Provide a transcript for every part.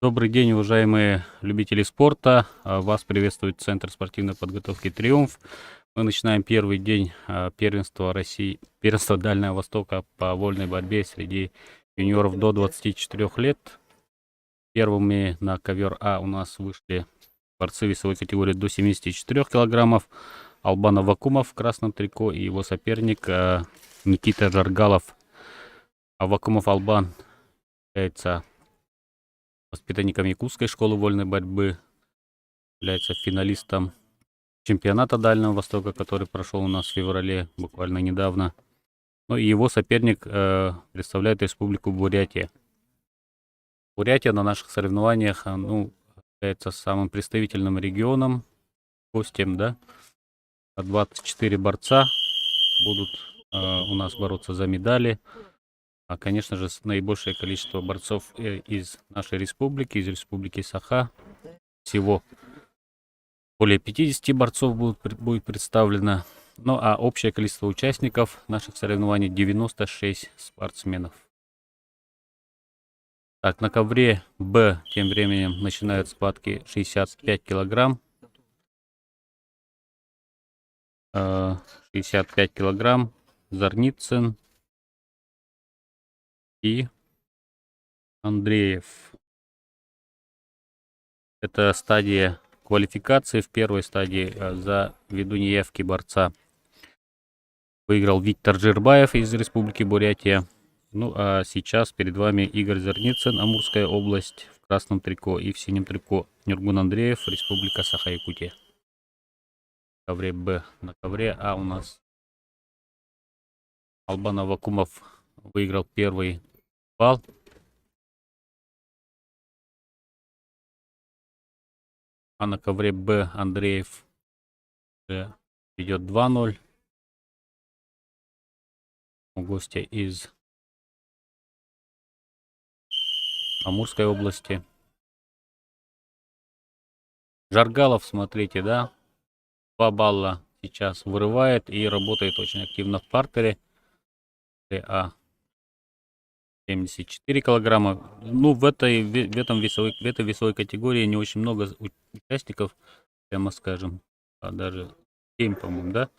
Добрый день, уважаемые любители спорта. Вас приветствует Центр спортивной подготовки «Триумф». Мы начинаем первый день первенства России, первенства Дальнего Востока по вольной борьбе среди юниоров до 24 лет. Первыми на ковер А у нас вышли борцы весовой категории до 74 килограммов. Албан Аввакумов в красном трико и его соперник Никита Жаргалов. Аввакумов Албан является воспитанником Якутской школы вольной борьбы, является финалистом чемпионата Дальнего Востока, который прошел у нас в феврале, буквально недавно. Ну и его соперник представляет Республику Бурятия. Бурятия на наших соревнованиях является самым представительным регионом, гостем, да. 24 борца будут у нас бороться за медали. А, конечно же, наибольшее количество борцов из нашей республики, из республики Саха. Всего более 50 борцов будет представлено. Ну а общее количество участников наших соревнований 96 спортсменов. Так, на ковре Б тем временем начинают схватки 65 килограмм. 65 килограмм. Зарницын и Андреев. Это стадия квалификации. В первой стадии за ввиду неявки борца выиграл Виктор Жирбаев из Республики Бурятия. Ну а сейчас перед вами Игорь Зарницын, Амурская область, в красном трико, и в синем трико Нюргун Андреев, Республика Саха-Якутия. Ковре Б. На ковре А у нас Албан Аввакумов выиграл первый балл. А на ковре Б Андреев ведет 2-0. У гостя из Амурской области. Жаргалов, смотрите, да, 2 балла сейчас вырывает и работает очень активно в партере. А 74 килограмма. Ну, в этой весовой категории не очень много участников, прямо скажем, даже 7, по-моему, да.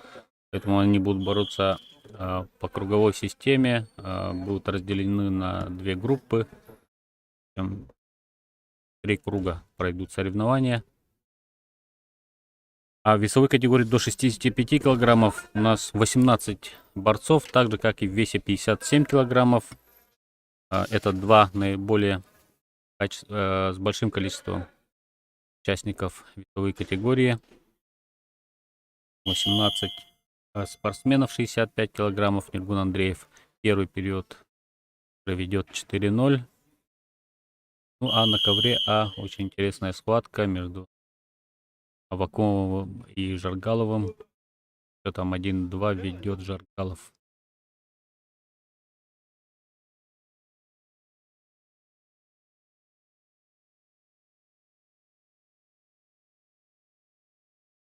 Поэтому они будут бороться по круговой системе, будут разделены на 2 группы. 3 круга пройдут соревнования. А в весовой категории до 65 килограммов у нас 18 борцов, так же как и в весе 57 килограммов. Это два наиболее с большим количеством участников весовой категории. 18 спортсменов, 65 килограммов. Нюргун Андреев первый период проведет 4-0. Ну а на ковре А очень интересная схватка между Аввакумовым и Жаргаловым. Что там 1-2 ведет Жаргалов.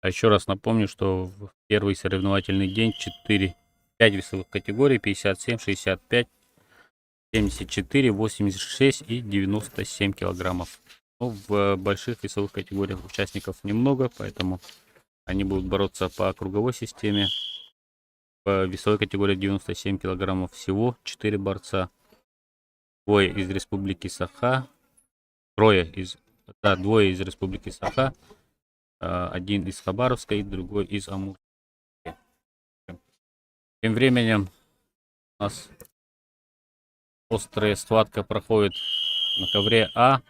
А еще раз напомню, что в первый соревновательный день 5 весовых категорий: 57, 65, 74, 86 и 97 килограммов. Ну, в больших весовых категориях участников немного, поэтому они будут бороться по круговой системе. В весовой категории 97 килограммов всего 4 борца. Двое из Республики Саха. Двое из Республики Саха. Один из Хабаровска и другой из Амура. Тем временем у нас острая схватка проходит на ковре А.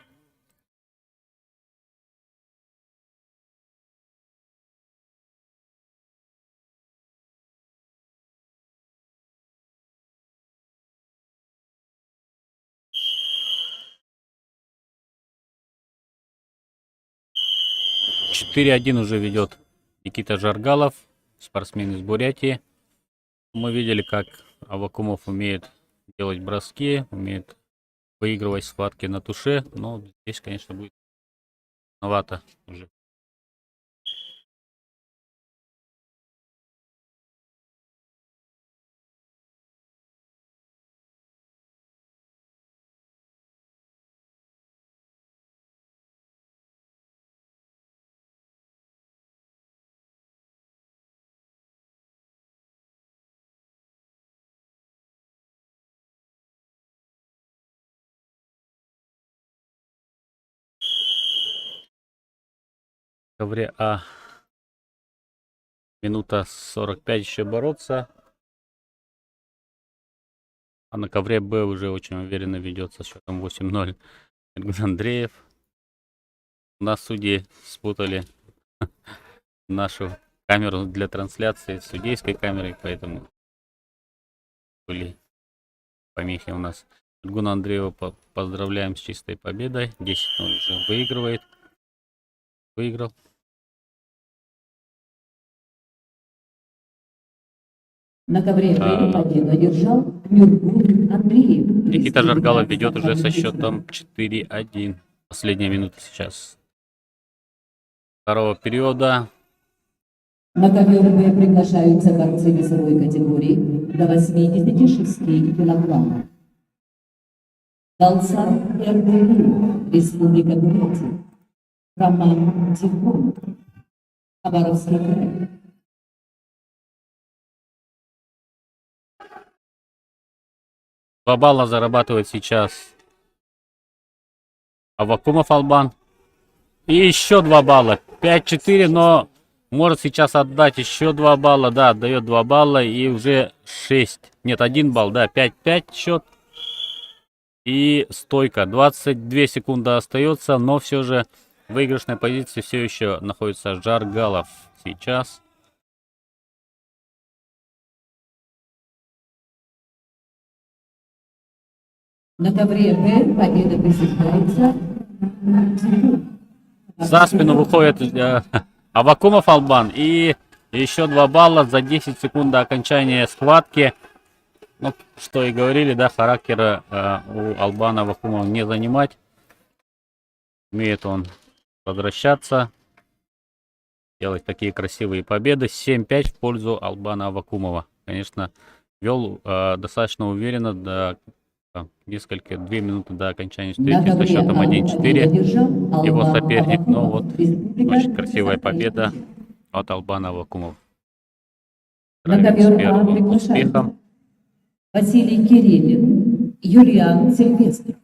(4:1) уже ведет Никита Жаргалов, спортсмен из Бурятии. Мы видели, как Аввакумов умеет делать броски, умеет выигрывать схватки на туше, но здесь, конечно, будет сложновато уже. ковре А минута 45 еще бороться. А на ковре Б уже очень уверенно ведется с счетом 8-0 Эргун Андреев. У нас судьи спутали нашу камеру для трансляции с судейской камерой, поэтому были помехи у нас. Эргуна Андреева поздравляем с чистой победой. 10-0 уже выигрывает. Выиграл. На ковре Б победу одержал Нюргун Андреев. Никита Жаргалов ведет уже со счетом 4-1. Последняя минута сейчас второго периода. На ковер Б приглашаются борцы весовой категории до 86 килограммов. Далсан Эрдели, Республика Бурятия. Роман Тихон, Хабаровский край. Два балла зарабатывает сейчас Аввакумов Албан. И еще 2 балла. 5-4, но может сейчас отдать еще 2 балла. Да, отдает 2 балла и уже 6. Нет, 1 балл, да, 5-5 счет. И стойка. 22 секунды остается, но все же в выигрышной позиции все еще находится Жаргалов сейчас. На ковре Б победа присуждается За спину выходит Аввакумов Албан. И еще 2 балла за 10 секунд до окончания схватки. Ну, что и говорили, да, характера у Албана Аввакумова не занимать. Умеет он возвращаться, делать такие красивые победы. 7-5 в пользу Албана Аввакумова. Конечно, вел достаточно уверенно до 2 минуты до окончания встречи со счетом 1-4. Его соперник, но вот очень красивая победа от Албана Аввакумова. На ковер А приглашают Василий Кириллин, Юлиан Сильвестров,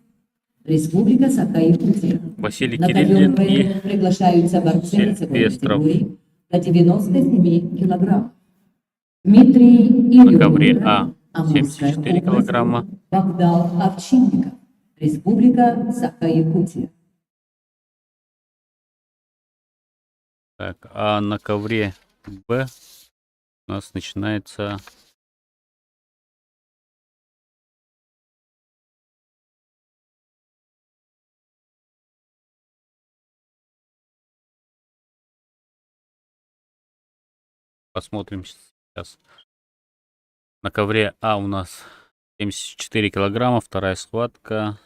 Республика Саха-Якутия. Василий На Кириллин ковер и Б приглашаются борцы весовой Сильвестров. категории до 97 килограмм. Дмитрий На ковре Ирюменко, А Амурская 74 область, килограмма. Богдан Овчинников, Республика Саха-Якутия. Так, а на ковре Б у нас начинается посмотрим сейчас. На ковре А у нас 74 килограмма, вторая схватка.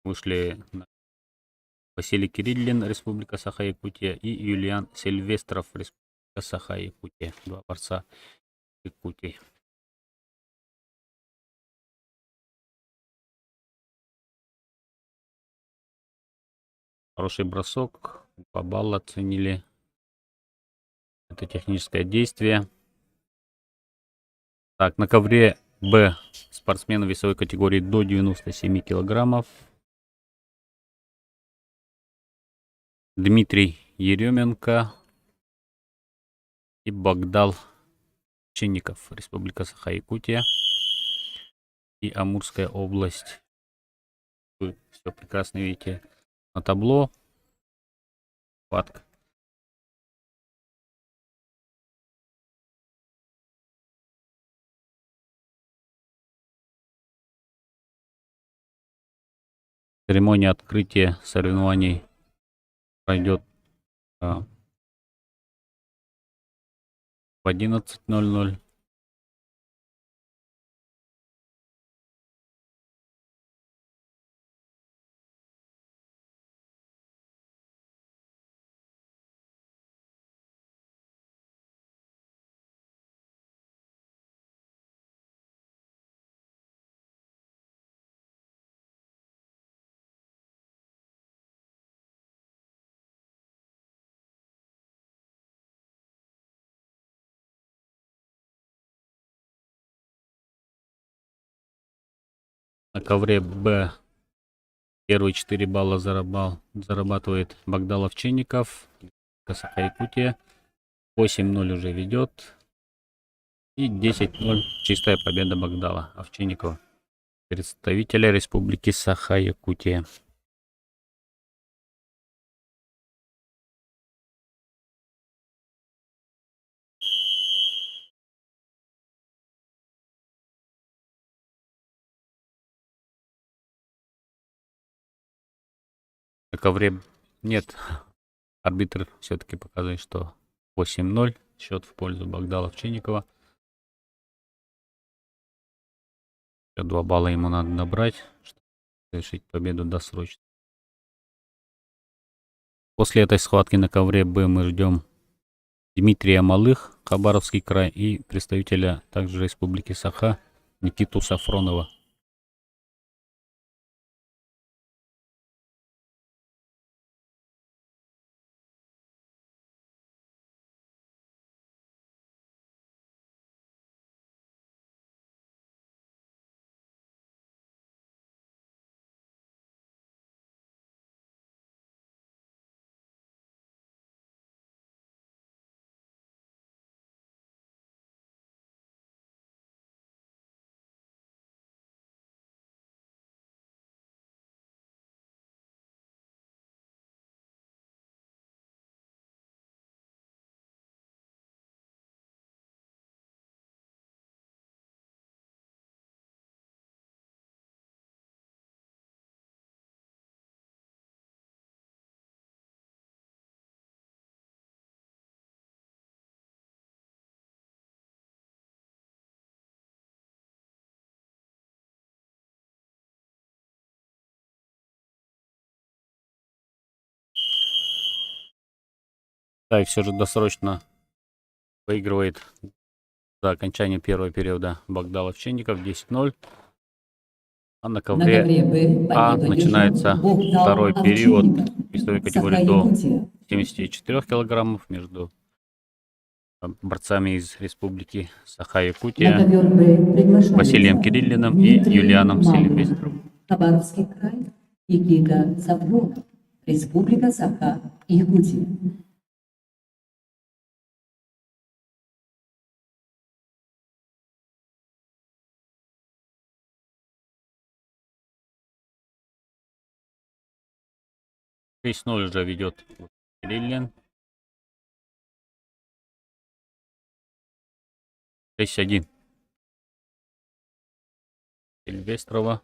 Вышли Василий Кириллин, Республика Саха-Якутия, и Юлиан Сильвестров, Республика Саха-Якутия. Два борца Якутии. Хороший бросок, 2 балла оценили. Это техническое действие. Так, на ковре Б спортсмены весовой категории до 97 килограммов. Дмитрий Еременко и Богдан Овчинников, Республика Саха-Якутия и Амурская область. Вы все прекрасно видите на табло. Схватка. Церемония открытия соревнований пройдет в 11:00. На ковре Б Первые 4 балла зарабатывает Богдан Овчинников, Саха-Якутия. 8-0 уже ведет. И 10-0 чистая победа Богдала Овчинникова, представителя Республики Саха-Якутия. На ковре нет. Арбитр все-таки показывает, что 8-0. Счет в пользу Богдана Овчинникова. 2 балла ему надо набрать, чтобы совершить победу досрочно. После этой схватки на ковре Б мы ждем Дмитрия Малых, Хабаровский край, и представителя также Республики Саха Никиту Сафронова. Да, и все же досрочно выигрывает до окончания первого периода Богдан Овчинников 10-0. А на На ковре ковре Б А победу начинается одержал Богдан второй период Овчинников, весовой категории до Саха-Якутия. 74 килограммов между борцами из Республики На Саха-Якутия ковер Б Василием приглашается Кириллиным и Дмитрий Юлианом Малых, Селивестровым. Хабаровский край, Никита Сафронов, Республика Саха-Якутия. Шесть 0 уже ведет Кириллин. 6-1 Сильвестрова.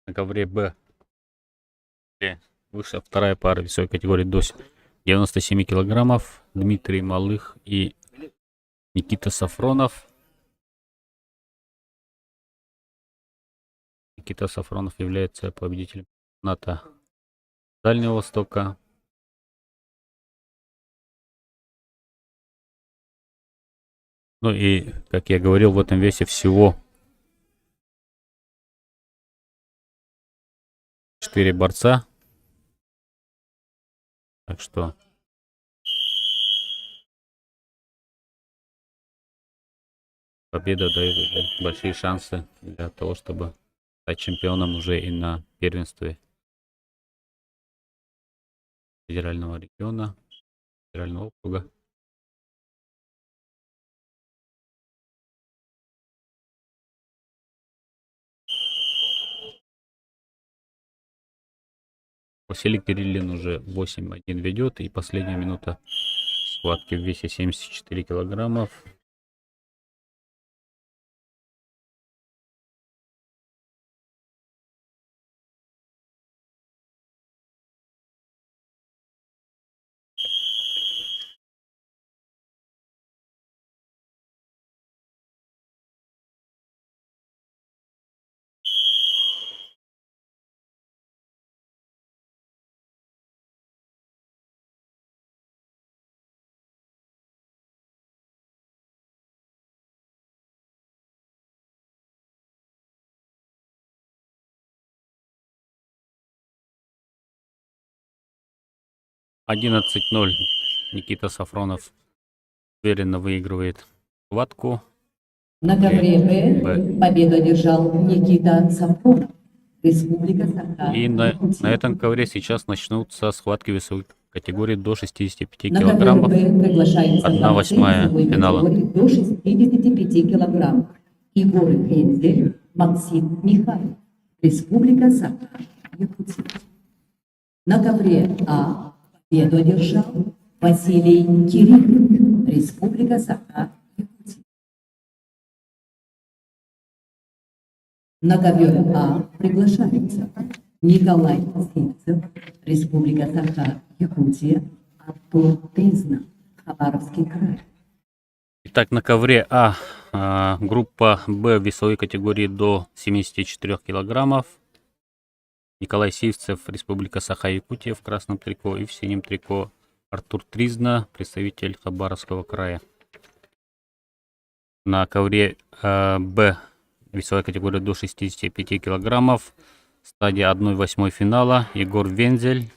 На ковре Б вышла вторая пара весовой категории до 97 килограммов. Дмитрий Малых и Никита Сафронов. Никита Сафронов является победителем чемпионата Дальнего Востока. Ну и, как я говорил, в этом весе всего 4 борца. Так что победа дает уже большие шансы для того, чтобы стать чемпионом уже и на первенстве федерального региона, федерального округа. Василий Кириллин уже 8-1 ведет, и последняя минута схватки в весе 74 килограммов. 11:0. Никита Сафронов уверенно выигрывает схватку. На ковре Б. Б победу одержал Никита Сафронов, Республика Саха. И на Якутия. этом ковре сейчас начнутся схватки весовой категории до 65 На ковер килограммов. Б приглашаются 1/8 весовой финала. категории до 65 килограммов. Егор Вензель, Максим Михайлов, Республика Саха. Якутия. На ковре А победу одержал Василий Кириллов, Республика Саха. Якутия. На ковер А приглашаются Николай Сивцев, Республика Саха, Якутия, Артур Тезна, Хабаровский край. Итак, на ковре А, группа Б в весовой категории до 74 килограммов. Николай Сивцев, Республика Саха-Якутия в красном трико, и в синем трико Артур Тризна, представитель Хабаровского края. На ковре Б весовая категория до 65 килограммов. Стадия 1/8 финала. Егор Вензель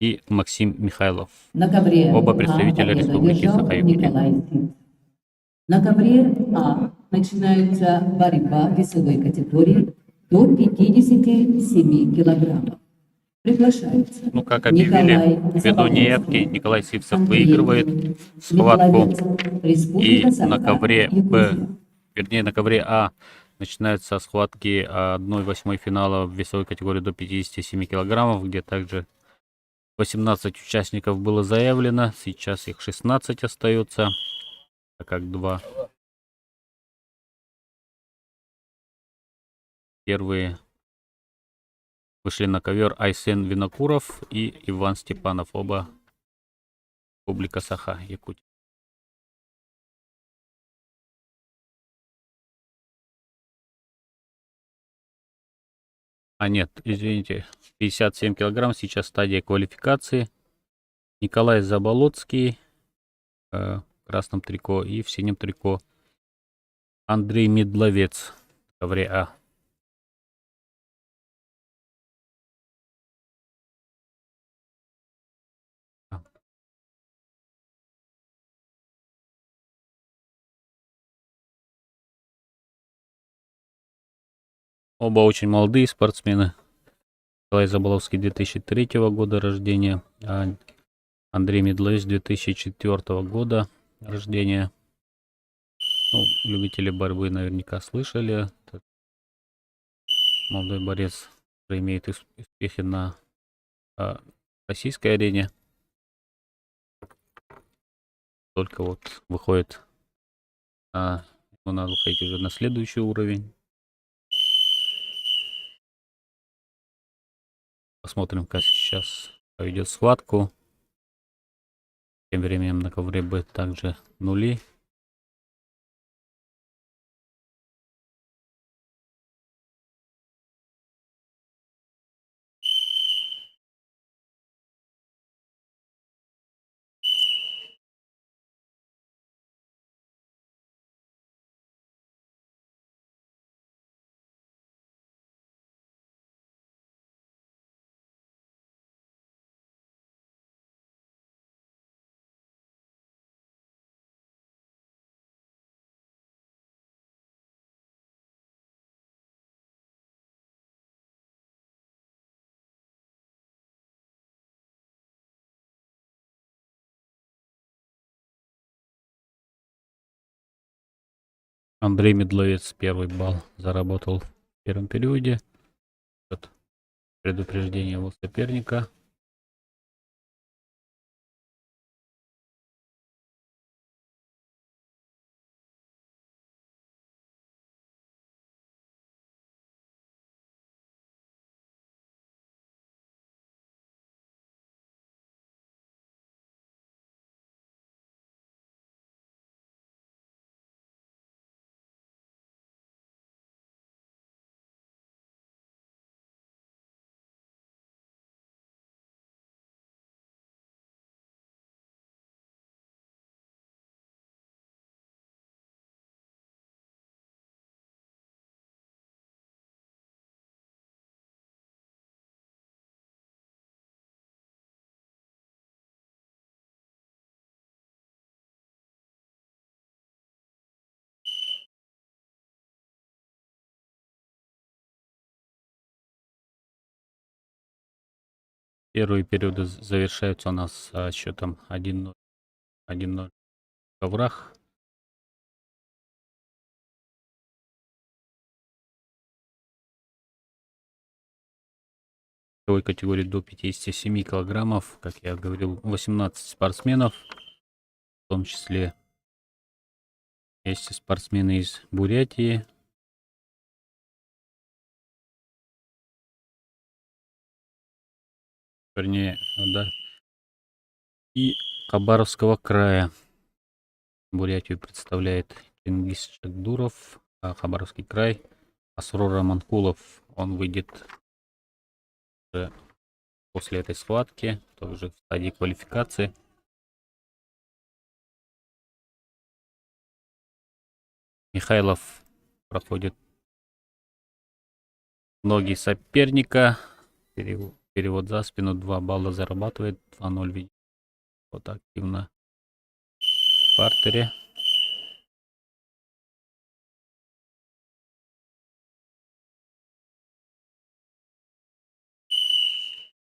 и Максим Михайлов. На ковре Оба А представителя победу Республики одержал Саха-Якутия. Николай Сивцев. На ковре А начинается борьба в весовой категории до 57 килограммов. Приглашаются Ну, как объявили, Николай ввиду неявки Заболоцкий, Николай Сивцев Андрей выигрывает схватку. Метловец, Республика И Саха, на ковре Б, Якутия. вернее, на ковре А начинаются схватки 1/8 финала в весовой категории до 57 килограммов, где также 18 участников было заявлено. Сейчас их 16 остается, так как два первые вышли на ковер: Айсен Винокуров и Иван Степанов, оба Республика Саха, Якутия. А нет, извините, 57 килограмм, сейчас стадия квалификации. Николай Заболоцкий в красном трико и в синем трико Андрей Медловец в ковре А. Оба очень молодые спортсмены. Николай Заболоцкий 2003 года рождения, а Андрей Медловец 2004 года рождения. Ну, любители борьбы наверняка слышали. Этот молодой борец имеет успехи на российской арене. Только вот выходит, ему надо выходить уже на следующий уровень. Посмотрим, как сейчас поведет схватку. Тем временем на ковре Б также нули. Андрей Медловец первый балл заработал в первом периоде. Вот предупреждение его соперника. Первые периоды завершаются у нас счетом 1-0. 1-0 в коврах. В весовой категории до 57 килограммов, как я говорил, 18 спортсменов, в том числе есть и спортсмены из Бурятии, вернее, да, и Хабаровского края. Бурятию представляет Чингис Чагдуров, а Хабаровский край Асрор Раманкулов. Он выйдет уже после этой схватки, тоже в стадии квалификации. Михайлов проходит ноги соперника. Перевод за спину. 2 балла зарабатывает. 2-0 видит. Вот активно в партере.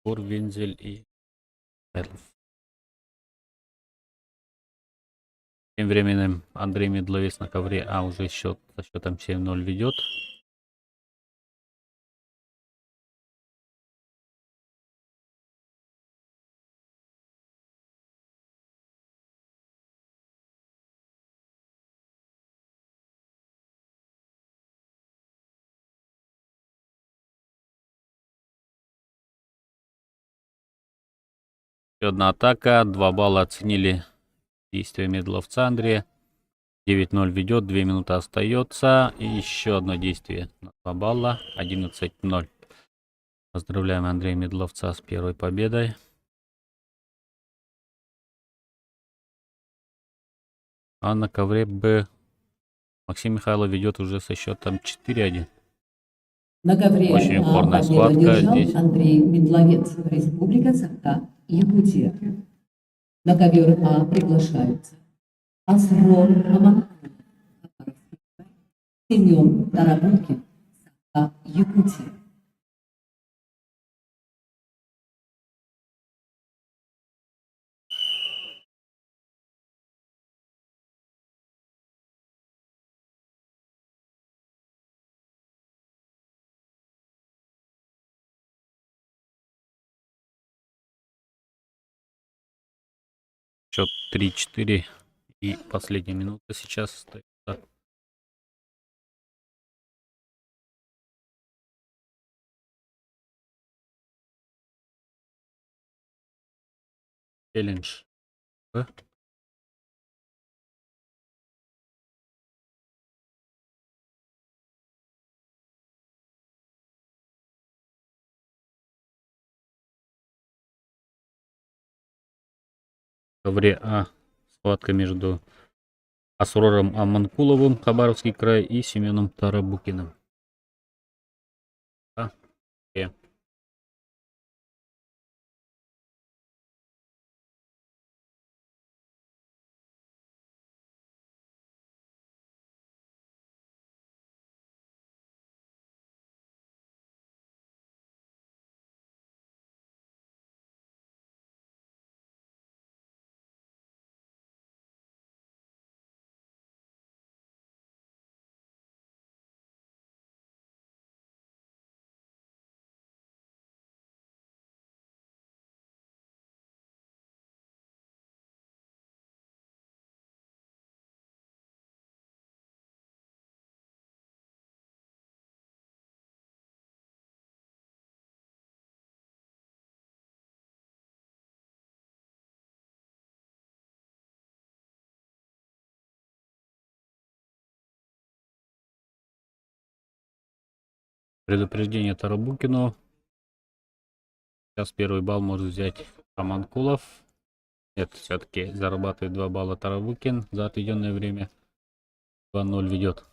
Вензель и Михайлов. Тем временем Андрей Медловец на ковре уже со счетом 7-0 ведет. Еще одна атака. 2 балла оценили действия Медловца Андрея. 9-0 ведет, 2 минуты остается. И еще одно действие на 2 балла. 11-0. Поздравляем Андрея Медловца с первой победой. А на ковре Б Максим Михайлов ведет уже со счетом 4-1. На ковре Очень упорная победу схватка одержал здесь. Андрей Медловец, Республика Сахта, Якутия. На ковер приглашаются Асрор Раманкулов, Семен Тарабункин, Сахта, Якутия. Счет 3-4. И последняя минута сейчас остается. Челлендж Б. В ковре А схватка между Асрором Аманкуловым, Хабаровский край, и Семеном Тарабукиным. Предупреждение Тарабукину. Сейчас первый балл может взять Аманкулов. Нет, все-таки зарабатывает 2 балла Тарабукин за отведенное время. 2-0 ведет.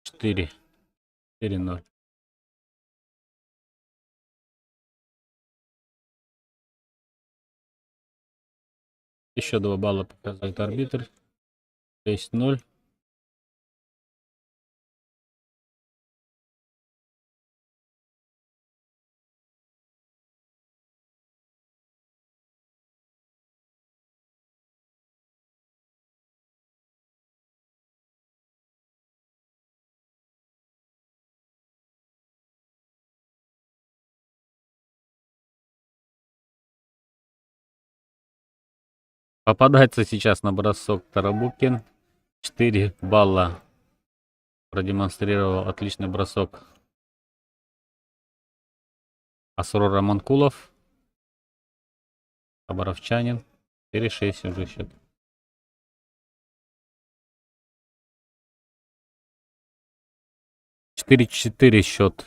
4-0. Еще 2 балла показывает арбитр. 6-0. Попадается сейчас на бросок Тарабукин. 4 балла. Продемонстрировал отличный бросок Асрор Манкулов. Хабаровчанин. 4-6 уже счет. 4-4 счет.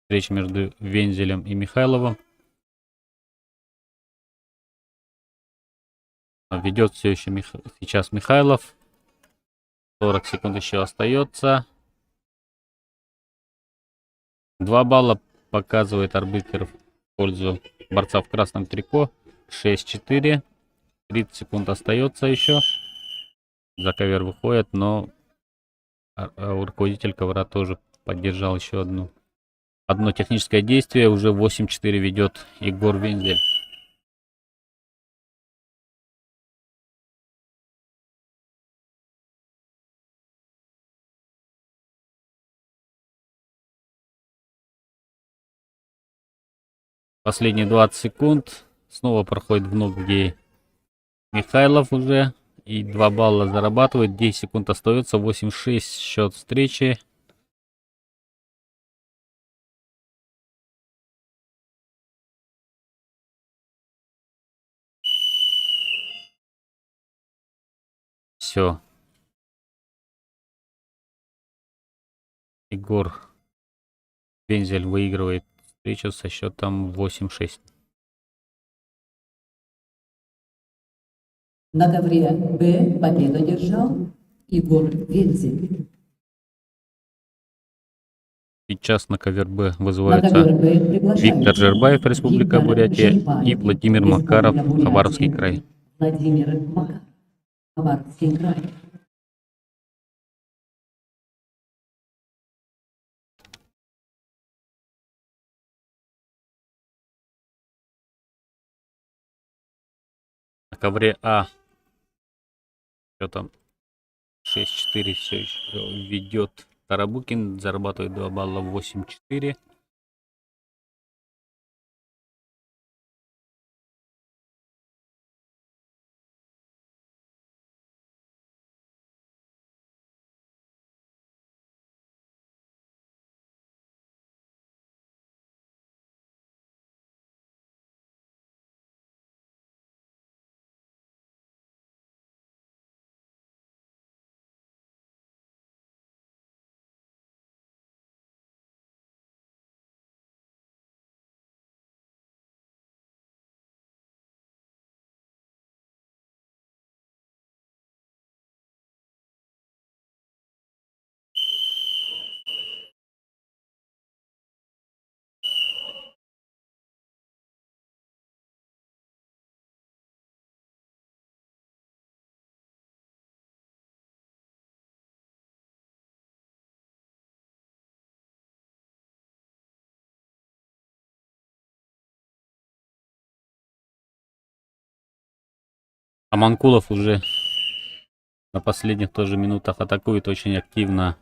Встреча между Вензелем и Михайловым. Ведет все еще сейчас Михайлов. 40 секунд еще остается. 2 балла показывает арбитр в пользу борца в красном трико. 6-4. 30 секунд остается еще. За ковер выходит, но руководитель ковра тоже поддержал еще одно техническое действие. Уже 8-4 ведет Егор Вензель. Последние 20 секунд. Снова проходит в ноги Михайлов уже. И 2 балла зарабатывает. 10 секунд остается. 8-6 счет встречи. Все. Егор Вензель выигрывает встречу со счетом 8-6. На ковре Б победу одержал Егор Вензель. Сейчас на ковер Б На вызываются ковер Б приглашаются Виктор Жербаев, Республика Виктор Бурятия, и Жербаев, Владимир Макаров, Республика Бурятия. Хабаровский край. Владимир Макаров, Хабаровский край. На ковре А счетом 6-4 все еще ведет Тарабукин, зарабатывает 2 балла, 8-4. А Манкулов уже на последних тоже минутах атакует очень активно.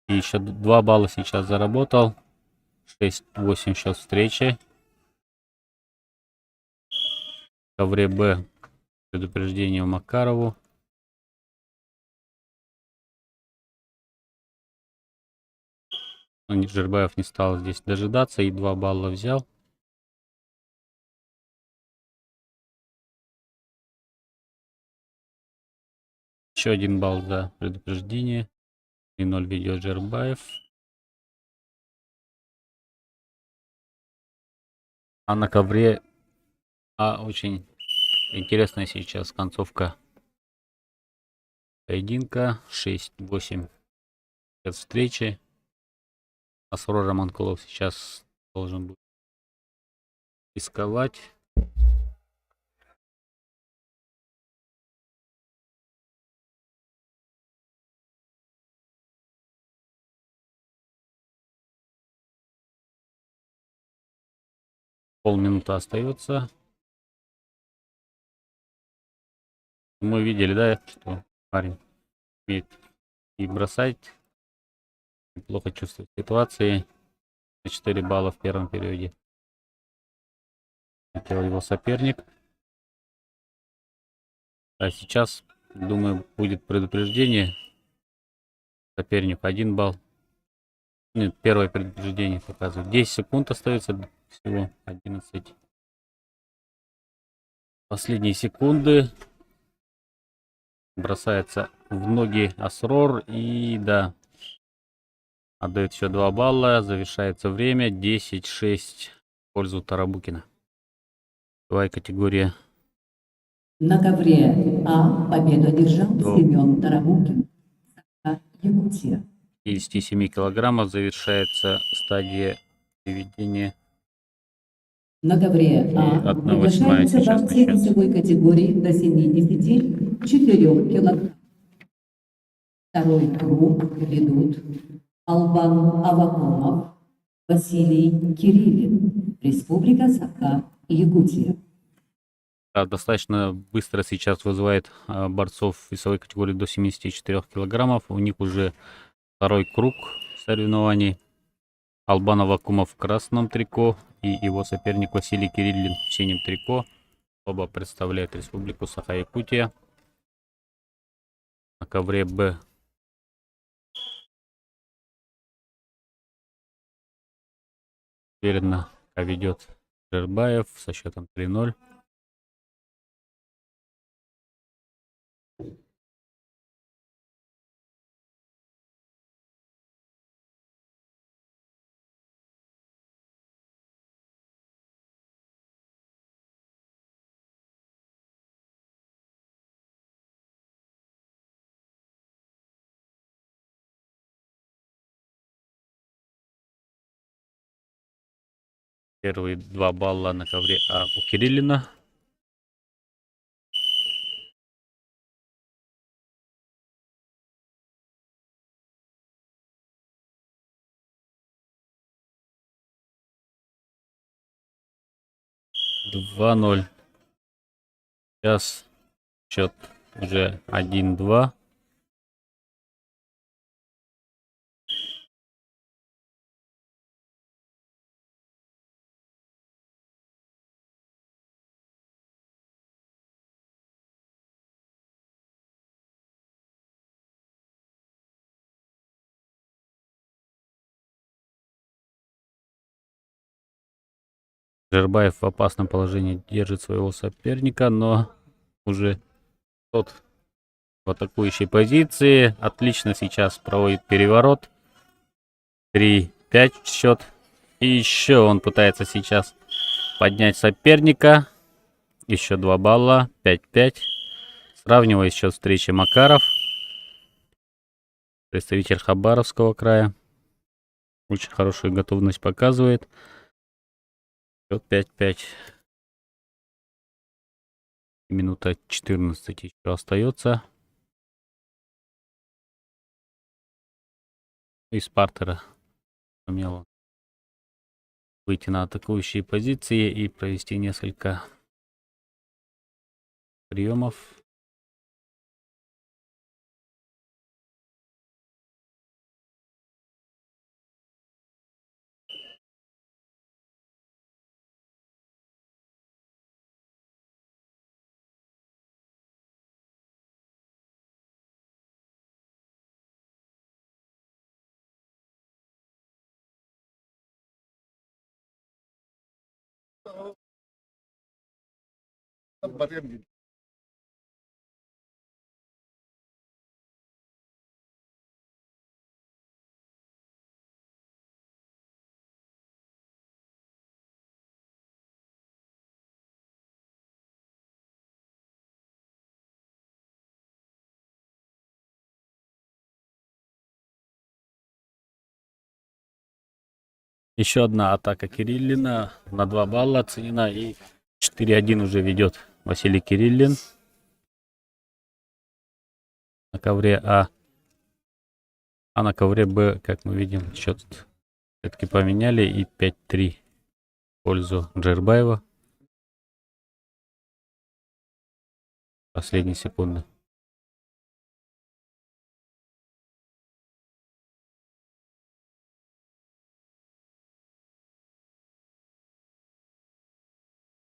И еще 2 балла сейчас заработал. 6-8 счет встречи. В ковре Б предупреждение Макарову. Но Жербаев не стал здесь дожидаться и 2 балла взял. Еще 1 балл за предупреждение. 3-0 ведет Жербаев. А на ковре очень интересная сейчас концовка поединка. 6-8 встречи. Асрор Романкулов сейчас должен будет рисковать. Полминуты остается. Мы видели, да, что парень умеет и бросать, плохо чувствует ситуации. 4 балла в первом периоде хотел его соперник. А сейчас, думаю, будет предупреждение. Соперник 1 балл. Нет, первое предупреждение показывает. 10 секунд остается всего. 11. Последние секунды. Бросается в ноги Асрор. И да, отдает еще 2 балла. Завершается время. 10-6 в пользу Тарабукина. Твоя категория. На ковре А победу одержал До Семен Тарабукин. Якутия. 57 килограммов завершается стадия приведения. На ковре И А 1/8 приглашаются сейчас борцы начнется. весовой категории до 74 килограмм. Второй круг ведут Албан Авакумов, Василий Кириллин, Республика Саха, Якутия. Достаточно быстро сейчас вызывает борцов весовой категории до 74 килограммов. У них уже второй круг соревнований. Албан Авакумов в красном трико и его соперник Василий Кириллин в синем трико. Оба представляют Республику Саха-Якутия. На ковре Б уверенно ведет Жербаев со счетом 3-0. Первые 2 балла на ковре А у Кириллина. Два 0. Сейчас счет уже 1-2. Жербаев в опасном положении держит своего соперника, но уже тот в атакующей позиции. Отлично сейчас проводит переворот. 3-5 счет. И еще он пытается сейчас поднять соперника. Еще 2 балла. 5-5. Сравнивает счет встречи Макаров. Представитель Хабаровского края. Очень хорошую готовность показывает. Счет 5-5. Минута 14 еще остается. Из партера сумел выйти на атакующие позиции и провести несколько приемов. Еще одна атака Кириллина на 2 балла оценена, и 4-1 уже ведет Василий Кириллин на ковре А. А на ковре Б, как мы видим, счет все-таки поменяли, и 5-3 в пользу Джербаева. Последние секунды.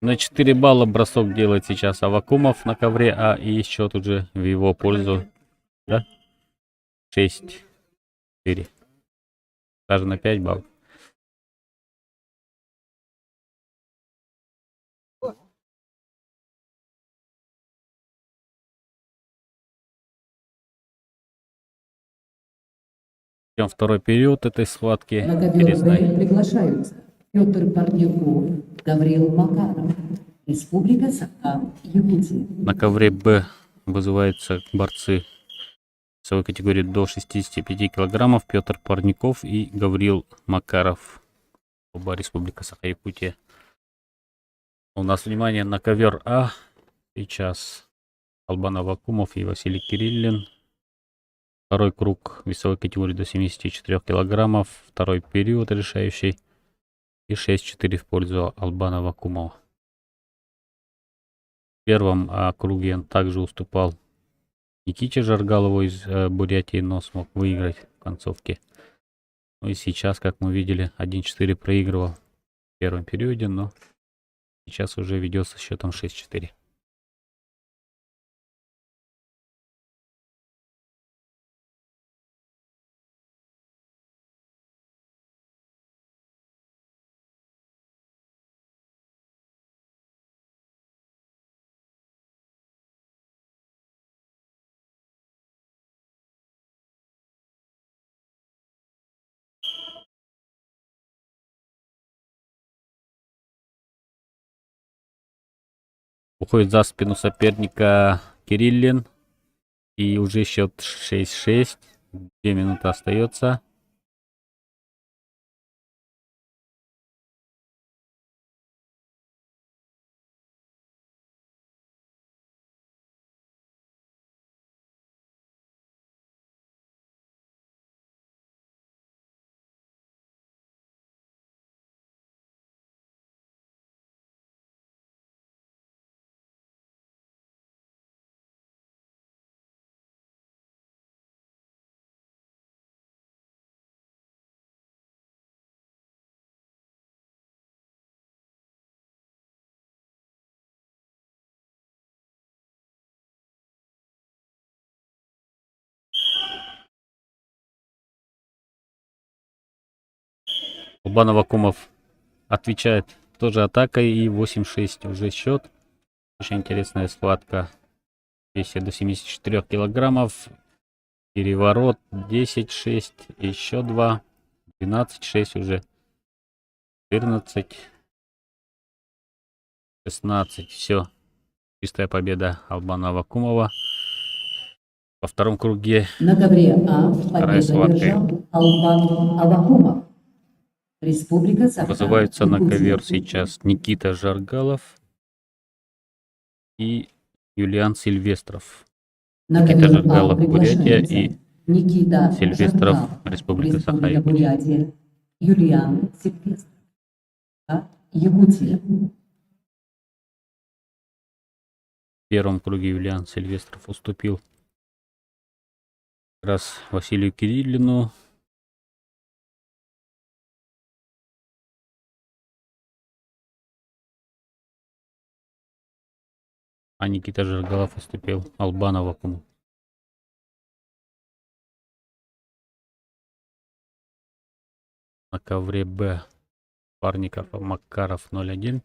На 4 балла бросок делает сейчас Авакумов на ковре А, и счет уже в его пользу. Да? 6-4. Даже на 5 баллов. Идем второй период этой схватки. На ковер Б Интересной. приглашаются Петр Парников, Гаврил Макаров, Республика Саха-Якутия. На ковре Б вызываются борцы весовой категории до 65 килограммов. Петр Парников и Гаврил Макаров. Оба Республика Саха-Якутия. У нас внимание на ковер А. Сейчас Албан Авакумов и Василий Кириллин. Второй круг весовой категории до 74 килограммов. Второй период решающий. И 6-4 в пользу Албана Авакумова. В первом круге он также уступал Никите Жаргалову из Бурятии, но смог выиграть в концовке. Ну и сейчас, как мы видели, 1-4 проигрывал в первом периоде, но сейчас уже ведет со счетом 6-4. Уходит за спину соперника Кириллин. И уже счет 6-6. 2 минуты остается. Албан Авакумов отвечает тоже атакой, и 8-6 уже счет. Очень интересная схватка. Весе до 74 килограммов. Переворот 10-6. Еще 2. 12-6 уже. 14. 16. Все. Чистая победа Албана Авакумова. Во втором круге На ковре А вторая победу схватка одержал Албан Авакумов, Республика вызываются на ковер Саха-Якутия. сейчас Никита Жаргалов и Юлиан Сильвестров. На Никита ковер А Жаргалов, Бурятия, приглашаются и Никита Сильвестров, Жаргалов, Республика Республика Саха-Якутия. Бурятия, Юлиан Сильвестров, Якутия. В первом круге Юлиан Сильвестров уступил как раз Василию Кириллину. А Никита Жаргалов уступил Албану Авакумову. На ковре Б Парников Макаров 0-1.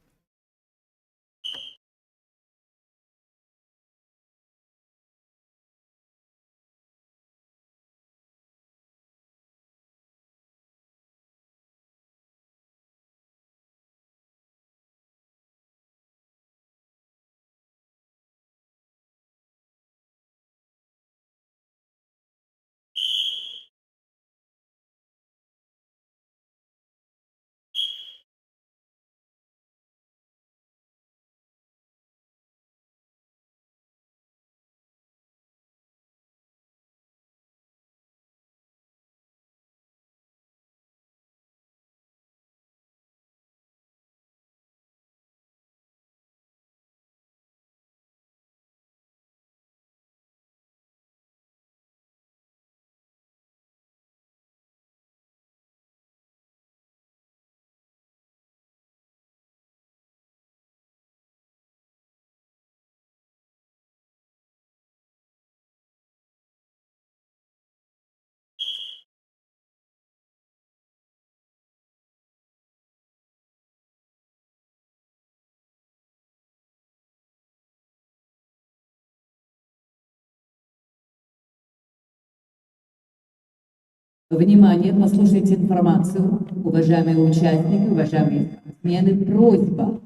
Внимание, послушайте информацию, уважаемые участники, уважаемые спортсмены. Просьба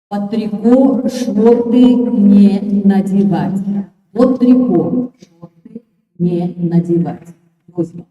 под трико шорты не надевать. Под трико шорты не надевать. Просьба.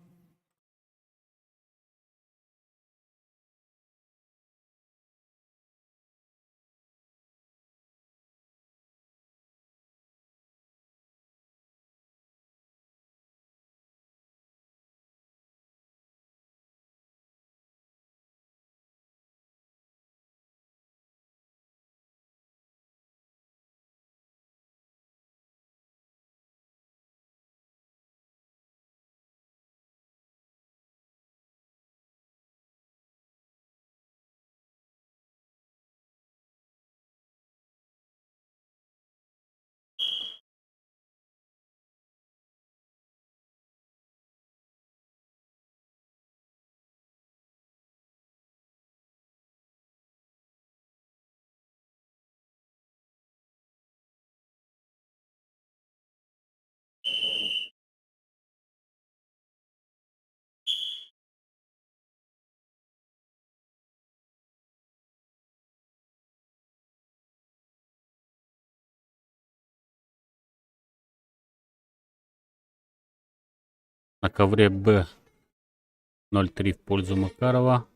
На ковре Б 0-3 в пользу Макарова.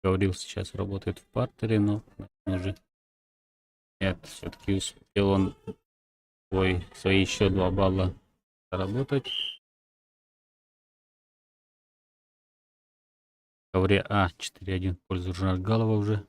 Гаврил сейчас работает в партере, но уже нет, все-таки успел он свои еще 2 балла заработать. В ковре А 4-1 в пользу Жаргалова уже.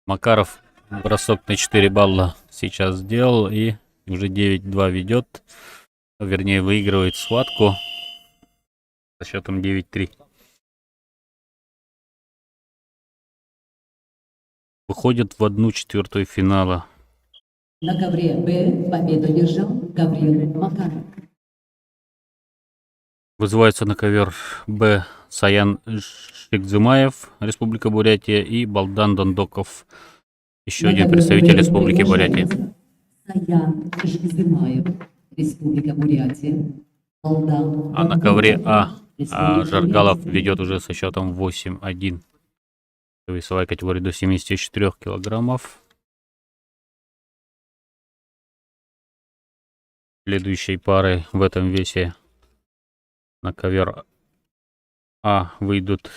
Макаров бросок на 4 балла сейчас сделал и уже 9-2 ведет. Вернее, выигрывает схватку со счетом 9-3. Выходит в 1/4 финала. На ковре Б победу держал Гаврил Макаров. Вызывается на ковер Б Саян Шикзымаев, Республика Бурятия, и Балдан Дондоков, еще На один ковер представитель Б Республики Бурятия. приглашается Саян Шихзимаев, Республика Бурятия. Балдан А на ковре Дондоков, Республика Жаргалов Бурятия. ведет уже со счетом 8-1. Весовая категория до 74 килограммов. Следующей парой в этом весе на ковер А выйдут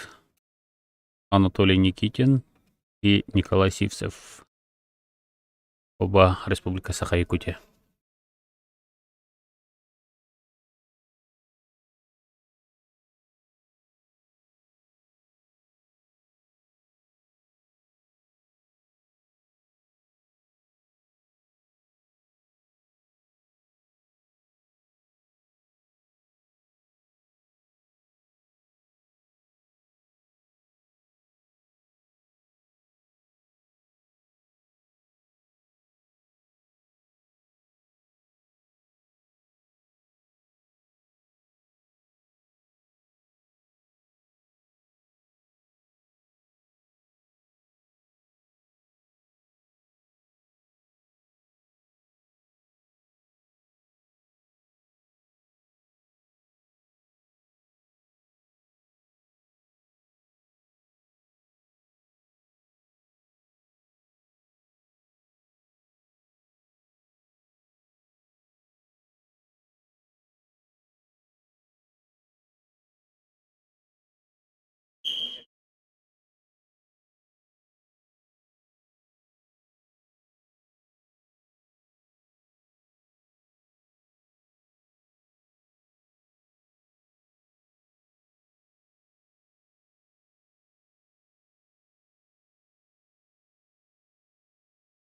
Анатолий Никитин и Николай Сивцев. Оба Республика Саха-Якутия.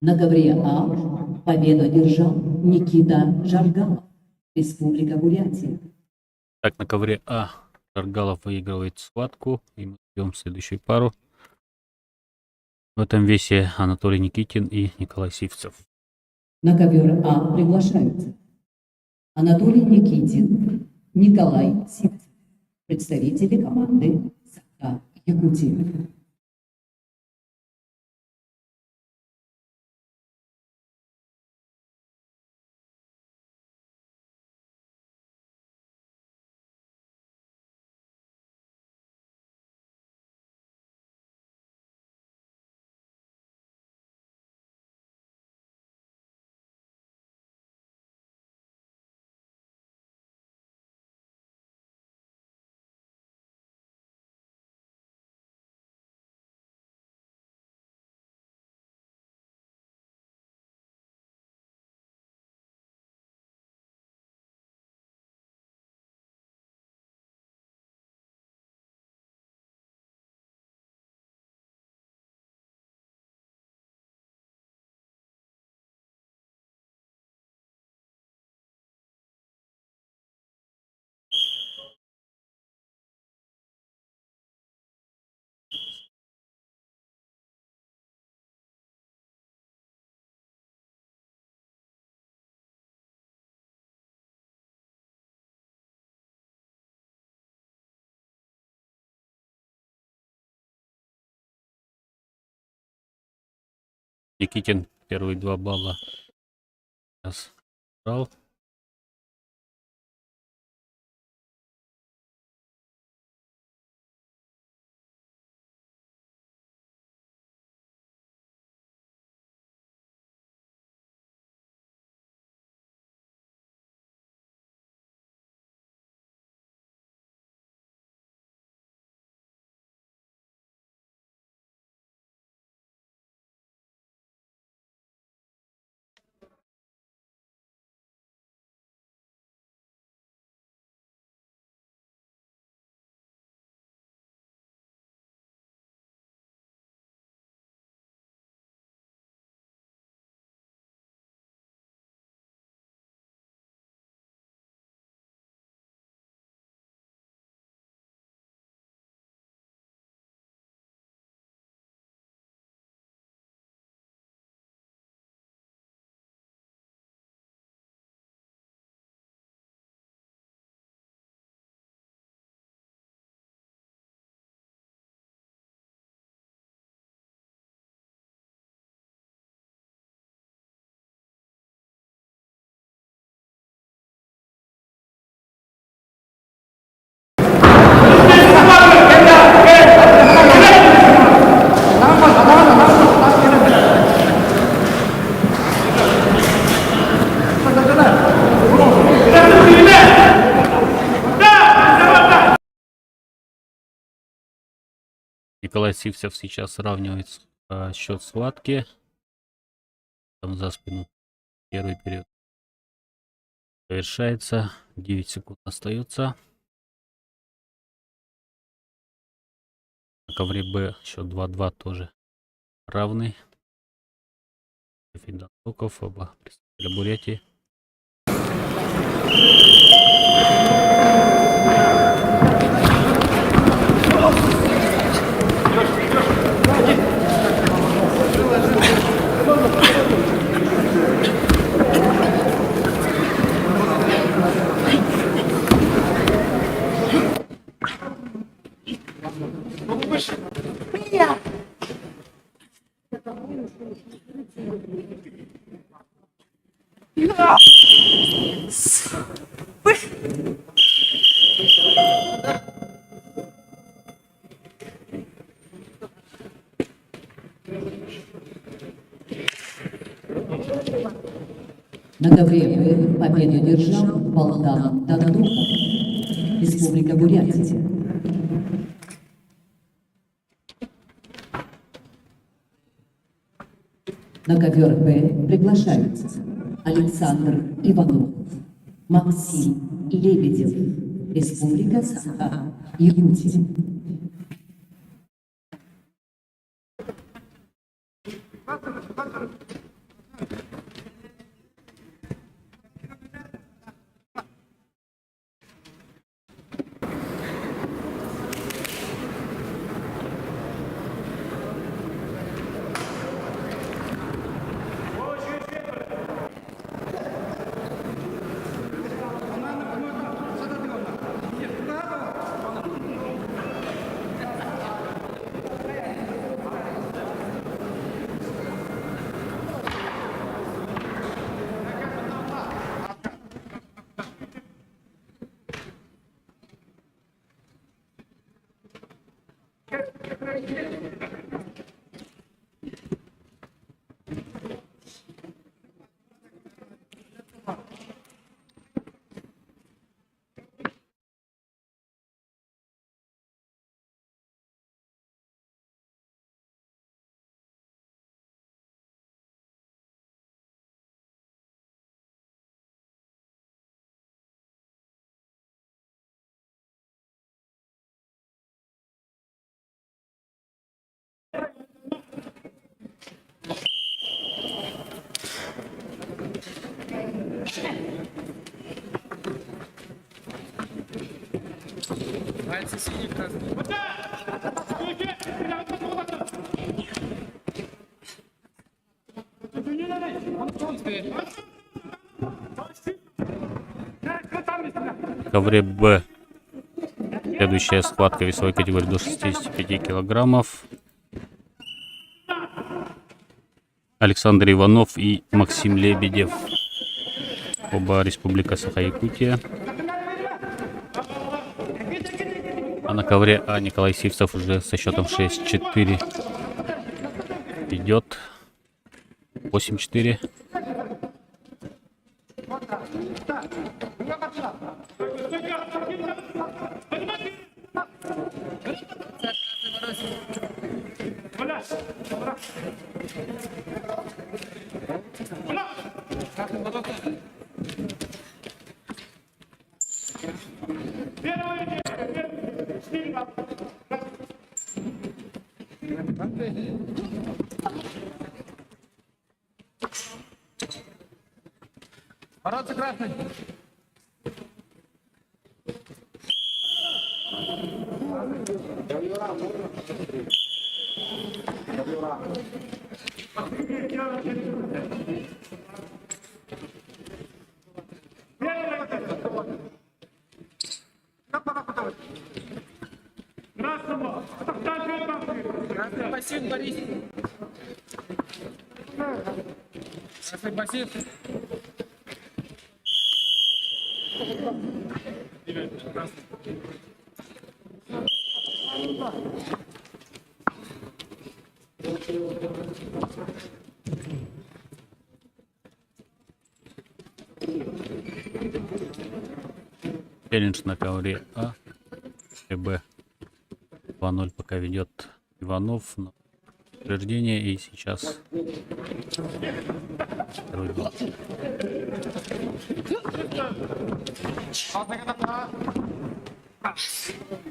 На ковре А победу одержал Никита Жаргалов, Республика Бурятия. Так, на ковре А Жаргалов выигрывает схватку, и мы ждем следующую пару. В этом весе Анатолий Никитин и Николай Сивцев. На ковер А приглашаются Анатолий Никитин, Николай Сивцев, представители команды СКА Якутия. Никитин первые 2 балла сейчас брал. Николай Сивцев сейчас сравнивает счет схватки. Там за спину первый период завершается. 9 секунд остается. На ковре Б счет 2-2 тоже равный. Финал Токов, оба представителя Бурятии. На ковре Б победу одержал Богдан Данадухов, Республика Бурятия. На ковер Б приглашаются Александр Иванов, Максим Лебедев, Республика Саха-Якутия. На ковре Б. Следующая схватка весовой категории до 65 килограммов. Александр Иванов и Максим Лебедев. Оба Республика Саха-Якутия. А на ковре А Николай Сивцев уже со счетом 6-4 идет. 8-4. Бороться красный. Красный пассив, Борис. Красный пассив. Челлендж на ковре А и Б. 2-0 пока ведет Иванов на утверждение, и сейчас второй гол.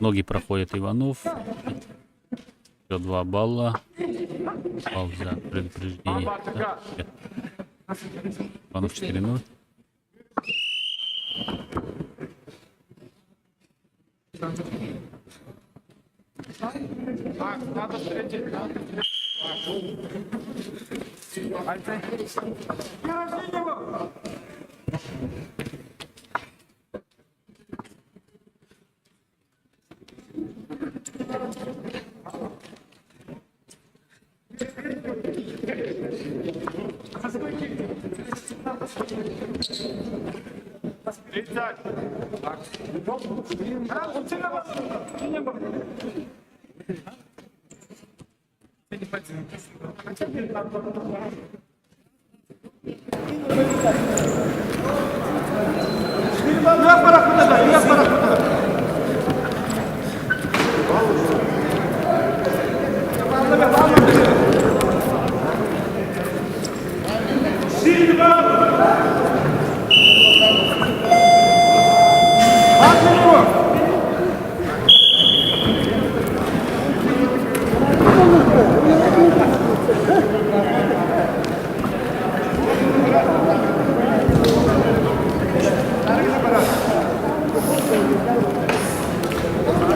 Ноги проходит Иванов. Еще 2 балла. Балл за предупреждение. Да? Нет. Иванов 4-0. Надо встретить.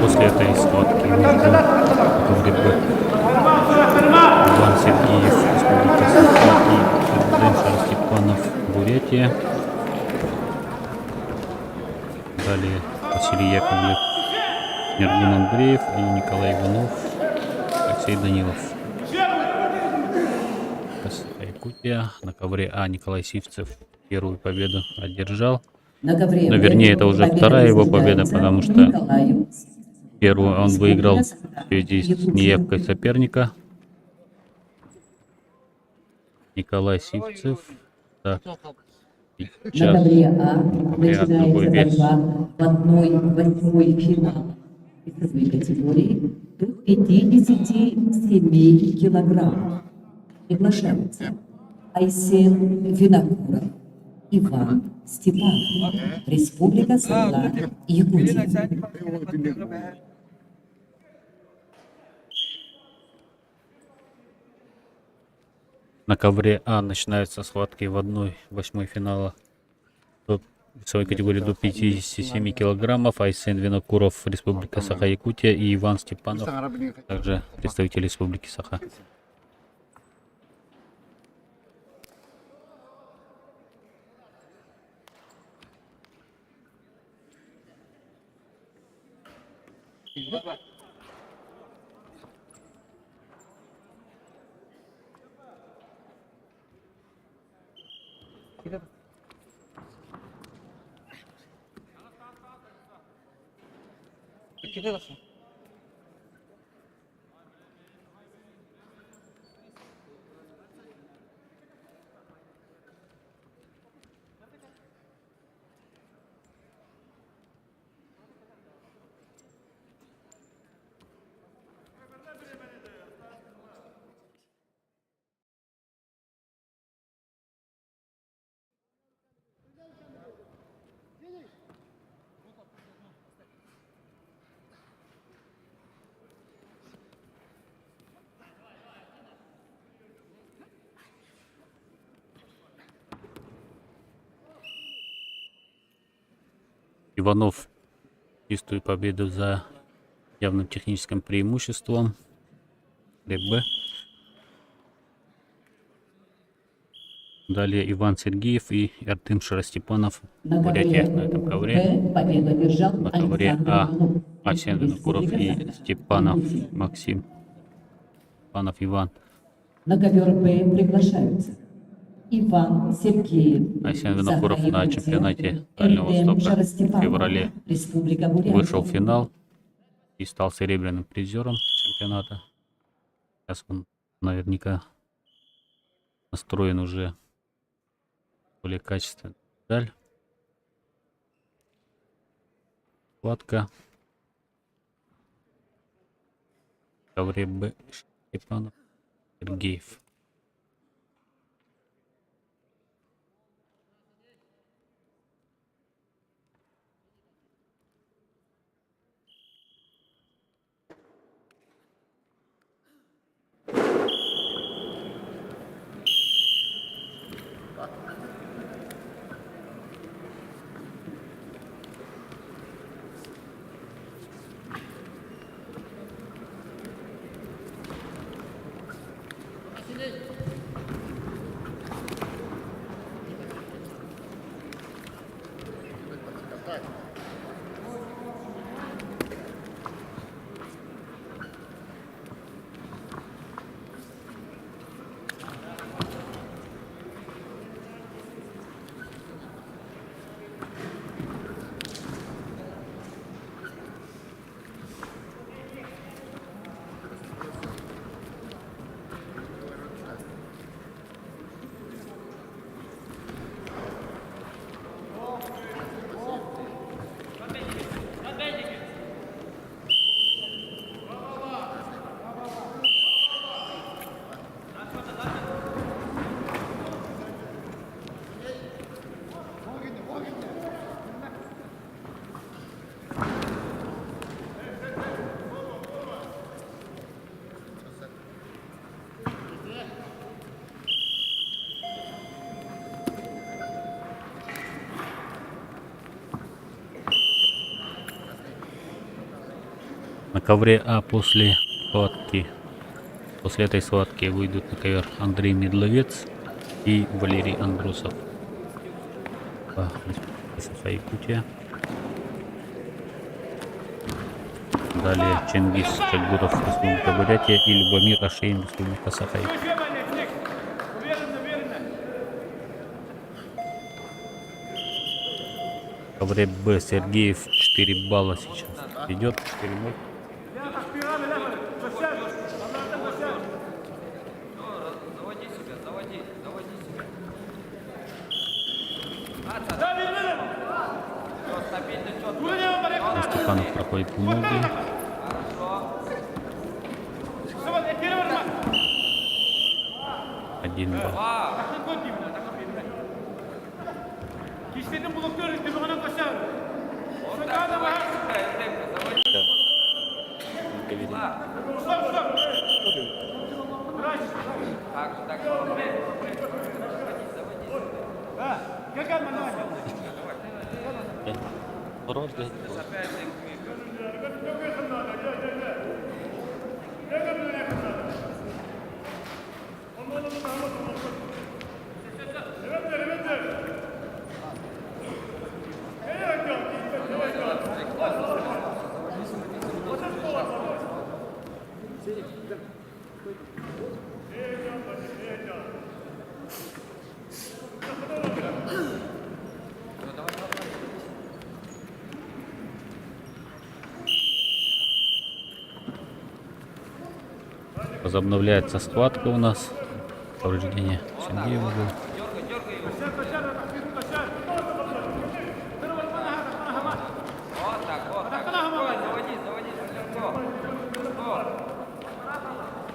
После этой схватки между КВДБ Иван Сергеев, Республика Саха, и Деншер Степанов, Бурятия. Далее Василий Яковлев, Мергун Андреев и Николай Иванов, Алексей Данилов. Саха-Якутия. На ковре А Николай Сивцев первую победу одержал. На ковре Но Б вернее это уже победа вторая его победа, присуждается потому что Николаю Первую он выиграл в связи с неявкой соперника. Николай Сивцев. Так, На сейчас ковре А другой начинается вес. борьба в 1/8 финала весовой категории до 57 килограммов. Приглашаются Айсен Винокуров, Иван Степанов, Республика Саха-Якутия. На ковре А начинаются схватки в 1/8 финала в весовой категории до 57 килограммов. Айсен Винокуров, Республика Саха-Якутия, и Иван Степанов, также представитель Республики Саха. Иванов чистую победу за явным техническим преимуществом. ДБ. Далее Иван Сергеев и Артем Шаростепанов. На Бурятия на этом ковре. Б победу одержал На ковре Александр А Иванов, Айсен Винокуров и Республика Степанов Саха-Якутия. Максим. Степанов Иван. На ковер Б приглашаются Иван Сергеев, Айсен Винокуров на Саха-Якутия, чемпионате Дальнего Артем Востока в Шаростепанов, феврале Республика Бурятия. вышел в финал и стал серебряным призером чемпионата. Сейчас он наверняка настроен уже более качественно. Даль. Схватка. Ковре Б. Степанов. Сергеев. На ковре А после этой схватки выйдут на ковер Андрей Медловец и Валерий Андросов. Саха-Якутия. Далее Чингис Чагуров, Республика Бурятия, и Любомир Ашеин, Республика Саха-Якутия. В ковре Б Сергеев 4 балла сейчас идет, 4-0. Шарастепанов проходит в ноги. Один балл. Возобновляется схватка у нас. Повреждение Сергеева было.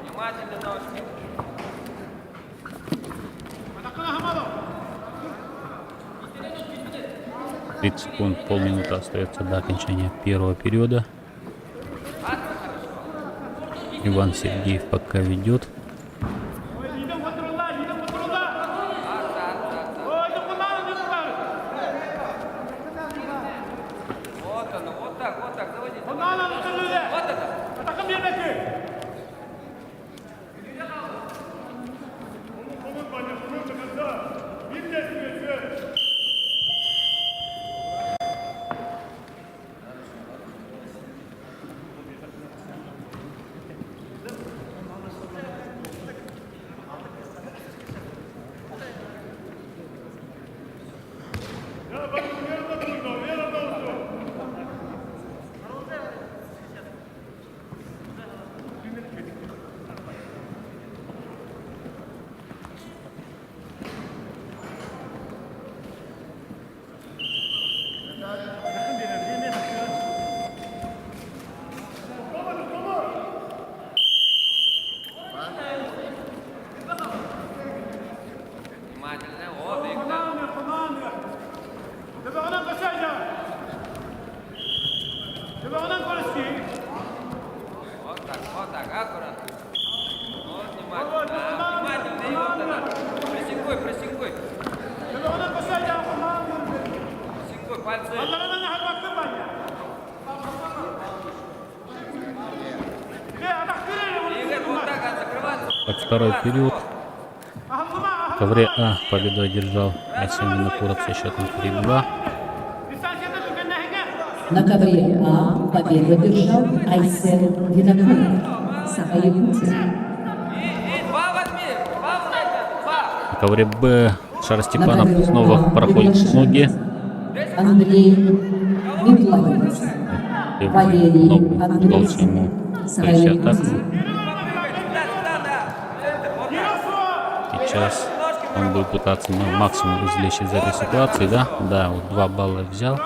Внимательно ножки. 30 секунд, полминуты остается до окончания первого периода. Иван Сергеев пока ведет. Вот оно, вот так, заводи. Вот это. Внимательно, вот, Виктор. Вот так, аккуратно. Вот, внимательно. Да, внимательно, и вот это. Просекуй. Просекуй, пальцы. Игорь, вот так, закрываться. Так, второй период. В ковре А победу одержал Арсений Винокуров со счетом 3-2. На ковре А победу одержал Айсен Винокуров, Саха-Якутия. Два возьми, два вроде, два. На ковре Б Шарастепанов снова проходит в ноги. Андрей Медловец, Валерий Ногу Андрейцев, удался ему провести атаку. Саха-Якутия. Сейчас он будет пытаться максимум извлечь из этой ситуации, да? Да, вот 2 балла взял.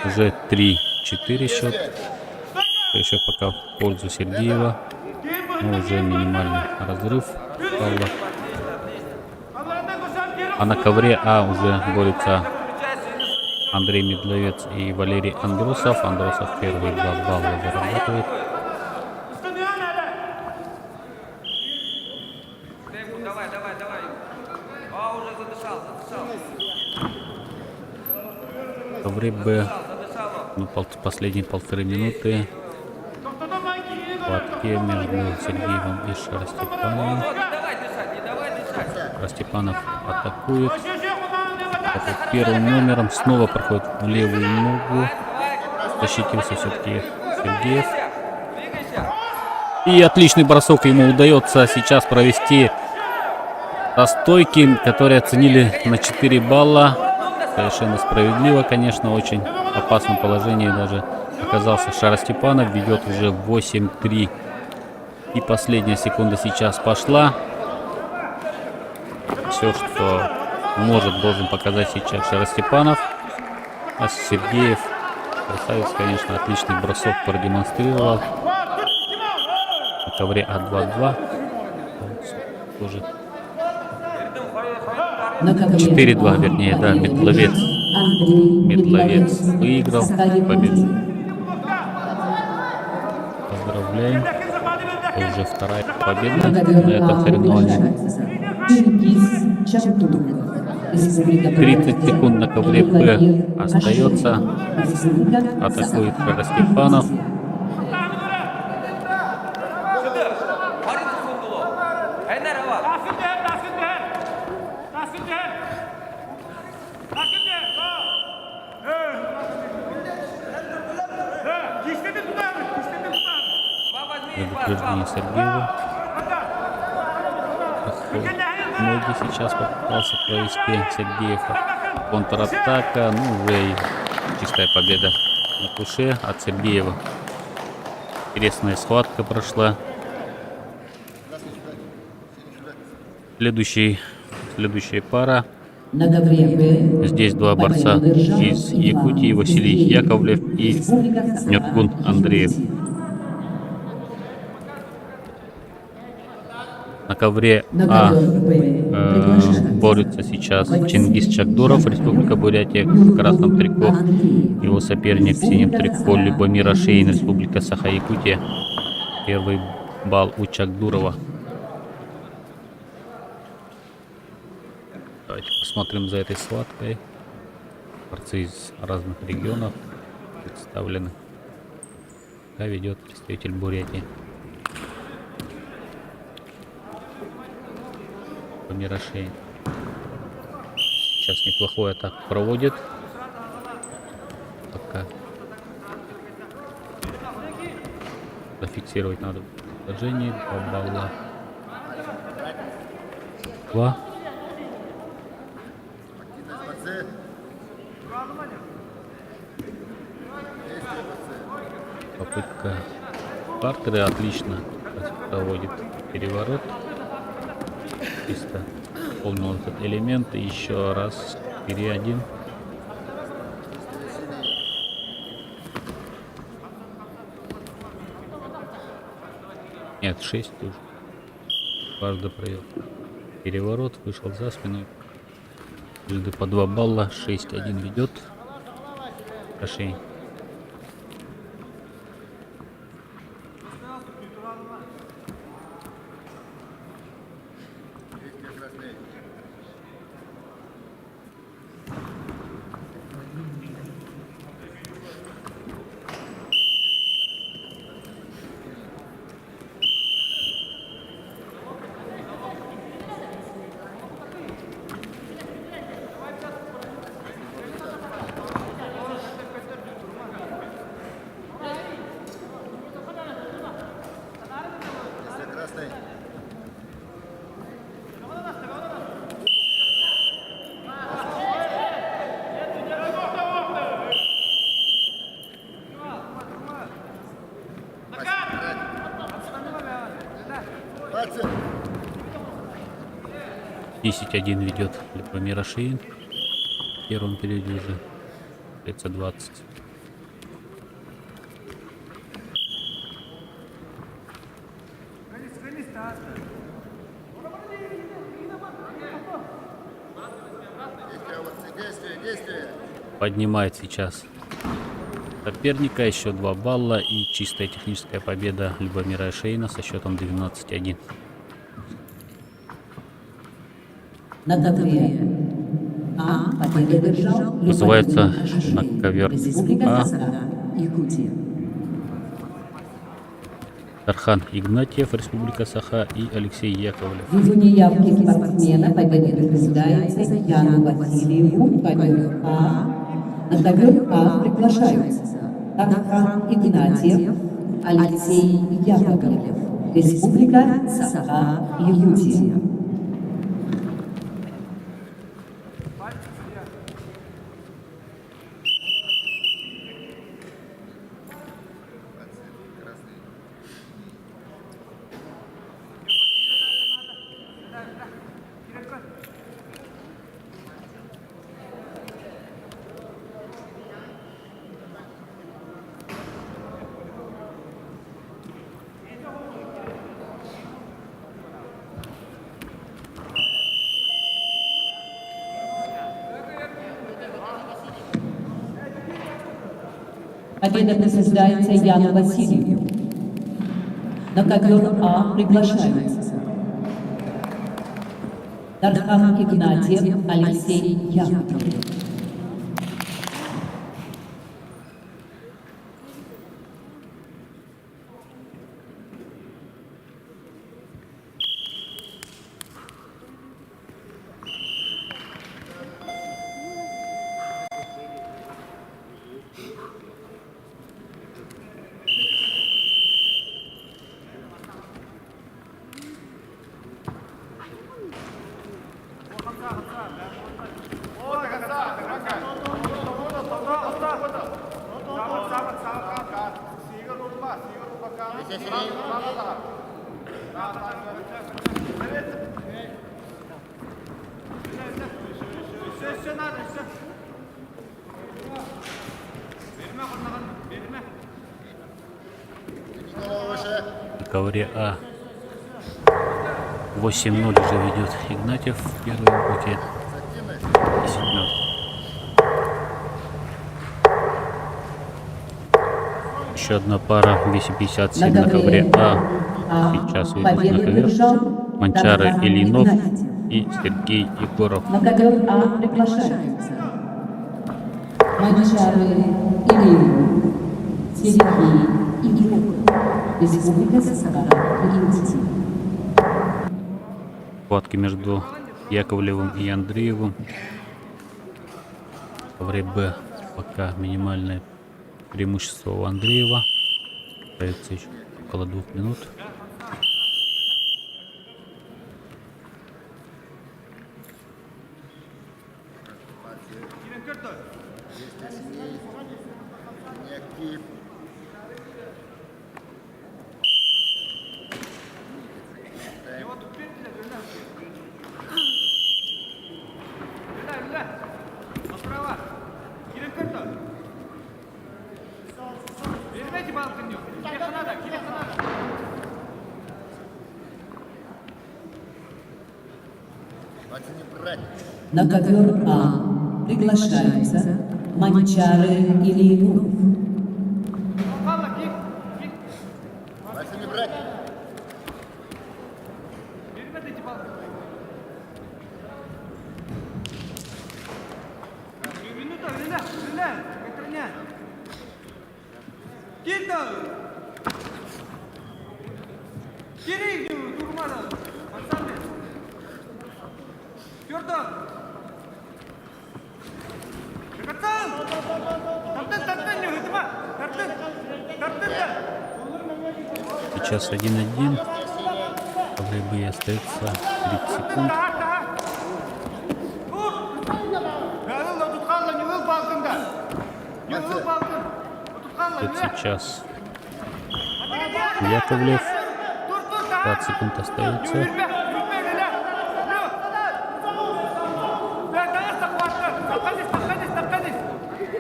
Уже 3-4 счет. Еще пока в пользу Сергеева. Но уже минимальный разрыв балла. А на ковре А уже борются Андрей Медловец и Валерий Андросов. Андросов первые 2 балла зарабатывает. Давай. А, уже задышал. В ковре Б ну, последние 1,5 минуты. Схватки между Сергеевым и Шарастепановым. Давай дышать, не давай дышать. Шарастепанов атакует. Это первым номером снова проходит в левую ногу. Защитился все-таки Сергеев. Двигайся. И отличный бросок ему удается сейчас провести со стойки, которые оценили на 4 балла. Совершенно справедливо, конечно, очень опасном положении даже оказался Шарастепанов. Ведет уже 8-3. И последняя секунда сейчас пошла. Все, что должен показать сейчас Шарастепанов. А Сергеев Красавец, конечно, отличный бросок продемонстрировал. На ковре А2-2. Тоже На ковре 4-2, вернее, да, победу Метловец. одержал Андрей Метловец выиграл Саха победу. Якутия. Поздравляем. Это уже вторая победа На на ковер этом А соревновании. приглашается Чингис Чамтуров, Республика 30 секунд на ковре П Владимир остается. Ашин, Республика Атакует Саха, Ростепанов. Якутия. Барин Сумбулов. Хайнарова. Предупреждение Сергеева. Ноги сейчас попытался провести Сергеев. Контратака. Ну, уже и чистая победа на туше от Сергеева. Интересная схватка прошла. Следующая пара. На ковре П Здесь два борца победу одержал из Иван Якутии. Василий Сергеев, Яковлев и Республика Саха, Нюргун Андреев. Якутия. На ковре На А ковер П приглашается борется сейчас Василий Чингис Чакдуров, Республика Бурятия, в красном трико. Андреев, Его соперник в синем Республика трико Саха, Любомир Ашейн, Республика Саха-Якутия. Первый балл у Чакдурова. Давайте посмотрим за этой схваткой. Борцы из разных регионов представлены. Да, ведет представитель Бурятии. Любомир Ашейн. Сейчас неплохой атак проводит. Пока зафиксировать надо положение. 2 балла. 2. Попытка партера отлично проводит переворот. Чисто полный этот элемент. И еще раз 4-1. Нет, 6 тоже. Дважды провел переворот, вышел за спину. Каждый по 2 балла. 6-1 ведет Ашейн. Хватит. 10-1 ведет Любомир Ашейн. В первом периоде уже 30-20. Действие. Поднимает сейчас соперника. Еще 2 балла и чистая техническая победа Любомира Ашейна со счетом 12-1. На ковре А победу одержал Вызывается Любомир Ашин, на ковер Республика А. Саха, Якутия. Тархан Игнатьев, Республика Саха, и Алексей Яковлев. В неявке спортсмена победу присуждается Яну Васильеву, ковер А. На ковер А приглашаются Тархан Игнатьев, Алексей Яковлев, Республика Саха, Якутия. Победа присуждается Яну Васильеву. На ковер А приглашаются Дархан Игнатьев, Алексей Яковлев. Никола выше. На ковре А 8-0 уже ведет Игнатьев в первом букет. 10 минут. Еще одна пара весе 57 на ковре А. Сейчас выйдут на победу ковер держал Манчара Дархан Ильинов Игнатьев. и Сергей Егоров. На ковер А приглашаются Манчары Ильинов, Сергей Егоров, Республика Саха-Якутия. Схватки между Яковлевым и Андреевым. В ковре Б пока минимальное преимущество у Андреева. Остается еще около 2 минут. Неактив. Мать не брать. На ковер А приглашаются Манчары Ильинов. Мать не брать. Сейчас 1-1. В ковре Б остается 30 секунд. Вот сейчас Яковлев. 20 секунд остается.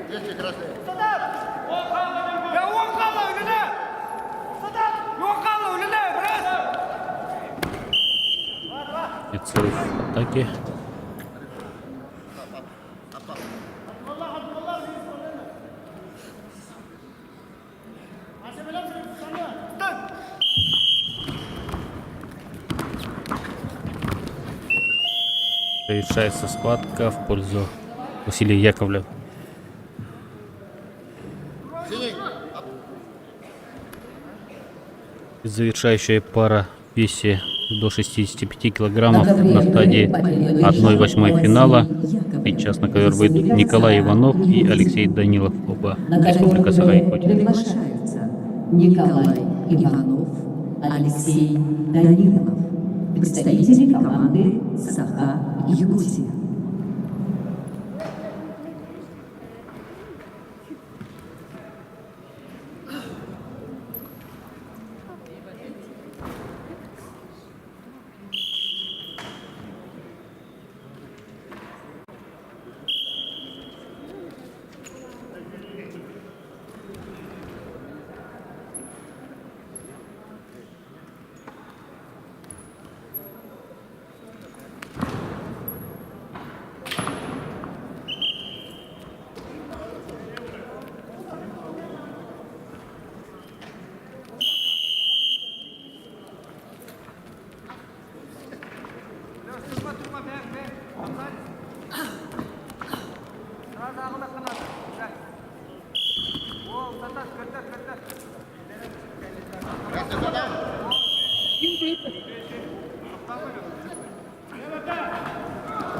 Есть красный. Нет срыв атаки. Завершается схватка в пользу Василия Яковлева. Синий. Завершающая пара в весе до 65 килограммов на стадии 1/8 финала. Сейчас на ковер выйдут Николай Иванов и Алексей Данилов, оба На Республика ковер Б Саха-Якутия. приглашаются Николай Иванов, Алексей Данилов, представители команды Саха-Якутия.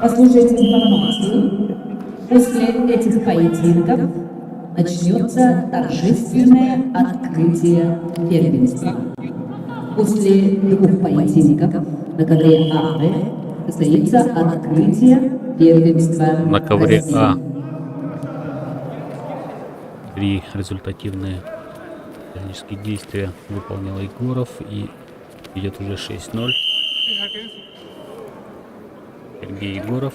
Послушать информацию. После этих поединков начнется торжественное открытие первенства. После двух поединков на ковре А состоится открытие первенства На ковре России. А 3 результативные физические действия выполнил Егоров и идет уже 6-0. Сергей Егоров.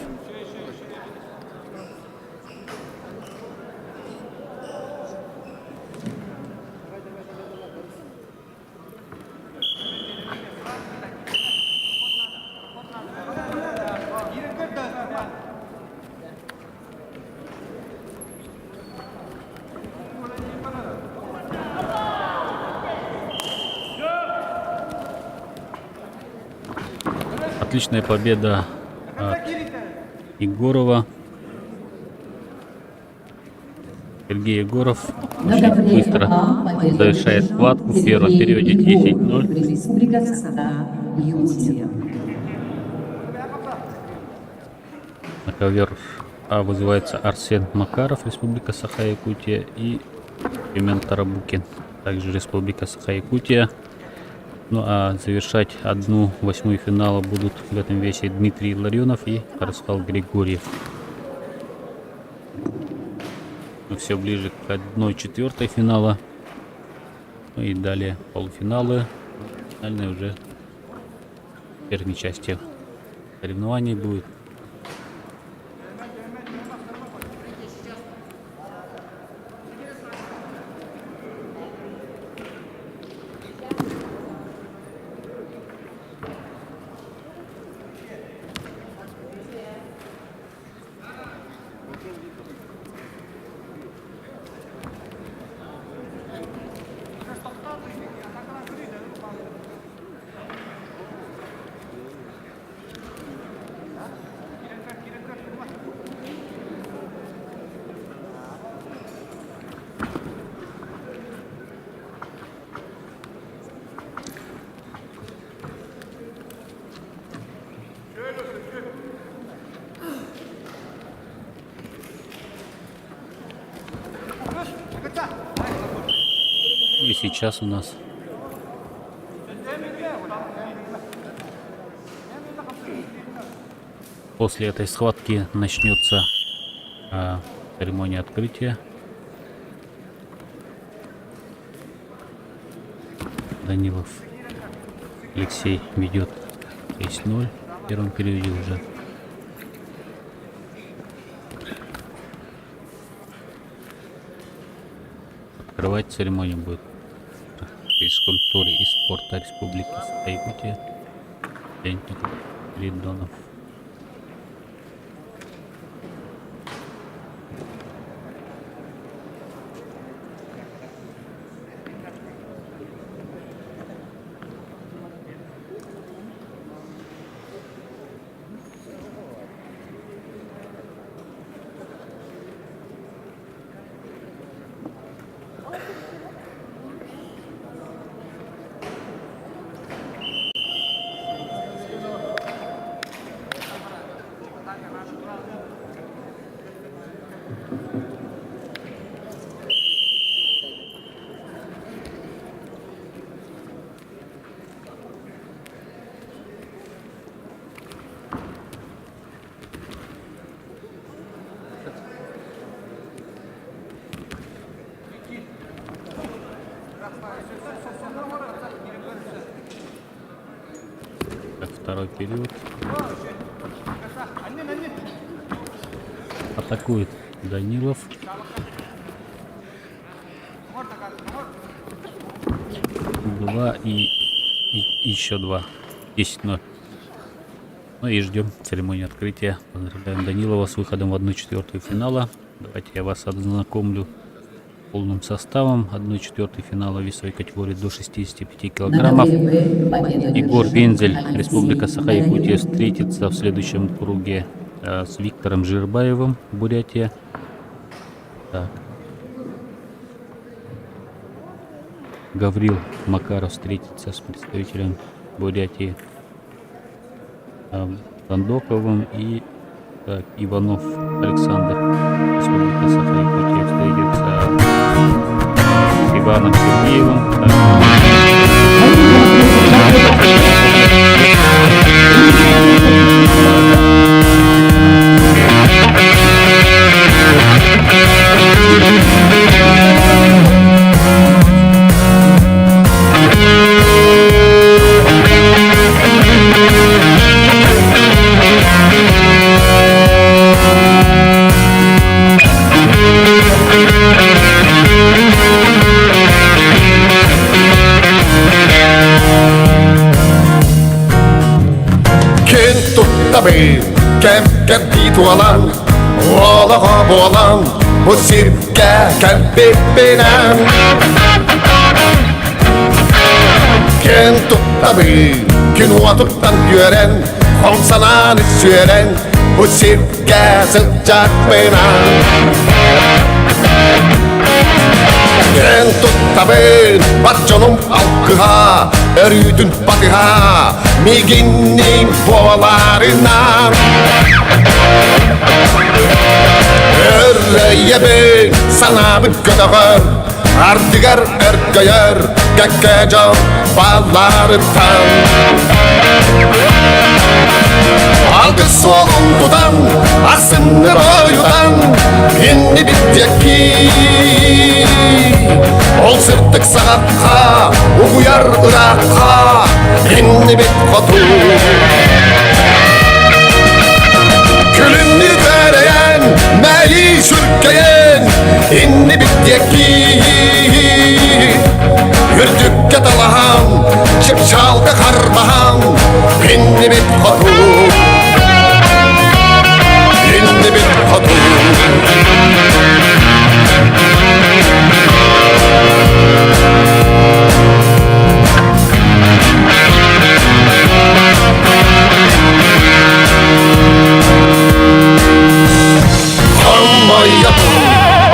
Отличная победа от Егорова. Сергей Егоров На очень ковре быстро А победу завершает одержал схватку в первом Сергей периоде Егоров, 10-0. Республика Саха-Якутия. На ковер А вызывается Арсен Макаров, Республика Саха-Якутия, и Семен Тарабукин, также Республика Саха-Якутия. Ну а завершать 1/8 финала будут в этом весе Дмитрий Ларионов и Ярослав Григорьев. Ну, все ближе к 1/4 финала. Ну и далее полуфиналы. Финальные уже в первой части соревнований будет. И сейчас у нас после этой схватки начнется церемония открытия. Данилов Алексей ведет 6-0 в первом периоде уже. Открывать церемонию будет физкультуры и спорта Республики Саха-Якутия Леонид Лидонов. Так, второй период. Атакует Данилов. Два и еще два. 10-0. Ну и ждем церемонии открытия. Поздравляем Данилова с выходом в 1/4 финала. Давайте я вас ознакомлю полным составом 1/4 финала весовой категории до 65 килограммов. Егор Вензель, Республика Саха-Якутия, встретится в следующем круге с Виктором Жирбаевым, Бурятия. Так. Гаврил Макаров встретится с представителем Бурятии Тандоковым и Так, Иванов Александр, Республика Саха-Якутия, встретится с Иваном Сергеевым. Кәмпкәпти туалан, олаға болан, бұл сиркә кәмпеппенен. Кен тұттабы, күн уатыптан көрен, қомсанан үсерен, бұл сиркә сылчақпенен. Кен тұттабы, батжоным алқыға, өрүйдің батыға, мигиннің боларынан. Өррейебін санабы көтіғір, ардығар өркөйір, кәккәжау баларыттан. Алғы солын тұдан, асыныр ойудан, енді біттекі. Ол сырттық сағатқа, ұғыяр ұраққа, енді бет қоту. Külünü göreyen, meyi sürkeyen, inni bitteki. Yürtükке dalahan, çıpşaldı karbahan, inni bit kotu. Inni bit kotu.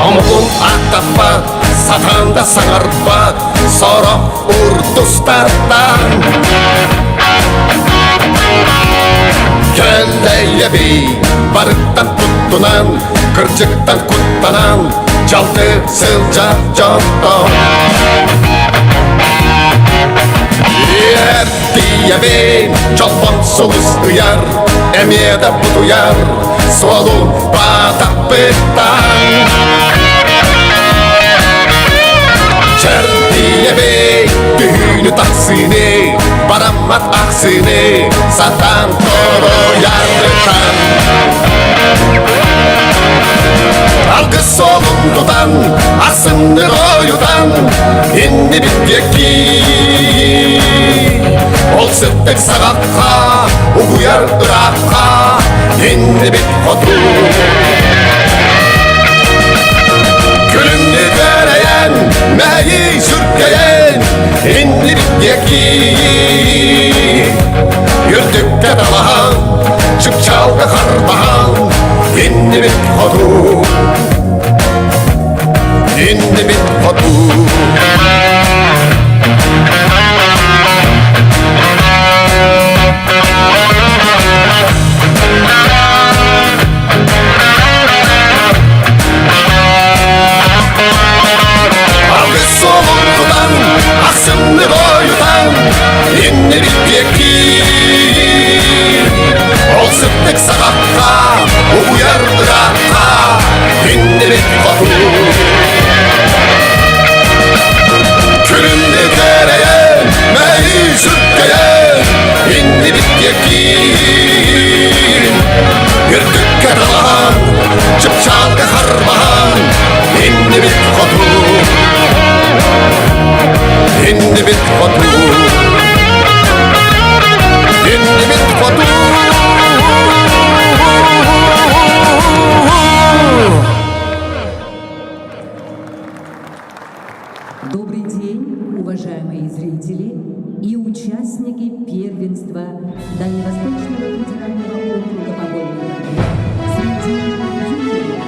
Omukun aktappa, satanda sangarpa, sorok urdustardan. Kölleyebi, barıktan tuttunan, kırcıktan kuttanan, çaldı sılca jonton. Erdiyebi, çolpon sulus uyar, emiyede butuyar, solu batapıtan. Çerdiyebi, düğünü taksini, baramat aksini, satan toro yardıtan. Algı solundudan, asındır oyudan, indi bitteki. Ol sırttık sağakka, uğuyar ırakka, indi bit kotu. Külünü göreyen, meyi sürkeyen, indi bitteki. Yürtükке dalahan, çıpçalga karbahan, indi bit kotu. İndi bit kotu. Asındır oyudan, inni bitteki. Ol sırttık sağakka, uyar ırakka, inni bit kotu. Külünü göreyen, meyi sürkeyen, inni bitteki. Yürtükке dalahan, çıpçalga harbahan, inni bit kotu. İndi bit kotu. İndi bit kotu. Добрый день, уважаемые зрители и участники первенства Дальневосточного федерального округа по вольной борьбе среди юниоров до 20 лет.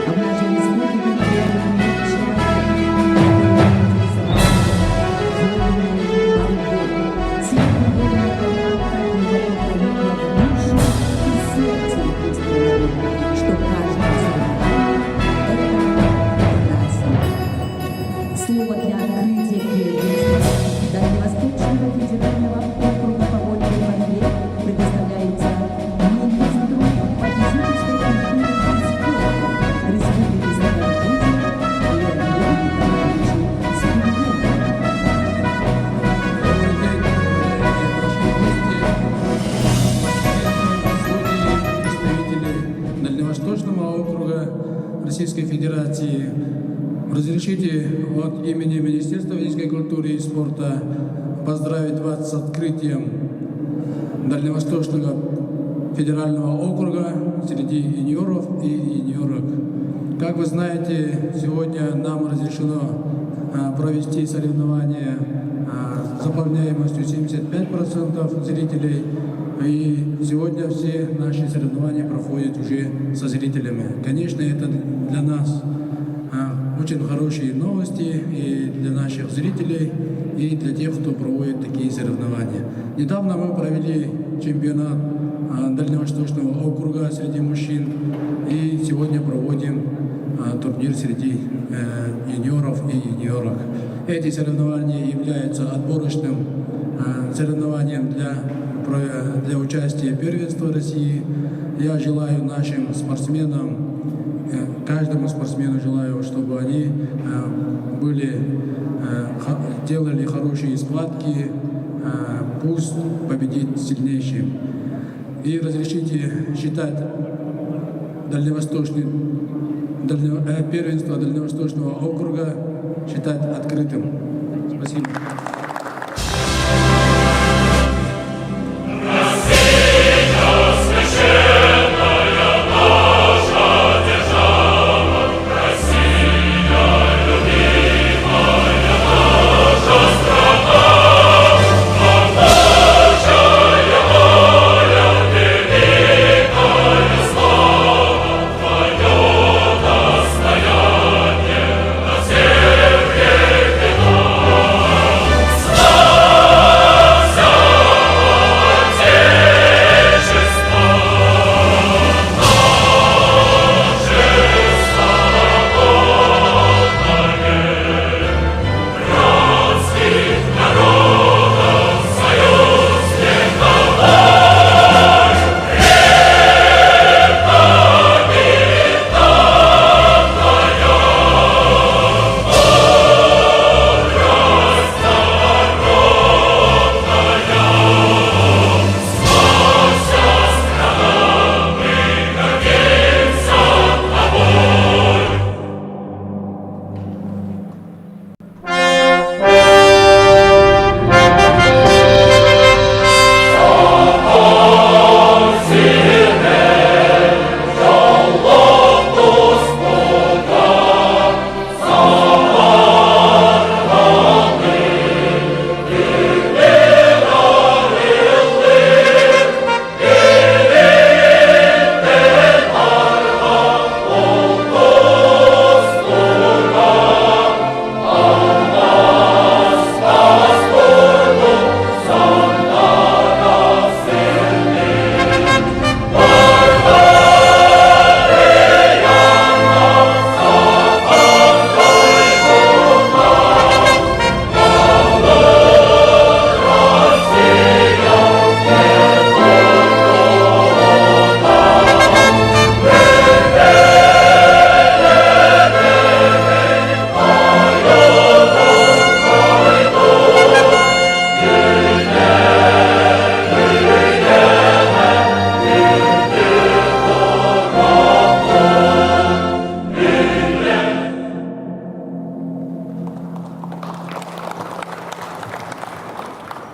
В нашей республике первым все первенства Дальневосточного федерального округа по вольной борьбе предоставляется министру по физической культуре и спорту Республики Саха-Якутия Леониду Николаевичу Сергееву. Представители Дальневосточного округа Российской Федерации, разрешите от имени Министерства физической культуры и спорта поздравить вас с открытием Дальневосточного федерального округа среди юниоров и юниорок. Как вы знаете, сегодня нам разрешено провести соревнования с заполняемостью 75% зрителей. И сегодня все наши соревнования проходят уже со зрителями. Конечно, это для нас очень хорошие новости и для наших зрителей, и для тех, кто проводит такие соревнования. Недавно мы провели чемпионат Дальневосточного округа среди мужчин, и сегодня проводим турнир среди юниоров и юниорок. Эти соревнования являются отборочным соревнованием для участия в первенстве России. Я желаю нашим спортсменам, каждому спортсмену желаю, чтобы они делали хорошие схватки, пусть победит сильнейший. И разрешите считать первенство Дальневосточного округа считать открытым. Спасибо.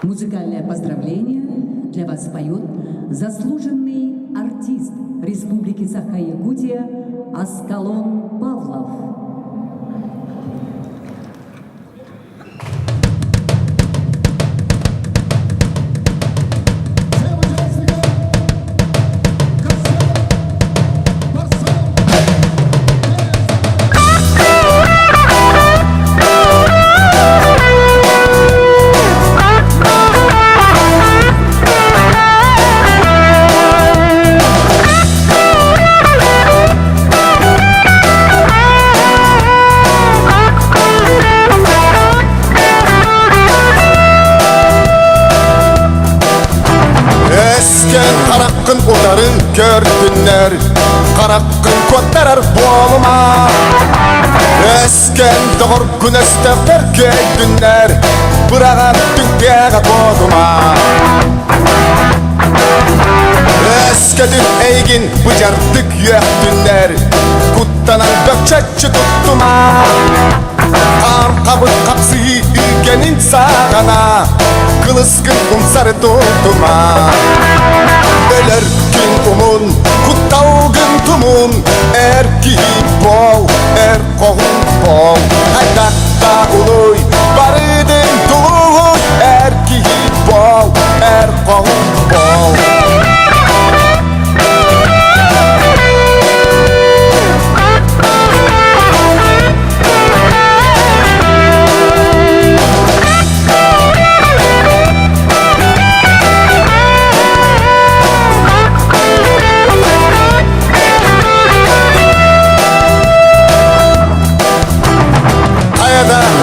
Музыкальное поздравление для вас поет заслуженный артист Республики Саха-Якутия Аскалон Павлов. Thank Аңдары көрдүнер Қараққын көттерер болыма Өскен доғыр күн өстептер көйдүнер Бұраған түңкеға бодыма Өскедін әйгін бұжардық өқтүнер Құттанан бөкчетші тұттыма Қам қабыт қапсы үйгенін сағана Қылыскын ұмсары тұттыма Өлер күн ұмын, құттау күн тұмын Әр кейіп бол, әр қоғын бол Қайдақта ұлой, барыдың тұлой Әр кейіп бол, әр қоғын бол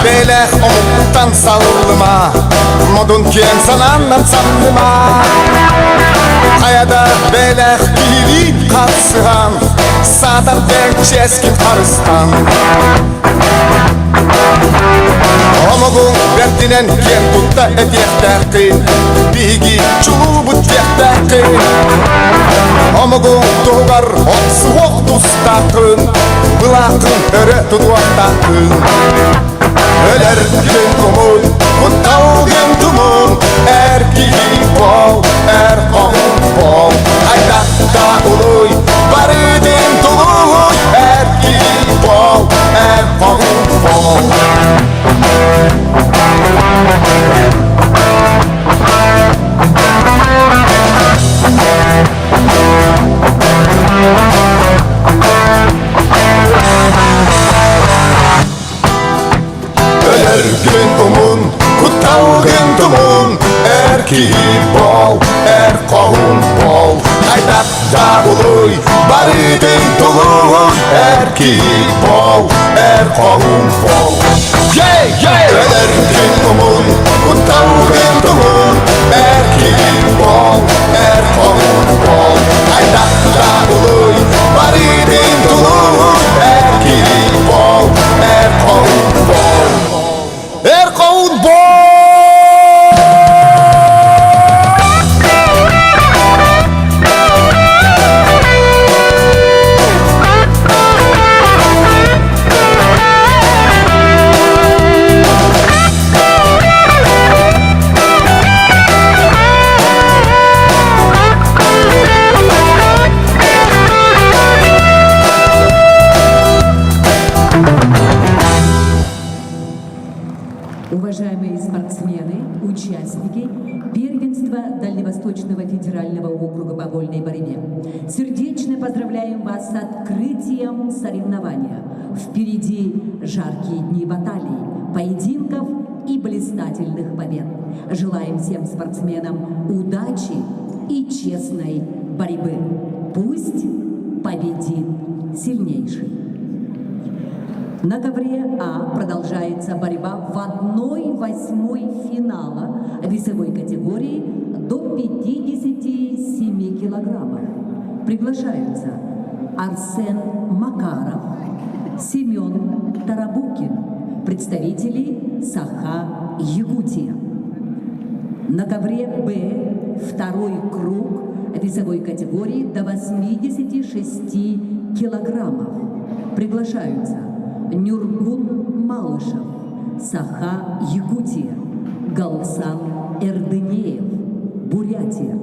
Белек омуктан саллыма Модун кен сананнан санлыма Каяда белек киевин капсыган Садар бек ческин Арыстан Омугун бертинен кен тутта этектекин Биги чулубут тектекин Омугун тугар оксу октустакын Былакын өрө тутуактакын Өлер күн тұмын, құттау күн тұмын Әр кейі бол, әр қоғын бол Қайдақта ұлой, барыдың тұлой Әр кейі бол, әр қоғын бол Gün umun, kuttav gün tumun Erkeği bol, er qoğun bol Haydaqta uluy, barıdın tuluy Erkeği bol, er qoğun bol Öler gün umun, kuttav gün tumun Erkeği bol, er qoğun bol Haydaqta uluy, barıdın tuluy Erkeği bol, er qoğun bol Erkoğun bol! Уважаемые спортсмены, участники первенства Дальневосточного федерального округа по вольной борьбе, сердечно поздравляем вас с открытием соревнования. Впереди жаркие дни баталий, поединков и блистательных побед. Желаем всем спортсменам удачи и честной борьбы. Пусть победит сильнейший. На ковре А продолжается борьба в 1/8 финала весовой категории до 57 килограммов. Приглашаются Арсен Макаров, Семен Тарабукин, представители Саха, Якутия. На ковре Б второй круг весовой категории до 86 килограммов. Приглашаются Нюргун Малышев, Саха, Якутия, Галсан Эрдынеев, Бурятия.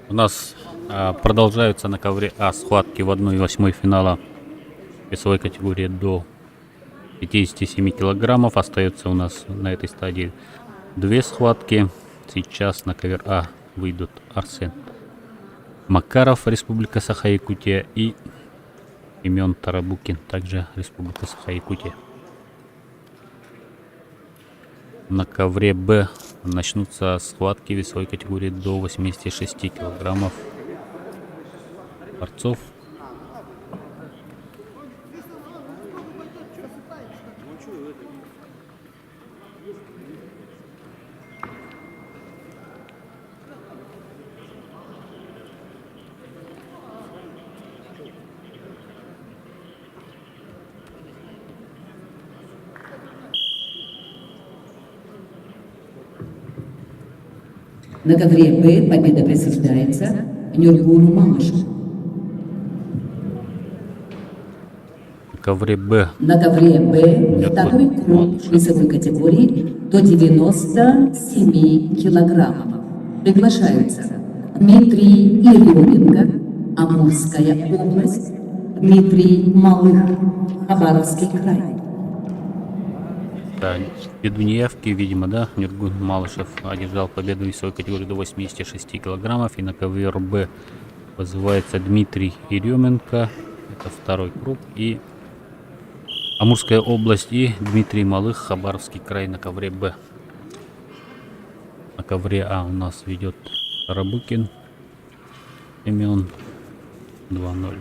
У нас продолжаются на ковре А схватки в 1/8 финала весовой категории до 57 килограммов. Остается у нас на этой стадии 2 схватки. Сейчас на ковер А выйдут Арсен Макаров, Республика Саха-Якутия, и имен Тарабукин, также Республика Саха-Якутия. На ковре Б начнутся схватки весовой категории до 86 килограммов борцов. На ковре Б победа присуждается Нюргулу Малышу. На ковре Б На ковре Б второй круг весовой категории до 97 килограммов. Приглашаются Дмитрий Еременко, Амурская область, Дмитрий Малых, Хабаровский край. Да, ввиду неявки, видимо, да, Нюргул Малышев одержал победу в весовой категории до 86 килограммов. И на ковер Б вызывается Дмитрий Еременко. Это второй круг. И Амурская область и Дмитрий Малых, Хабаровский край на ковре Б. На ковре А у нас ведет Тарабукин. Имен 2-0.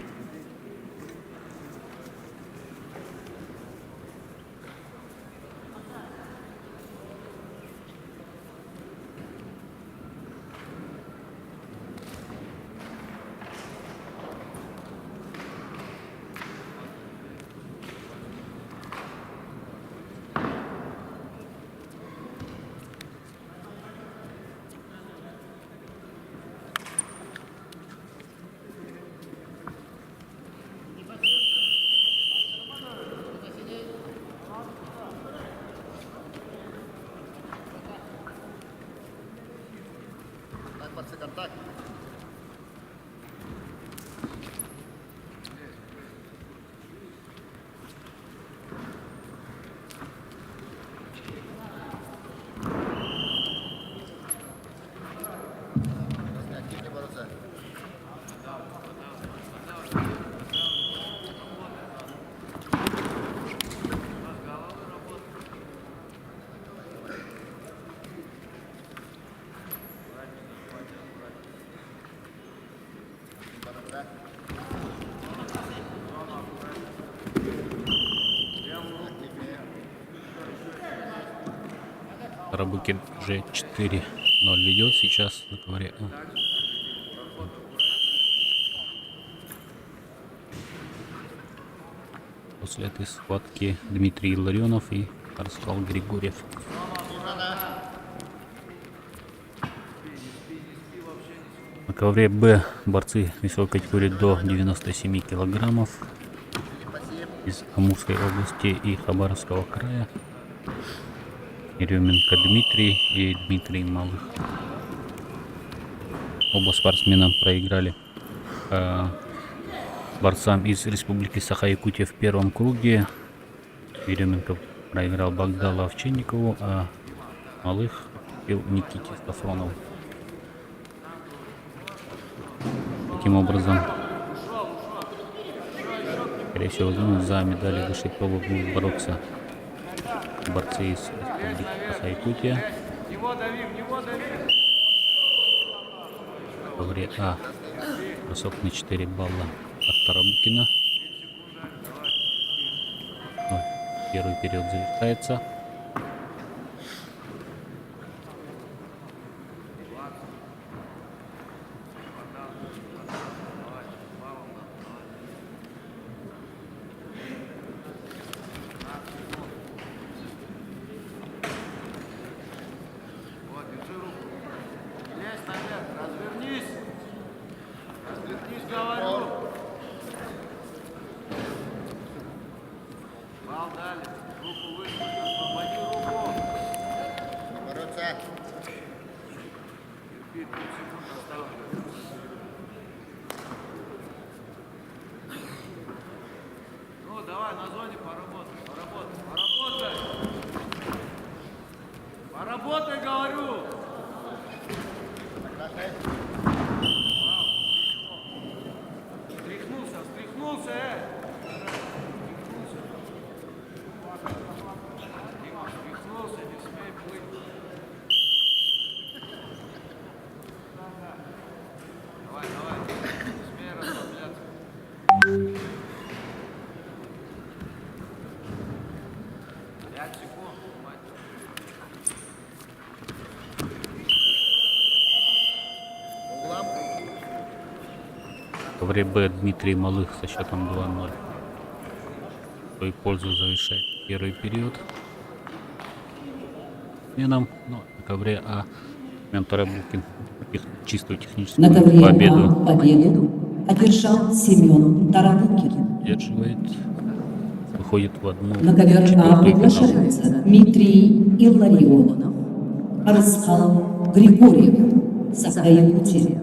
Так, борцы, контакт. Активнее бороться. Тарабукин уже 4-0 ведет сейчас на ковре А. После этой схватки Дмитрий Ларионов и Арслан Григорьев. На ковре Б борцы весовой категории до 97 килограммов из Амурской области и Хабаровского края. Еременко Дмитрий и Дмитрий Малых. Оба спортсмена проиграли борцам из Республики Саха-Якутия в первом круге. Еременко проиграл Богдалу Овчинникову, а Малых бил Никите Сафронову. Таким образом, скорее всего, за медали высшей пробы будут бороться борцы из Республики Саха-Якутия. В ковре А бросок на 4 балла от Тарабукина. Первый период завершается. Развернись! Развернись, говорю! Бал дали, руку выше, В ковре Б Дмитрий Малых со счетом 2-0. В свою пользу завершает первый период. Сменам, ну, на ковре А Семен Тарабукин чистую На техническую ковре победу А победу одержал Семен Тарабукин. удерживает. Выходит в одну На ковер А четвертую финал. приглашаются Дмитрий Илларионов, Арсхан Григорьев, Саха-Якутия.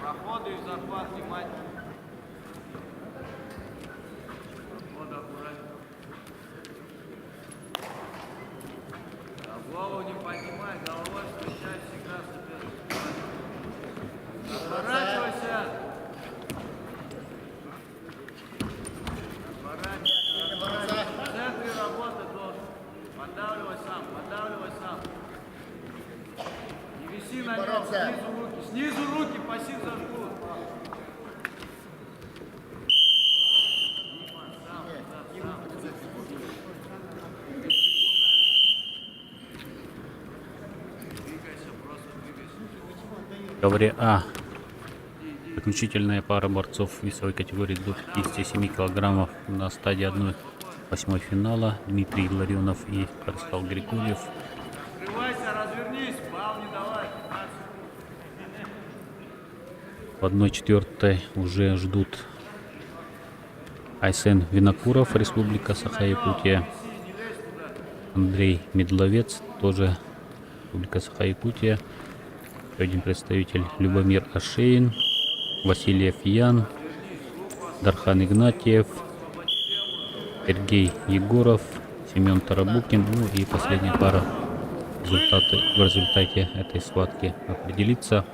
Проходы и захват, внимательно. Проходы аккуратно. Голову не поднимай, головой встречай всегда соперника. Разворачивайся. Разворачивайся. В центре работы должен. Поддавливай сам, поддавливай сам. Не виси на нем, снизу руки. Снизу руки, паси за жгут. В ковре А заключительная пара борцов весовой категории до 57 килограммов на стадии 1/8 финала. Дмитрий Илларионов и Арсхан Григорьев. Открывайся, развернись, бал не давай. 15 секунд. В 1/4 уже ждут Айсен Винокуров, Республика Саха-Якутия. Андрей Медловец, тоже Республика Саха-Якутия. Еще один представитель Любомир Ашеин, Васильев Ян, Дархан Игнатьев, Сергей Егоров, Семен Тарабукин. Ну и последняя пара в результате этой схватки определится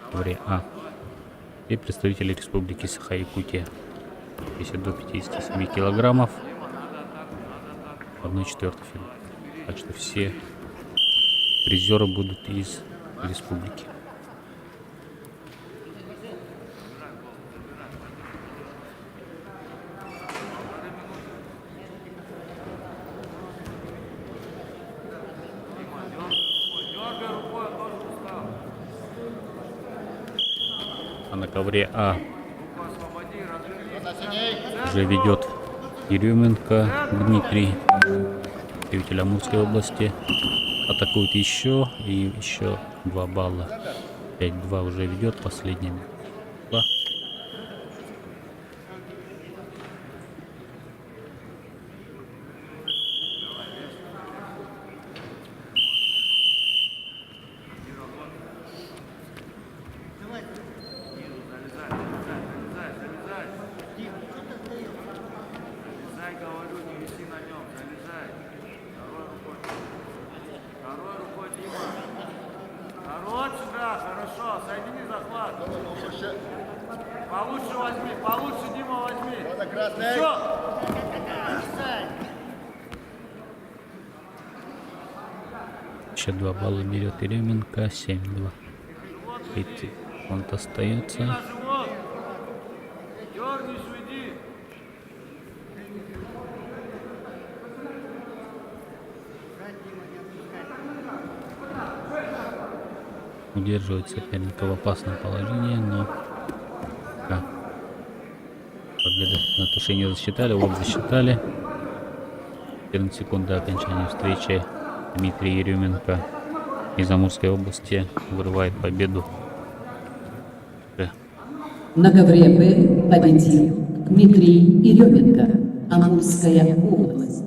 в ковре А. И представители Республики Саха-Якутия. Весят до 57 килограммов. 1/4 финала. Так что все призеры будут из республики. Дергай рукой, он тоже устал. А на ковре А Руку освободи, развернись. уже ведет Еременко Дмитрий, представитель Амурской области. Атакует еще и еще 2 балла. 5-2 уже ведет последними. 2. Залезай, говорю, не виси на нем, залезай. Второй рукой, Дима. Народ сюда, хорошо, соедини захват. Получше возьми, получше, Дима, возьми. Еще. Еще 2 балла берет Еременко. 7-2. 30 секунд остается. На живот. Дернись, уйди. Удерживает соперника в опасном положении, но пока победа на тушение засчитали, вот засчитали. 14 секунд до окончания встречи. Дмитрий Еременко из Амурской области вырывает победу. На ковре Б победил Дмитрий Еременко, Амурская область.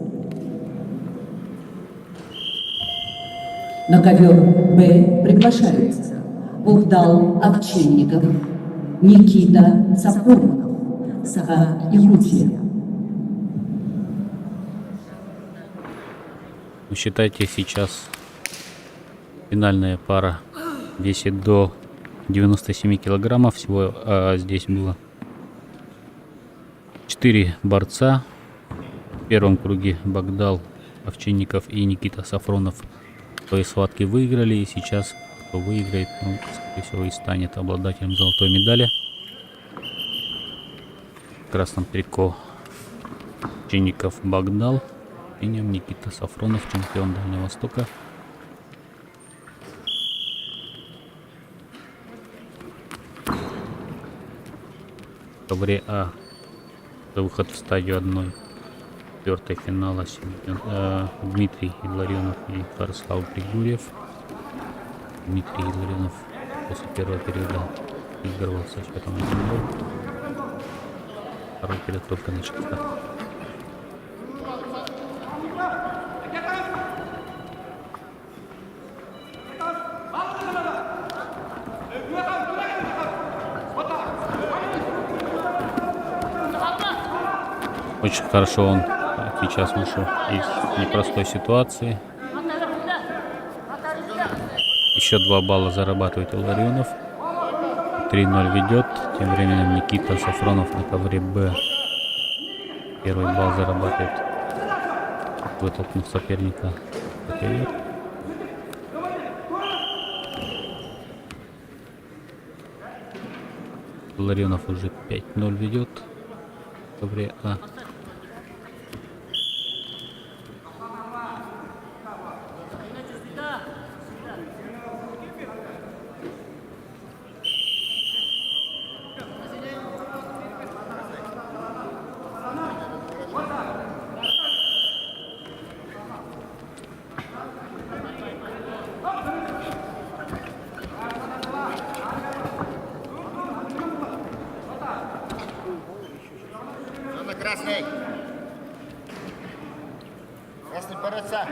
На ковер Б приглашаются Богдан Овчинников, Никита Сафронов, Саха-Якутия. Ну, считайте, сейчас финальная пара весит до 97 килограммов. Всего здесь было 4 борца. В первом круге Богдан Овчинников и Никита Сафронов свои схватки выиграли. И сейчас кто выиграет, ну, скорее всего, и станет обладателем золотой медали. В красном трико Чинников Богдал, в синем Никита Сафронов, чемпион Дальнего Востока. В ковре А за выход в стадию 1/4 финала Дмитрий Илларионов и Ярослав Григорьев. Дмитрий Илларионов после первого периода выигрывал со счетом 1-0. Второй период только начался. Очень хорошо он сейчас вышел из непростой ситуации. Еще 2 балла зарабатывает Илларионов. 3-0 ведет. Тем временем Никита Сафронов на ковре Б. Первый балл зарабатывает, вытолкнув соперника вперед. Илларионов уже 5-0 ведет в ковре А. Зона красный. Красный бороться.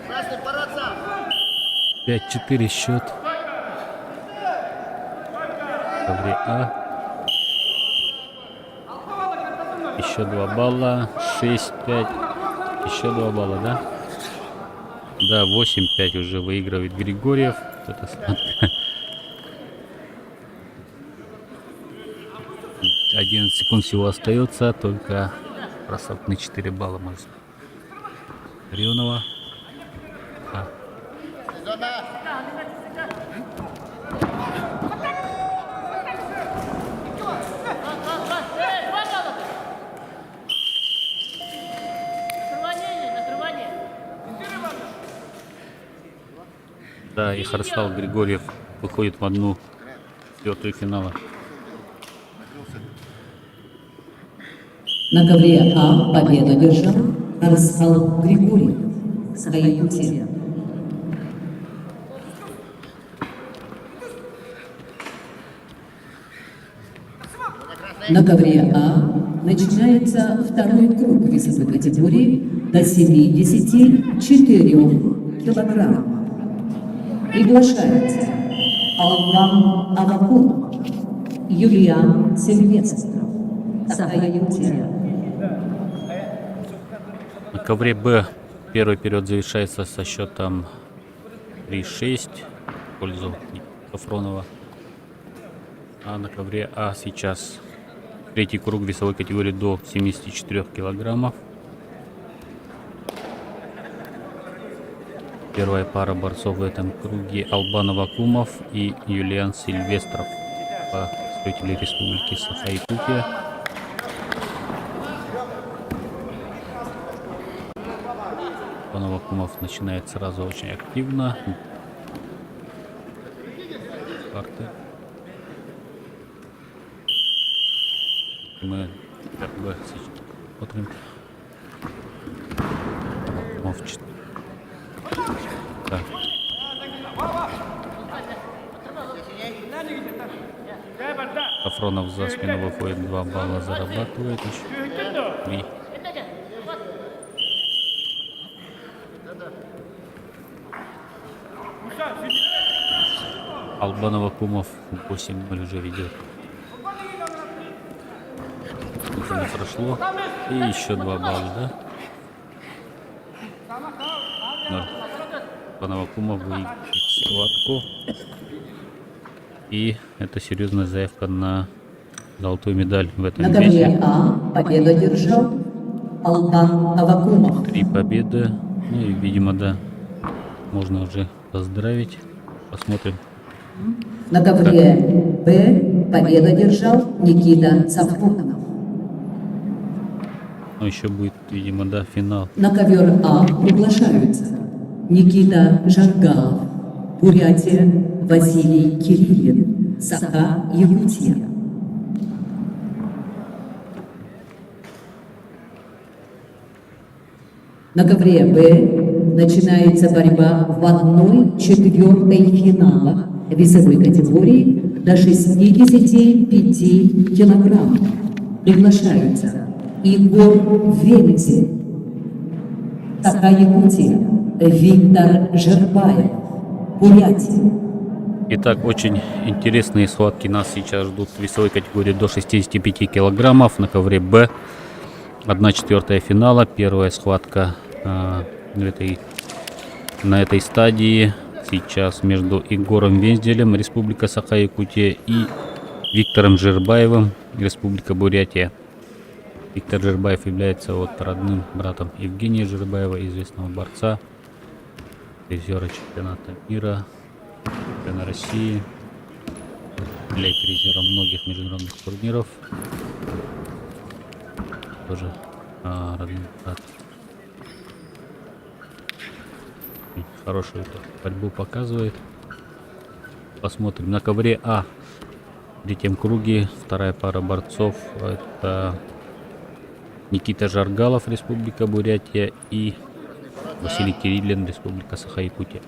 Красный бороться. 5-4 счет. В ковре А. Еще 2 балла. 6-5. Еще 2 балла, да? Да, 8-5 уже выигрывает Григорьев. Это 11 секунд всего остается. Только просадка на 4 балла может. Рионова. Зона. Да, и Ярослав Григорьев выходит в 1/4 финала. На ковре А победу одержал Ярослав Григорьев в своей пути. На ковре А начинается второй круг весовой категории до 74 килограммов. Приглашается Албан Авакумов, Юлиан Сильвестров, Сахаюти. На ковре Б первый период завершается со счетом 3-6 в пользу Сафронова. А на ковре А сейчас третий круг весовой категории до 74 килограммов. Первая пара борцов в этом круге Албан Авакумов и Юлиан Сильвестров, представители Республики Саха-Якутия. Албан Авакумов начинает сразу очень активно. Карты. Посмотрим. Так. Сафронов за спину выходит, 2 балла зарабатывает еще. 3. Албанов Акумов 8-0 уже ведет. Это не прошло. И еще 2 балла, да? Албанов Акумов выиграет схватку. И это серьезная заявка на золотую медаль в этом На ковре весе. А победу одержал Албан Авакумов. 3 победы. Ну и, видимо, да, можно уже поздравить. Посмотрим. На ковре Б победу одержал Никита Сафронов. Ну, еще будет, видимо, да, финал. На ковер А приглашаются Никита Жаргалов, Бурятия, Василий Кириллин, Саха, Якутия. На ковре Б начинается борьба в 1/4 финала весовой категории до 65 килограммов. Приглашаются Игорь Великий, Саха, Якутия, Виктор Жербаев, Бурятия. Итак, очень интересные схватки нас сейчас ждут в весовой категории до 65 килограммов на ковре Б. 1/4 финала. Первая схватка на этой стадии сейчас между Егором Вензелем, Республика Саха-Якутия, и Виктором Жербаевым, Республика Бурятия. Виктор Жербаев является родным братом Евгения Жербаева, известного борца, призера чемпионата мира, чемпиона России, для призера многих международных турниров. Тоже родной брат. Хорошую борьбу показывает. Посмотрим. На ковре А в третьем круге вторая пара борцов. Это Никита Жаргалов, Республика Бурятия, и Василий Кириллин, Республика Саха-Якутия.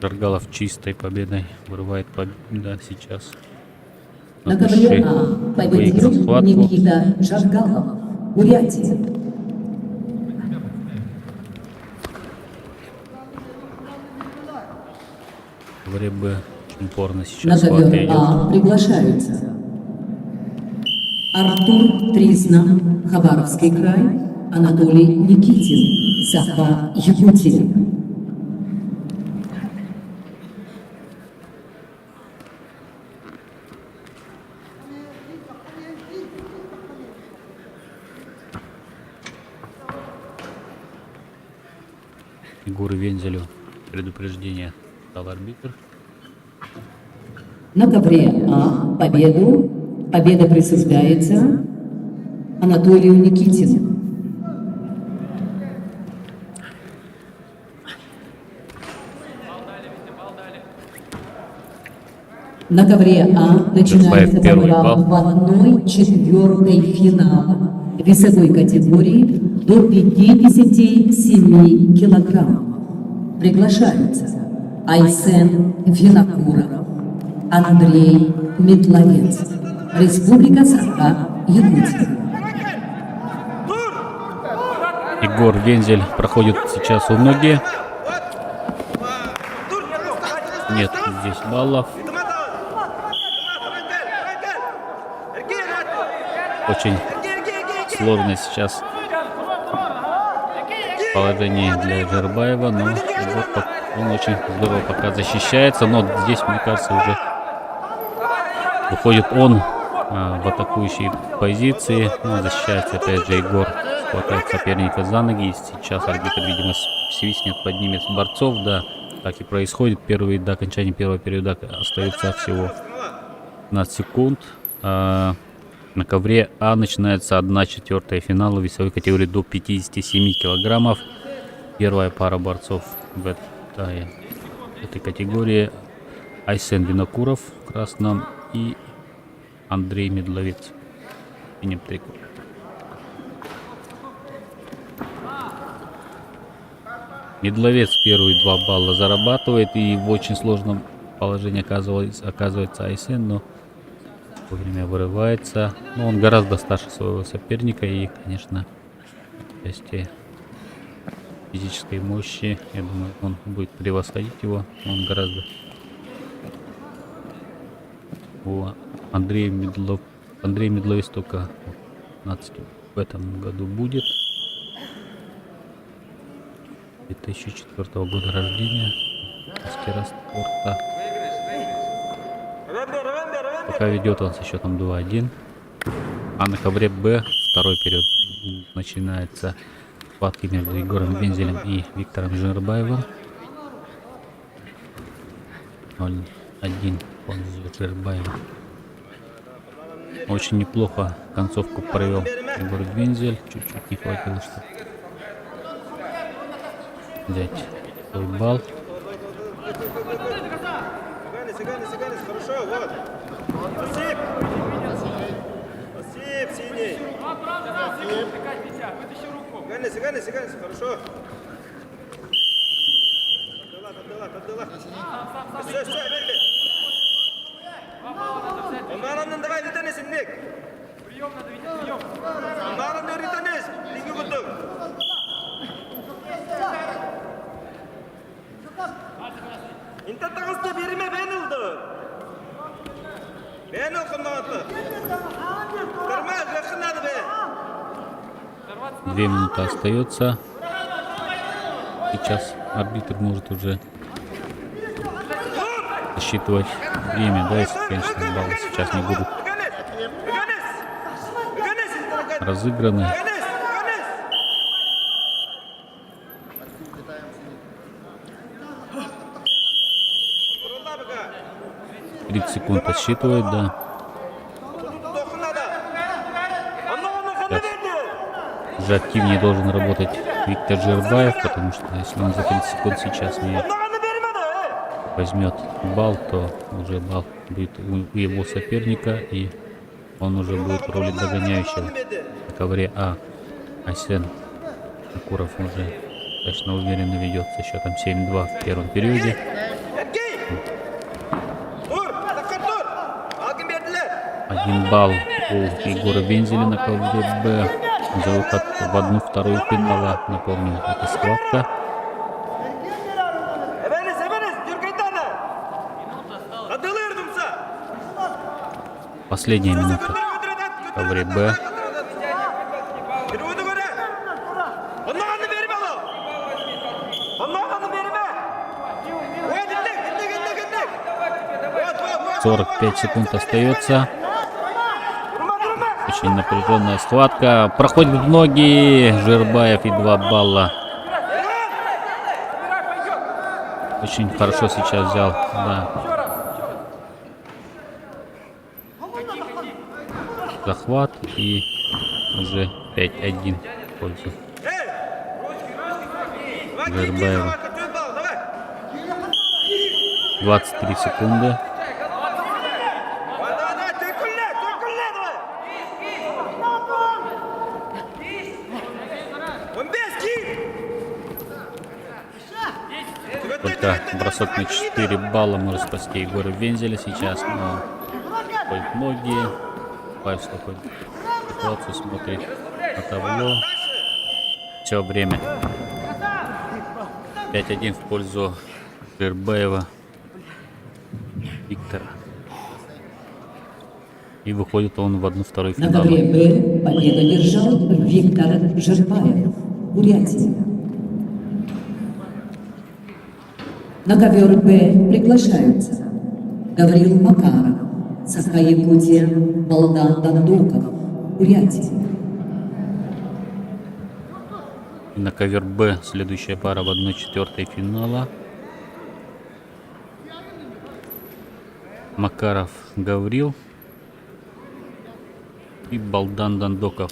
Жаргалов чистой победой вырывает победу сейчас. На ковре А Выиграл победил схватку. Никита Жаргалов, Бурятия. Ковре Б очень упорно На сейчас схватка ковер идет. А приглашаются Артур Тризна, Хабаровский край, Анатолий Никитин, Саха, Якутия. Егору Вензелю предупреждение дал арбитр. На ковре А победа присуждается Анатолию Никитину. На ковре А начинается первый борьба балл. в 1/4 финала весовой категории до 57 килограммов. Приглашаются Айсен Винокуров, Андрей Метловец, Республика Саха-Якутия. Егор Вензель проходит сейчас у ноги. Нет здесь баллов. Очень сложно сейчас положение для Жербаева, но он очень здорово пока защищается. Но здесь, мне кажется, уже выходит он в атакующей позиции. Ну, защищается опять же Егор, хватает соперника за ноги. И сейчас арбитр, видимо, свистнет, поднимет борцов. Да, так и происходит. До окончания первого периода остается всего 15 секунд. На ковре А начинается 1/4 финала весовой категории до 57 килограммов. Первая пара борцов в этой категории: Айсен Винокуров в красном и Андрей Медловец в синем трико. Медловец первые 2 балла зарабатывает, и в очень сложном положении оказывается Айсен, но вовремя вырывается. Но он гораздо старше своего соперника, и, конечно, в части физической мощи, я думаю, он будет превосходить его. Он гораздо... Андрей Медловец только 15 в этом году будет. 2004 года рождения. Мастера спорта. Пока ведет он со счетом 2-1. А на ковре Б второй период начинается схватки между Егором Вензелем и Виктором Жирбаевым. 0-1 в пользу Жирбаева. Очень неплохо концовку провел Егор Вензель. Чуть-чуть не хватило, чтобы взять свой балл. Хорошо, вот. Спасибо. Спасибо, синий. Ганес, хорошо. Отдала. Все, верли. Onlardan давай ританес, Ник. Прием надо видеть, прием. Onlardan ританес, лиги готов. Интаттагысты бериме бен ылды. Бен ылқыматы. Кырма, жақынады бен. 2 минуты остается. Сейчас арбитр может уже засчитывать время, да, если, конечно, баллы сейчас не будут разыграны. 30 секунд отсчитывает, да. Сейчас уже активнее должен работать Виктор Жирбаев, потому что если он за 30 секунд сейчас не возьмет балл, то уже балл будет у его соперника, и он уже будет в роли догоняющего. На ковре А Айсен Винокуров уже достаточно уверенно ведет со счетом 7-2 в первом периоде. 1 балл у Егора Вензеля на ковре Б за выход в 1/2 финала. Напомню, это схватка. Последняя минута в ковре Б. — 45 секунд остается. Очень напряженная схватка. Проходит в ноги. Жирбаев и 2 балла. Очень хорошо сейчас взял. Да. Захват, и уже 5-1 в пользу Жирбаева. 23 секунды. Только бросок на 4 балла может спасти Егора Вензеля сейчас. Но ходит в ноги. Павел ходит в ситуацию, смотрит на табло. Все время. 5-1 в пользу Жирбаева Виктора. И выходит он в 1/2 На финала. ковре Б победу держал Виктор Жирбаев, Бурятия. На ковер Б приглашаются Гаврил Макаров, Саха-Якутия, Балдан Дандоков, Бурятия. И на ковер Б следующая пара в 1/4 финала. Макаров Гаврил и Балдан Дандоков.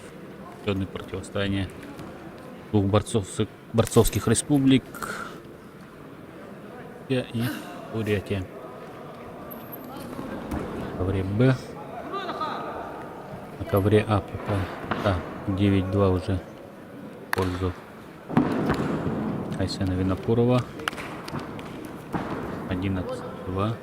Еще одно противостояние двух борцовских республик и Бурятия. На ковре Б. На ковре А пока 9-2 уже в пользу Айсена Винокурова. 11-2.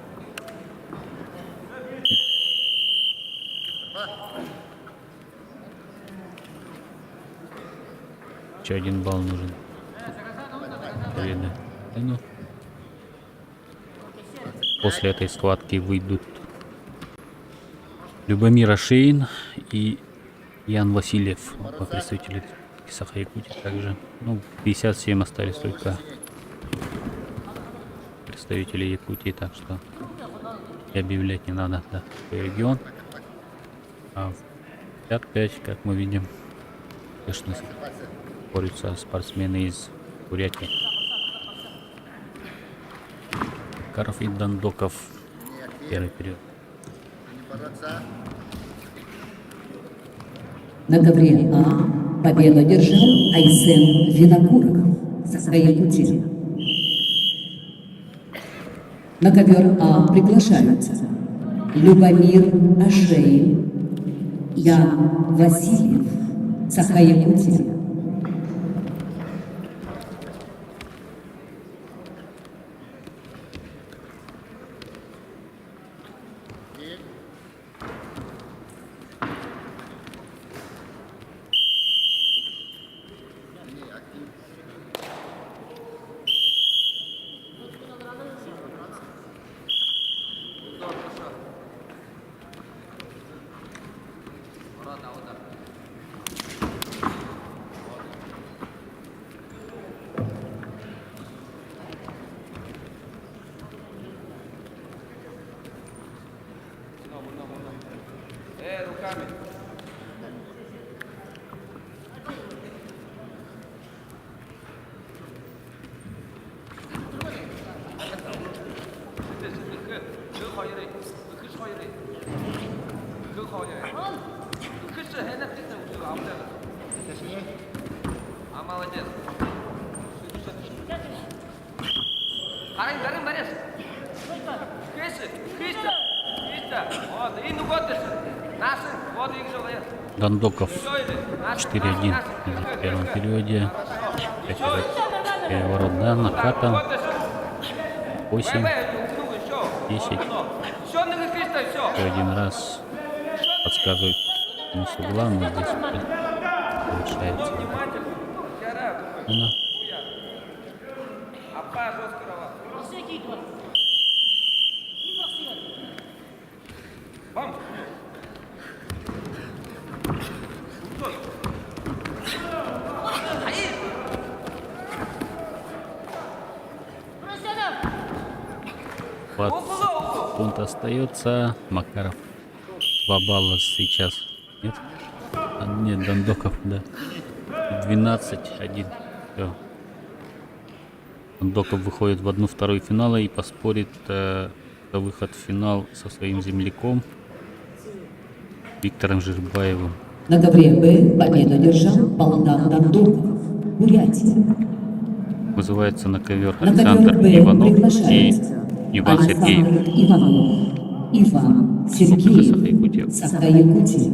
Еще 1 балл нужен. Победа. После этой схватки выйдут Любомир Ашейн и Ян Васильев, представители Саха-Якутии также. 57 остались только представители Якутии, так что и объявлять не надо, да, свой регион. А в 55, как мы видим, конечно, борются спортсмены из Бурятии. Каров и Дандоков. Первый период. На ковре А победу одержал Айсен Винокуров, Саха-Якутия. На ковер А приглашаются Любомир Ашейн, Ян Васильев, Саха-Якутия. Руками. Молодец. Арен, борис. Кристо. Вот, и ну вот наши, вот их желает. Дандоков 4-1 в первом периоде. Переворот, да, накатом. 8, 10. Еще один раз подсказывает с угла, но здесь получается. Секунд остается. Макаров 2 балла сейчас. Нет? Нет, Дандоков, да. 12-1. Все. Дандоков выходит в 1/2 финала и поспорит за выход в финал со своим земляком Виктором Жирбаевым. На ковре Б победу одержал Балдан Дандоков, Бурятия. Вызывается на ковер На Александр ковер Б Иванов и приглашается Иван Сергеев. Александр Иванов, Иван Сергеев, Саха-Якутия.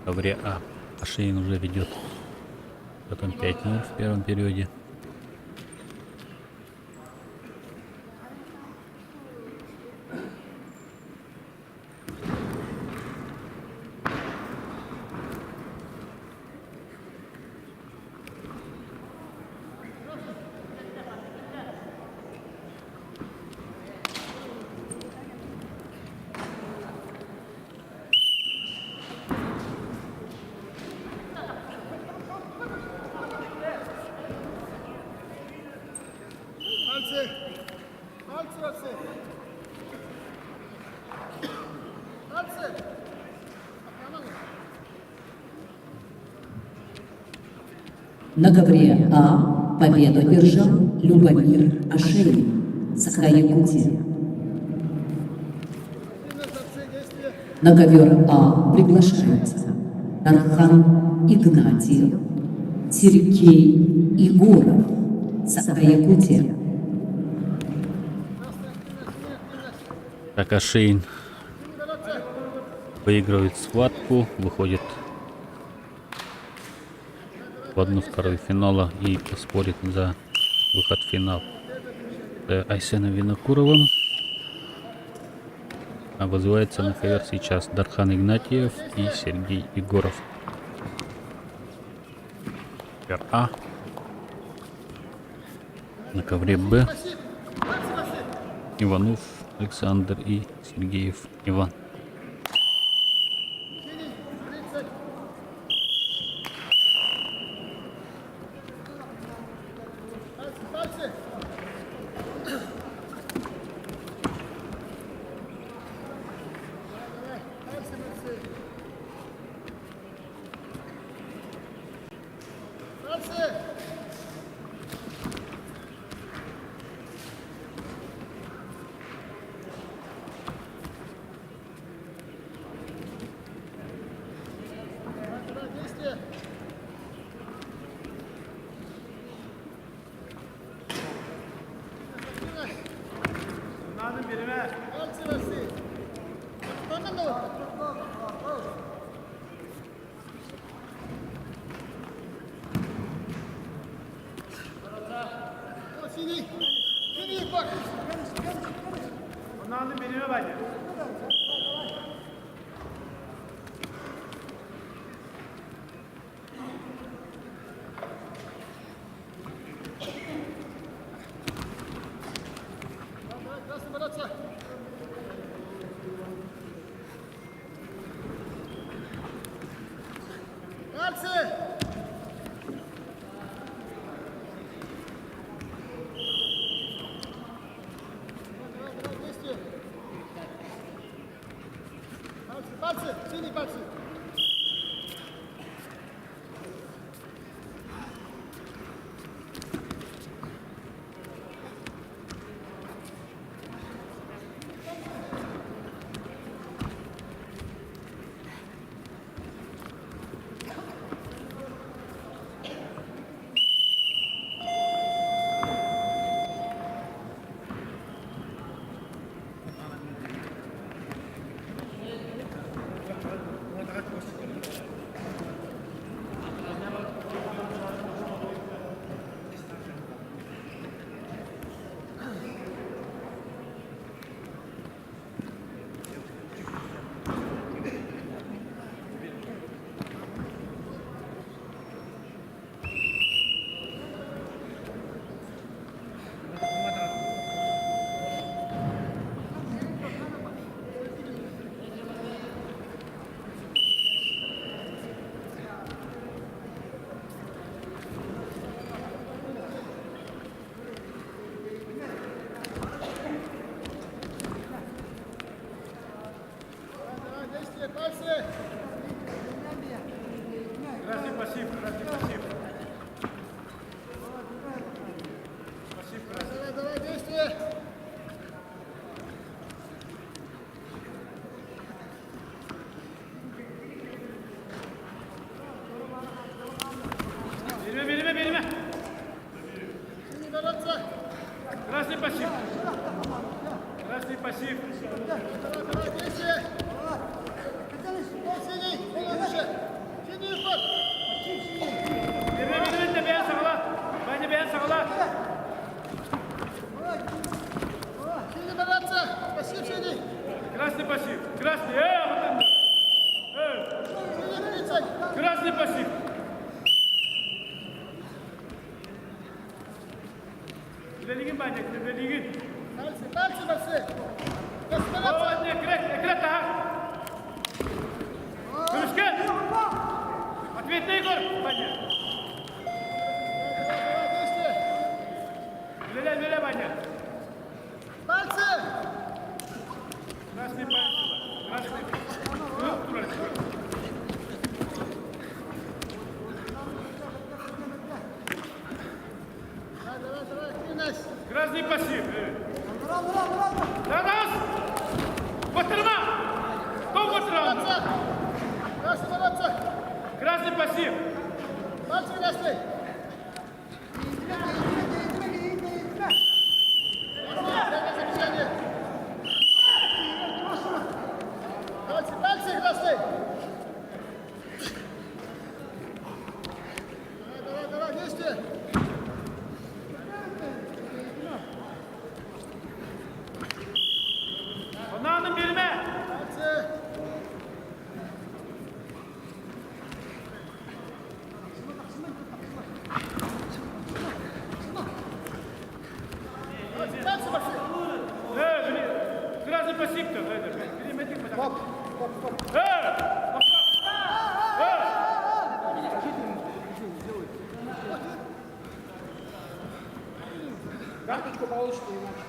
В ковре А. Ашейн уже ведет. Потом 5-0 в первом периоде. На ковре А победу одержал Любомир Ашеин, Саха-Якутия. На ковер А приглашаются Тархан Игнатьев, Сергей Егоров, Саха-Якутия. Так, Ашейн выигрывает схватку, выходит в 1/2 финала и спорит за выход в финал с Айсеном Винокуровым. А вызывается на ковер сейчас Дархан Игнатьев и Сергей Егоров. Ковер А. На ковре Б Иванов Александр и Сергеев Иван. Красный пассив. Красный пассив. Красный пассив. Красный. Красный пассив. Belirgin bence, belirgin. Balsı. O ne ekran daha. Kırışkan. Ответный Егор, Ваня. Веля, Ваня. Пальцы. Красный пальцы. Красный. Красный пассив. Пальцы красный. Пальцы красный. Давай, действие. Bananın birime. Пальцы. Пальцы пошли. Красный пассив-то. Карточку получите иначе.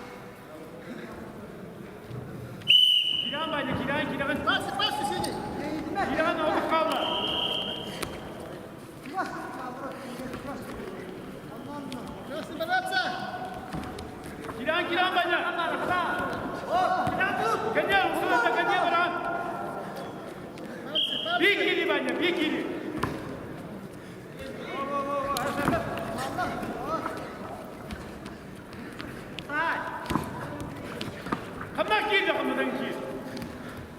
Kiran bayna, kiran. Пальцы сиди. Kiran oldu kalma. Красный бороться. Kiran bayna. Коня, усылата, коня, брат. Bir kili bayna, bir kili. Kamdan kili, kamdan kili.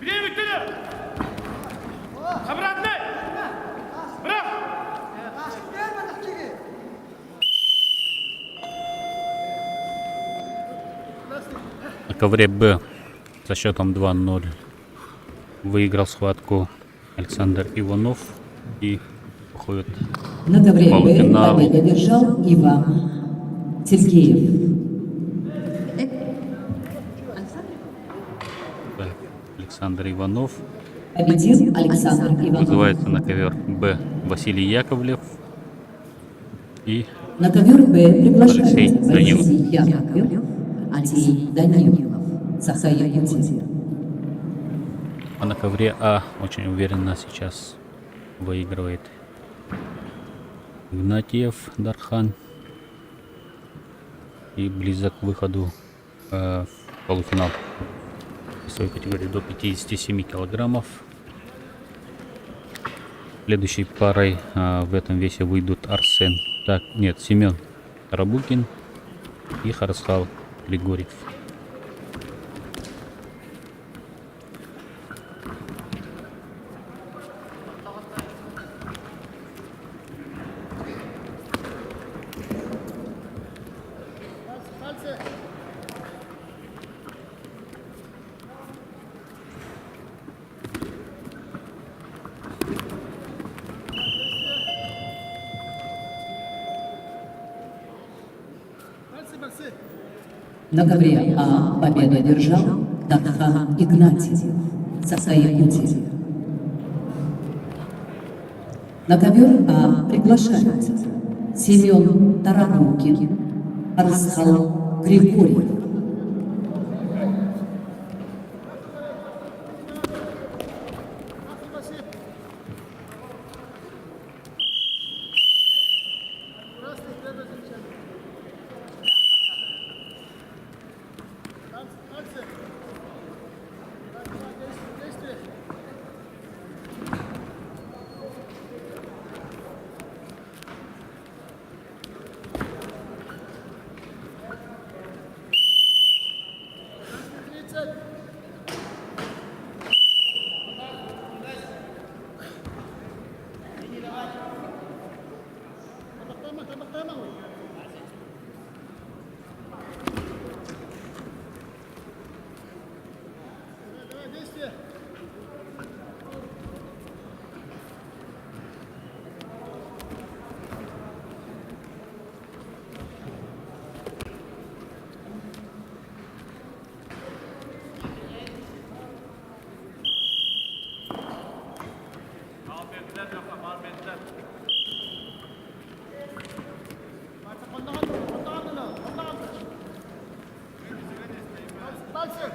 Bileyim üstünü. Обратно. Браво. На ковре Б со счетом 2-0 выиграл схватку Александр Иванов и уходит. На ковре Б Полуфинал. победу одержал Иван Сергеев. Так, Александр Иванов. Победил Александр Иванов. Вызывается на ковер Б Василий Яковлев и На ковер Б Алексей приглашается Данилов. Алексей Яковлев, Алексей Данилов, Саха-Якутия. А на ковре А очень уверенно сейчас выигрывает Игнатьев Дархан и близок к выходу в полуфинал в своей категории до 57 килограммов. Следующей парой в этом весе выйдут Семен Рабукин и Харасхал Григорьев. Пальцы. Пальцы. На ковре А победу одержал Дархан Игнатьев, Саха-Якутия. На ковер А приглашаются Семен Тарабукин, Арсхал Григорьев. Красный, первое замечание. Пальцы. Действие. Давай, действие. Пальцы.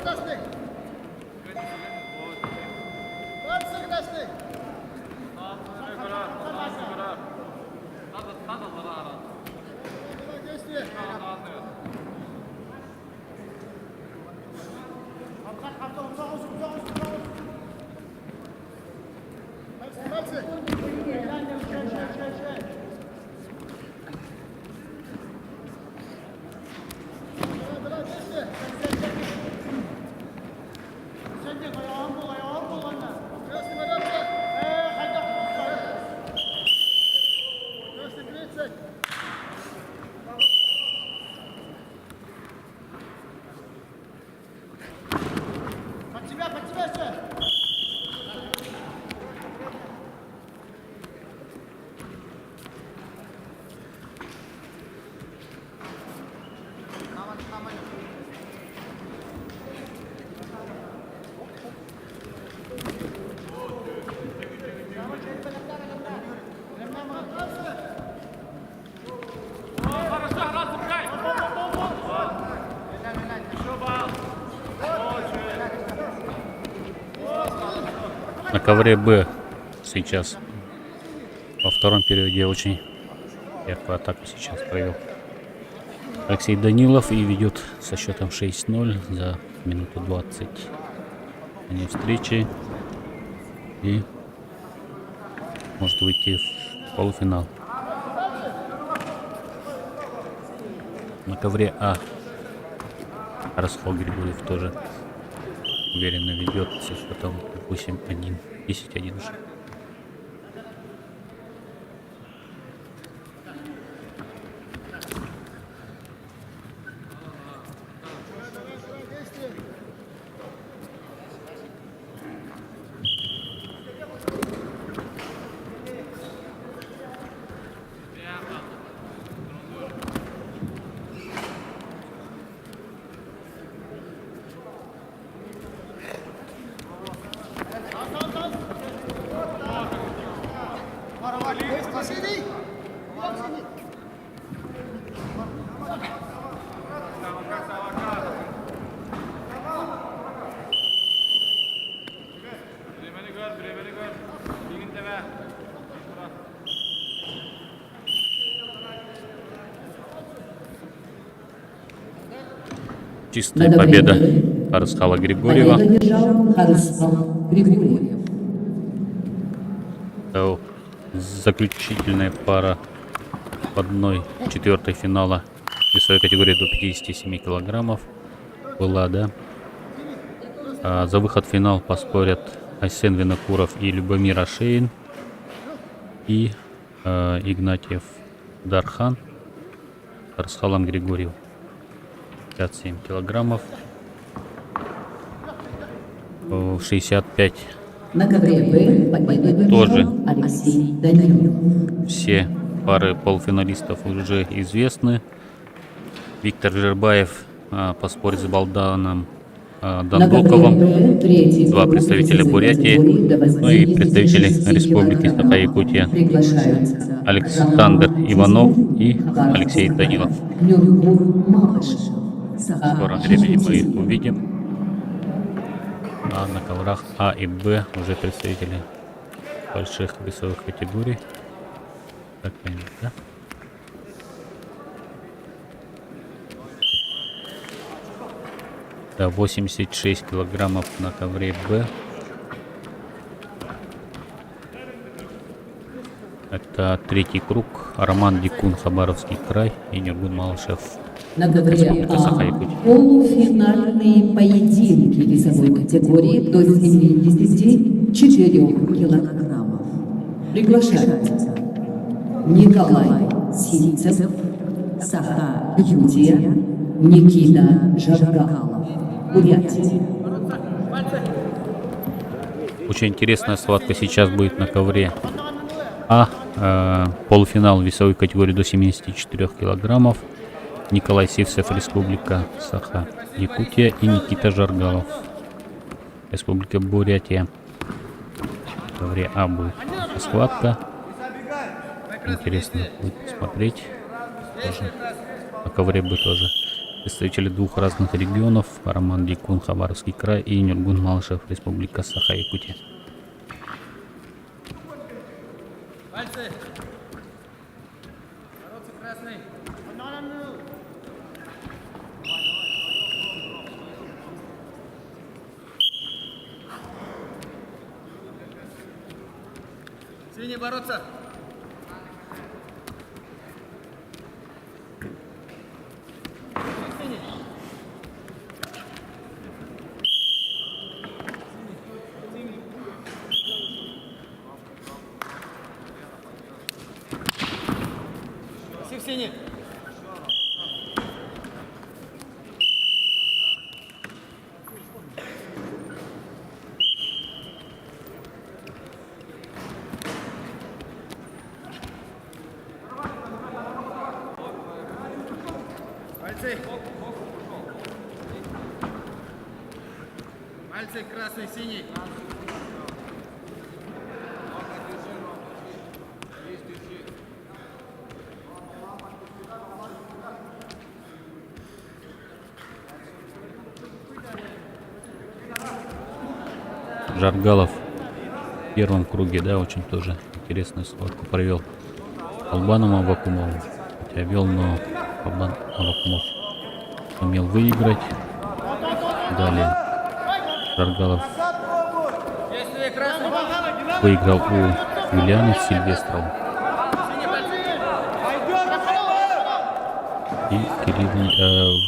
красный. Пальцы красный. Действие. Пальцы. Давай, действие. Красный бороться. Красный 30. Под тебя все. На ковре Б сейчас во втором периоде очень яркую атаку сейчас провел Алексей Данилов и ведет со счетом 6-0 за минуту 20 они встречи и может выйти в полуфинал. На ковре А Расхол Григорьев тоже уверенно ведет со счетом 8-1, 10-1 уже. Чистая победа Арсхала Григорьева. Победу одержал Арсхал Григорьев. Это заключительная пара в 1/4 финала весовой категории до 57 килограммов была, да. За выход в финал поспорят Айсен Винокуров и Любомир Ашеин и Игнатьев Дархан с Арсхалом Григорьев. 57 килограммов. 65. На ковре Б победу Тоже. одержал Алексей Данилов. Все пары полуфиналистов уже известны. Виктор Жербаев поспорит с Балданом Дандоковым. Два представителя Бурятии, ну и представители Республики Саха-Якутия. Александр Иванов и Алексей Данилов. В скором времени мы их увидим. А на коврах А и Б уже представители больших весовых категорий. Так понимаю, да? Да, 86 килограммов на ковре Б. Это третий круг. Роман Дикун, Хабаровский край, и Нюргун Малышев. На ковре Республика А Саха-Якутия. полуфинальные поединки весовой категории до 74 килограммов. Приглашаются Николай Сильцев, Саха-Якутия, Никита Жаргалов, Бурятия. Очень интересная схватка сейчас будет на ковре А. Полуфинал весовой категории до 74 килограммов. Николай Сильцев, Республика Саха-Якутия, и Никита Жаргалов, Республика Бурятия. В ковре А будет схватка. Интересно будет посмотреть. Тоже. На ковре Б тоже Представители двух разных регионов: Роман Дикун, Хабаровский край, и Нюргун Малышев, Республика Саха-Якутия. Пальцы. Бороться красный. Синий бороться. Синий. Пальцы. Пальцы красный, синий. Жаргалов в первом круге, да, очень тоже интересную схватку провел Албаном Авакумовым. Хотя вел, но Авакумов сумел выиграть. Далее Жаргалов выиграл у Юлианы Сильвестрова и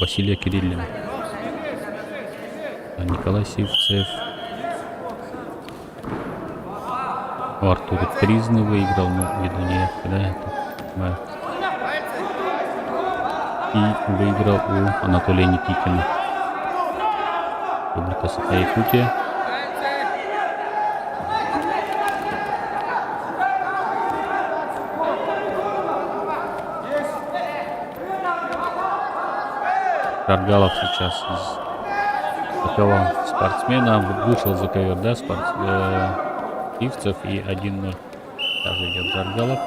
Василия Кириллина. А Николай Сивцев у Артура Тризны выиграл, но видно не да, и выиграл у Анатолия Никитина. Республика Саха-Якутия. Жаргалов сейчас атаковал спортсмена, вышел за ковер, да, Ивцев, и 1-0 также идет Жаргалов.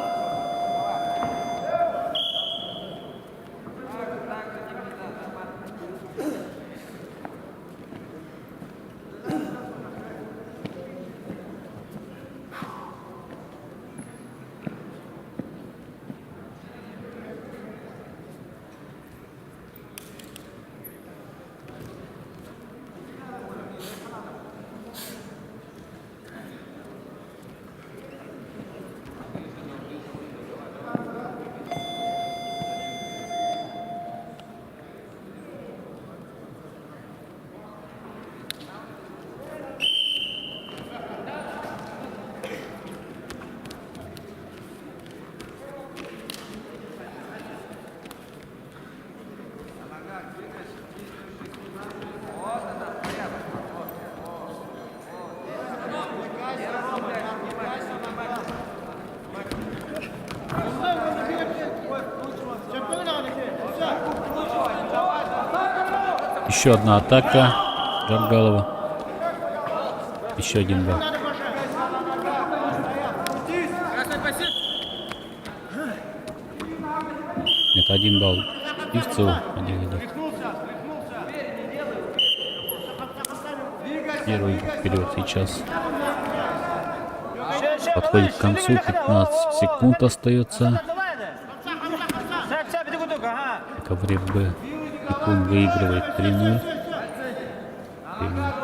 Еще одна атака Жаргалова. Еще один балл. Это 1 балл Ивцеву, 1-1. Первый вперед сейчас. Подходит к концу, 15 секунд остается. Коврев Б. Дикун выигрывает 3-0.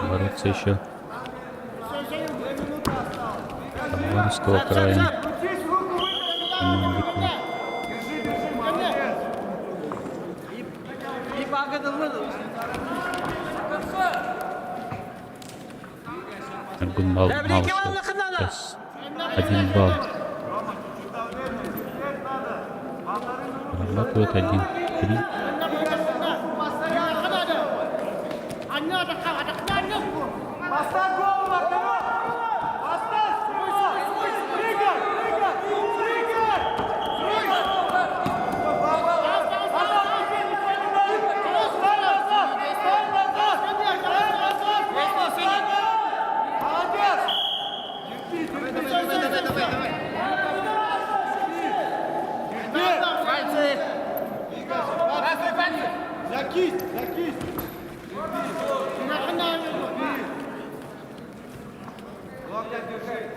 Бороться еще. Хабаровского края. Малышев. Сейчас 1 балл. Работает 1-3.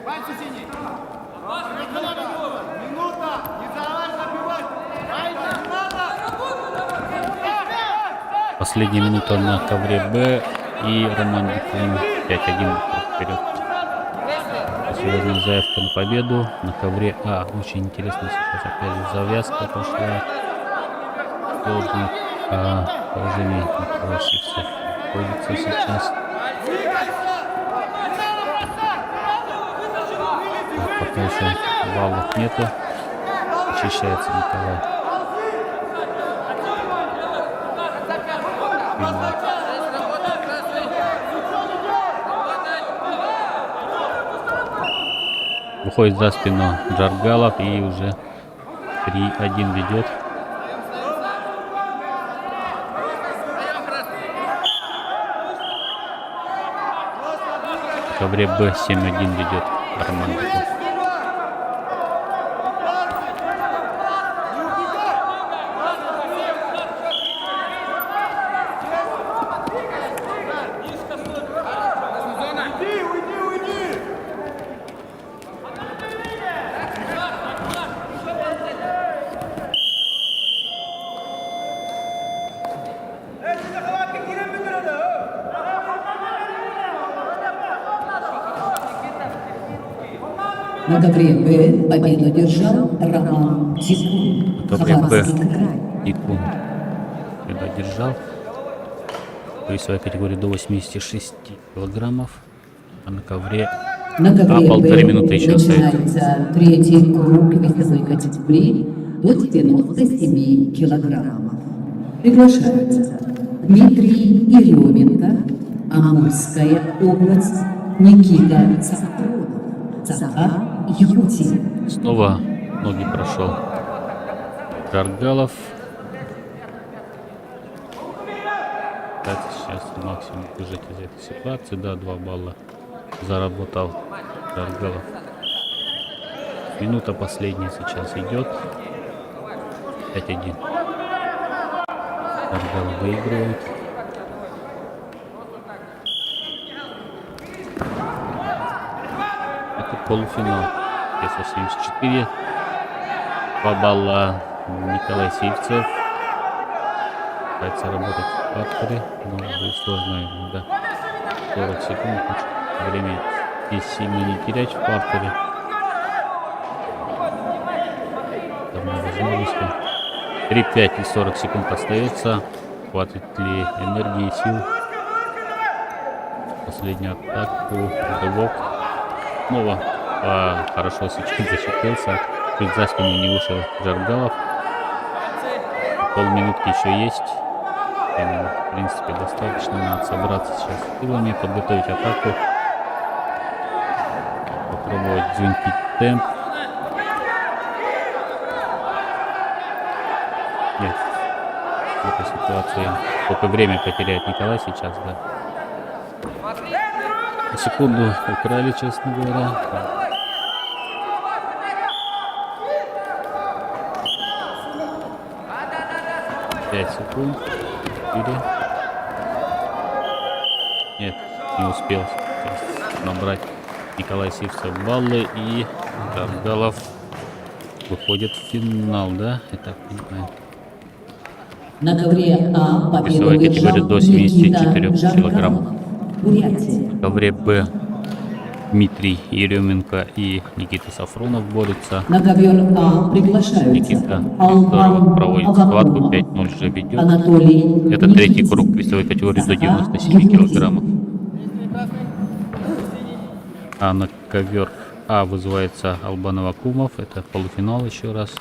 Пальцы синий. Минута. Не давай забивать. Пальцы. Последняя минута на ковре Б. И Роман Бекин 5-1 вперед. Серьезная заявка на победу. На ковре А. Очень интересно сейчас опять же завязка пошла. Сложное положение Николай Сивцев находится сейчас. Пока еще баллов нету. Очищается Николай. Выходит за спину Джаргалов и уже 3-1 ведет. В ковре Б 7-1 ведет Роман Бекин. На ковре Б победу держал Роман Тикун, На ковре Б Хабаровский край. Тикун когда держал в весовой категории до 86 килограммов, а на ковре На ковре полторы Б минуты еще остается. начинается третий круг весовой категории до 97 килограммов. Приглашаются Дмитрий Еременко, Амурская область, Никита Сафронов, Захар Якутия. Снова ноги прошел Джаргалов. Пытается сейчас максимум выжать из этой ситуации. Да, 2 балла заработал Джаргалов. Минута последняя сейчас идет. 5-1. Джаргалов выигрывает. Это полуфинал. Веса 74. 2 балла Николай Сивцев. Пытается работать в партере, но будет сложно ему, да. 40 секунд. Время здесь сильно не терять в партере. Давно возможности. 3-5 и 40 секунд остается. Хватит ли энергии и сил? Последнюю атаку. Рывок. Снова хорошо сейчас защитился. Чуть за спину не вышел Джаргалов. Полминутки еще есть. Времени, в принципе, достаточно. Надо собраться сейчас силами, подготовить атаку. Попробовать взвинтить темп. Нет. В этой ситуации сколько время потеряет Николай сейчас, да. На секунду украли, честно говоря. 5 секунд. 4. Нет, не успел сейчас набрать Николай Сивцев баллы, и Джаргалов выходит в финал, да? Я так понимаю. На ковре А победу Весовая категория до 74 Никита килограмм. Жаргалов, Бурятия. В ковре Б Дмитрий Еременко и Никита Сафронов борются. На ковер А приглашаются Никита Алман проводит схватку, Авакумов, 5-0 уже ведет. Анатолий Это третий Никитин, круг весовой категории до Захар 97 Якутин. килограммов. А на ковер А вызывается Албан Авакумов. Это полуфинал еще раз.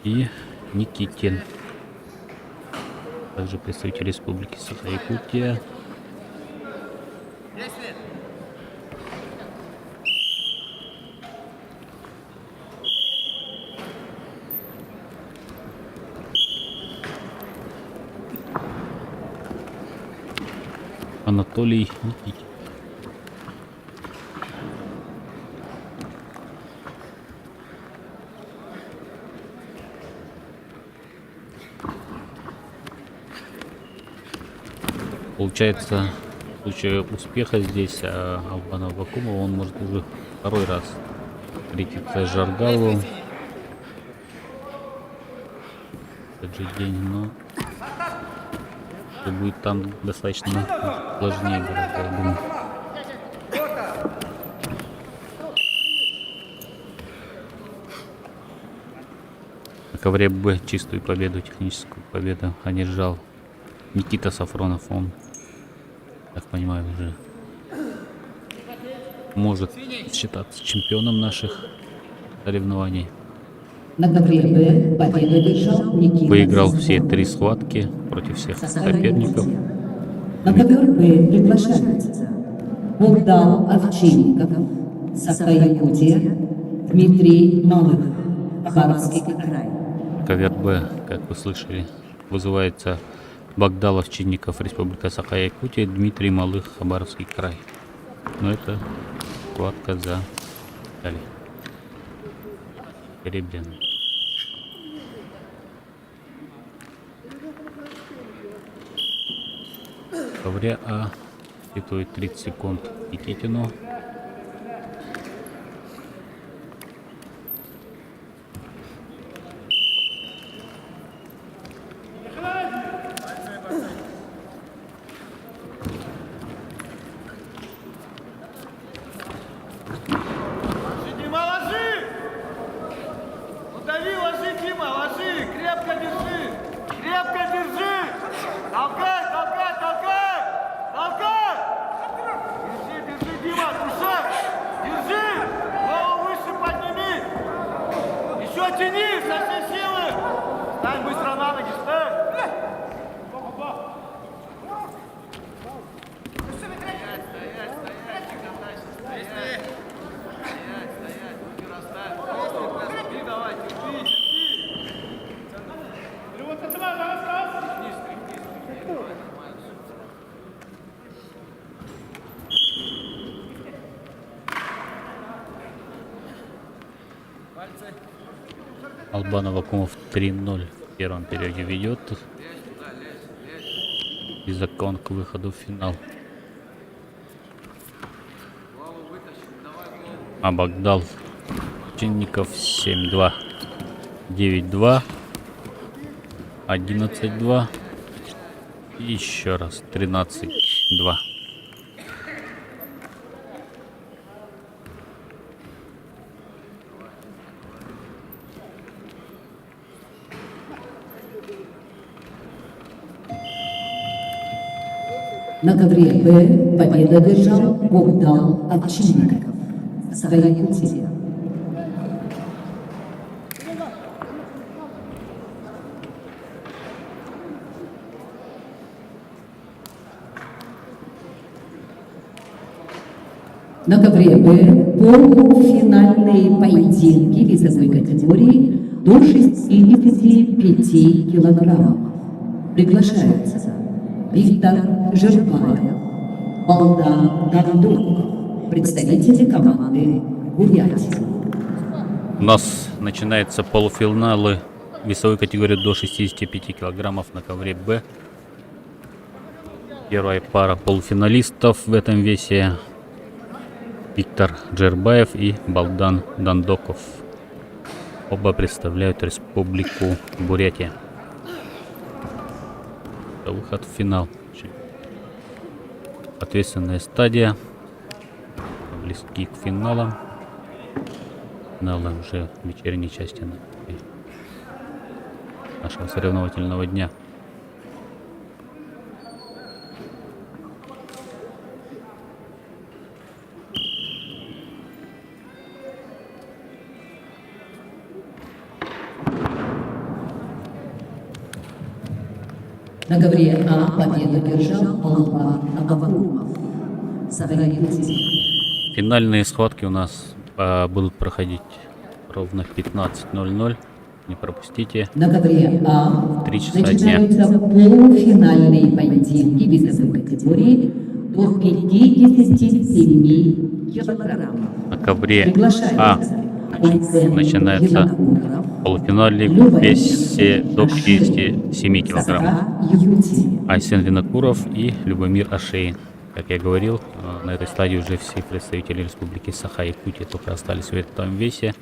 И Никитин. Также представитель Республики Саха-Якутия. Анатолий Никитин. Получается, случае успеха здесь Албана Аввакумова он может уже второй раз встретиться с Жаргаловым. Этот же день, но это будет там достаточно сложнее гораздо, я думаю. На ковре Б чистую победу, техническую победу одержал Никита Сафронов. Он, так понимаю, уже может считаться чемпионом наших соревнований. На ковре Б победу одержал Никита Выиграл Сафронов. все 3 схватки против всех соперников. На ковер Б приглашаются Богдан Овчинников, Саха-Якутия, Дмитрий Малых, Хабаровский край. Ковер Б, как вы слышали, вызывается Богдалов, Чинников, Республика Саха-Якутия, Дмитрий Малых, Хабаровский край. Но это схватка за медали. Серебряный. В ковре А ситует 30 секунд Никитину. Дима, ложи! Ну дави, ложи, Дима, ложи! Крепко держи! Крепко держи! Толкай, толкай, толкай! Толкай! Держи, держи, Дима, душа! Держи! Голову выше подними! Еще тяни со всей силы! Стань быстро на ноги, стань! Албан Аввакумов 3-0 в первом периоде ведет. И закон к выходу в финал. А Богдал Чинников 7-2, 9-2, 11-2 и еще раз 13-2. На ковре Б победу одержал Богдан Овчинников, Саха-Якутия. На ковре Б полуфинальные поединки весовой категории до 65 килограммов. Приглашаются Виктор Жербаев, Балдан Дандук, представители команды Бурятии. У нас начинаются полуфиналы весовой категории до 65 килограммов на ковре Б. Первая пара полуфиналистов в этом весе: Виктор Джербаев и Балдан Дандоков. Оба представляют Республику Бурятия. Это выход в финал. Ответственная стадия. Близки к финалам. Финалы уже в вечерней части нашего соревновательного дня. На ковре А победу одержал Албан Аввакумов, Саха-Якутия. Финальные схватки у нас будут проходить ровно в 15:00. Не пропустите. На ковре А 3 часа дня. начинаются полуфинальные поединки весовой категории до 57 килограммов. На ковре А Приглашаются начинается полуфинальный в весе до 57 килограммов. Саха-Якутия. Айсен Винокуров и Любомир Ашеин. Как я говорил, на этой стадии уже все представители Республики Саха-Якутия только остались в этом весе.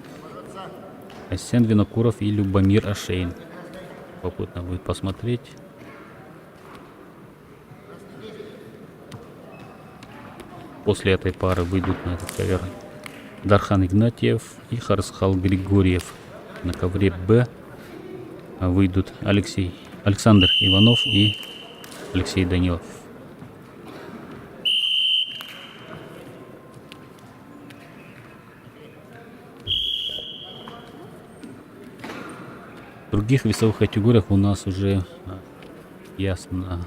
Асен Винокуров и Любомир Ашейн. Попутно будет посмотреть. После этой пары выйдут на этот ковер Дархан Игнатьев и Харсхал Григорьев. На ковре Б выйдут Александр Иванов и Алексей Данилов. В других весовых категориях у нас уже ясно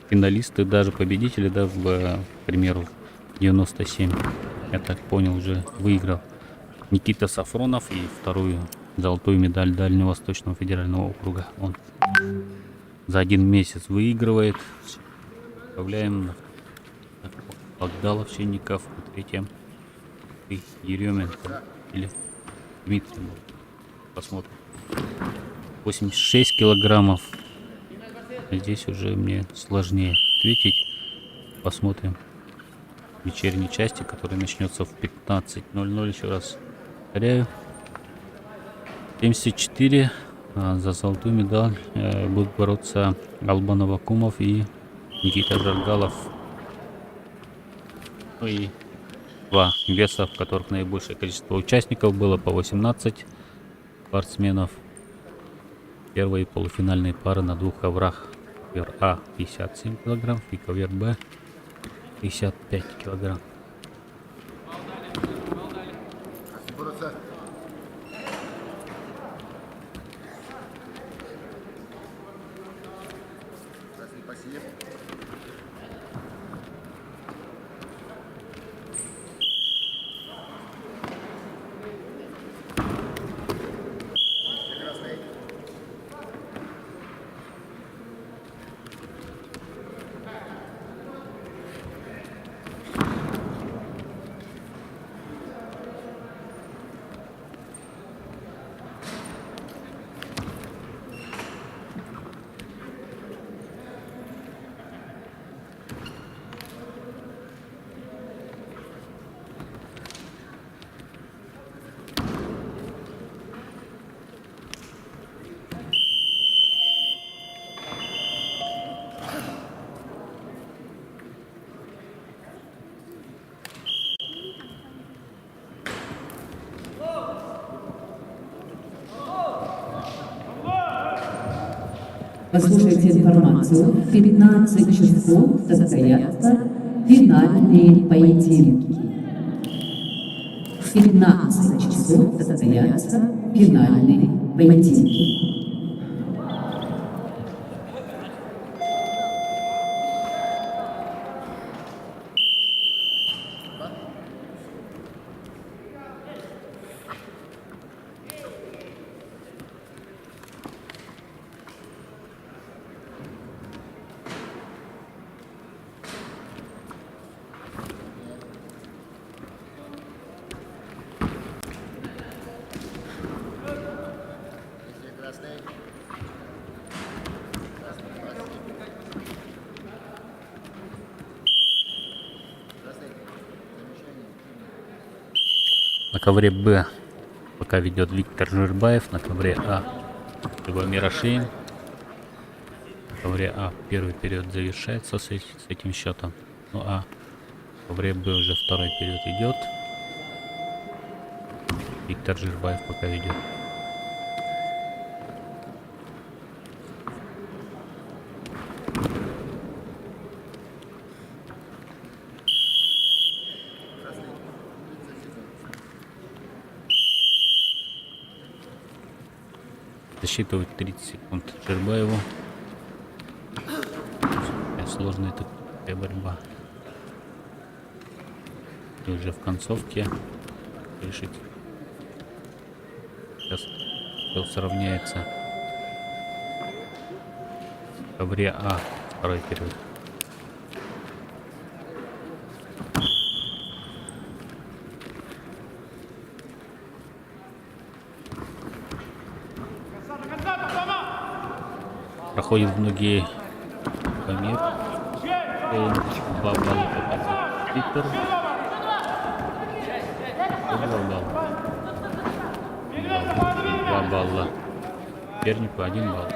финалисты, даже победители, да, к примеру, 97, я так понял, уже выиграл Никита Сафронов и вторую золотую медаль Дальневосточного федерального округа. Он за 1 месяц выигрывает. Отправляем Багдалов, Щенников, в третьем и Еременко или Дмитрий. Посмотрим. 86 килограммов. Здесь уже мне сложнее ответить. Посмотрим в вечерней части, которая начнется в 15:00. Еще раз повторяю. 74 за золотую медаль будут бороться Албан Авакумов и Никита Жаргалов. Ну и 2 веса, в которых наибольшее количество участников было, по 18 спортсменов. Первые полуфинальные пары на 2 коврах. Ковер А 57 килограмм и ковер Б 55 килограмм. Послушайте информацию. В 15 часов состоятся финальные поединки. В 15 часов состоятся финальные поединки. На ковре Б пока ведет Виктор Жирбаев, на ковре А Любомир Ашейн. На ковре А первый период завершается с этим счетом. Ну а в ковре Б уже второй период идет. Виктор Жирбаев пока ведет. Засчитывать 30 секунд Жирбаеву. Сложная такая борьба. И уже в концовке решить. Сейчас все сравняется. В ковре А второй период. Проходит многие Любомир. Шейн. 2 балла показывает Виктор. 2 балла. 2 балла. Сопернику 1 балл.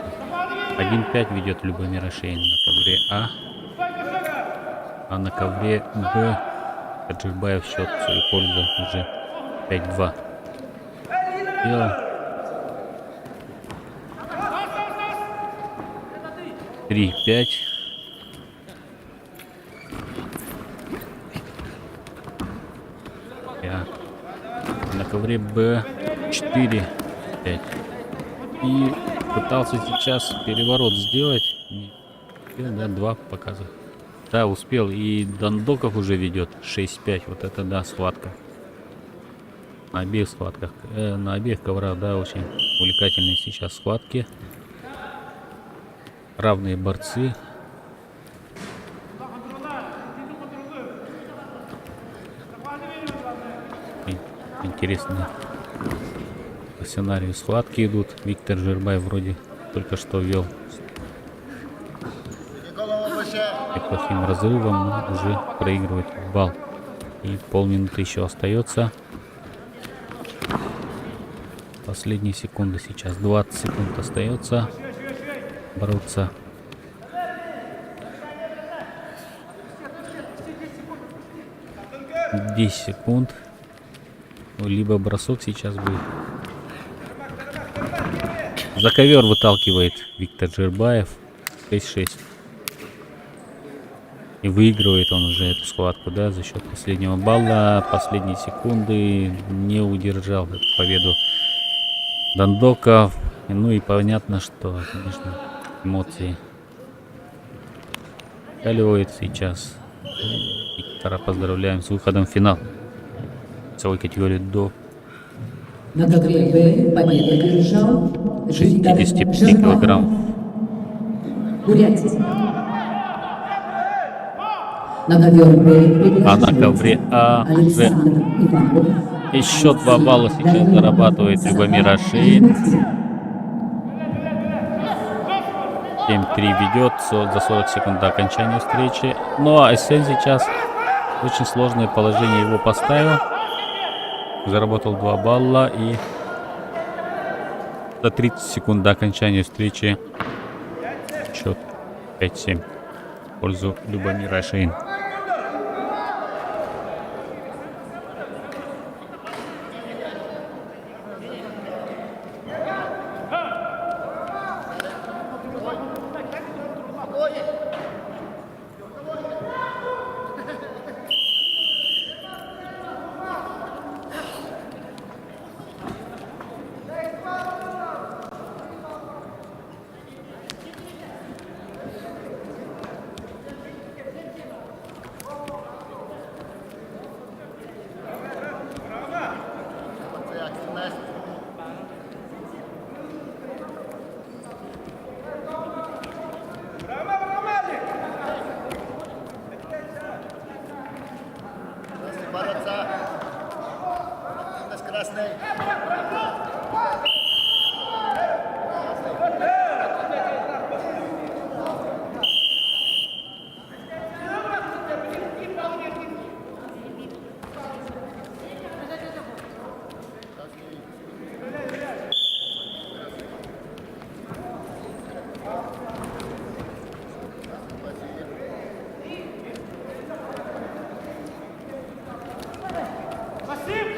1-5 ведет Любомир Ашейн на ковре А. А на ковре Б Хаджибаев счет в свою пользу уже 5-2. Дело. 3-5. На ковре Б 4-5. И пытался сейчас переворот сделать. Да, 2 показывает. Да, успел. И Дандоков уже ведет 6-5. Вот это да, схватка. На обеих схватках. На обеих коврах, да, очень увлекательные сейчас схватки. Равные борцы. Интересные по сценарию схватки идут. Виктор Жербай вроде только что вел неплохим разрывом, но уже проигрывает балл. И полминуты еще остается. Последние секунды сейчас. 20 секунд остается бороться. «10 секунд». Либо бросок сейчас будет. За ковер выталкивает Виктор Жербаев. 6-6. И выигрывает он уже эту схватку, да, за счет последнего балла. Последние секунды не удержал эту победу Дандоков. Ну и понятно, что, конечно, эмоции каливают сейчас. Виктора поздравляем с выходом в финал. Весовой категории до На ковре Б победу одержал 65 Жаргалов. килограммов. Бурятия. На ковер Б А на ковре А уже Александр Иванов. еще 2 балла сейчас зарабатывает Любомир Ашейн. 7-3 ведет за 40 секунд до окончания встречи. Ну а Эссен сейчас очень сложное положение его поставил. Заработал 2 балла и за 30 секунд до окончания встречи счет 5-7 в пользу Любомира Ашейн.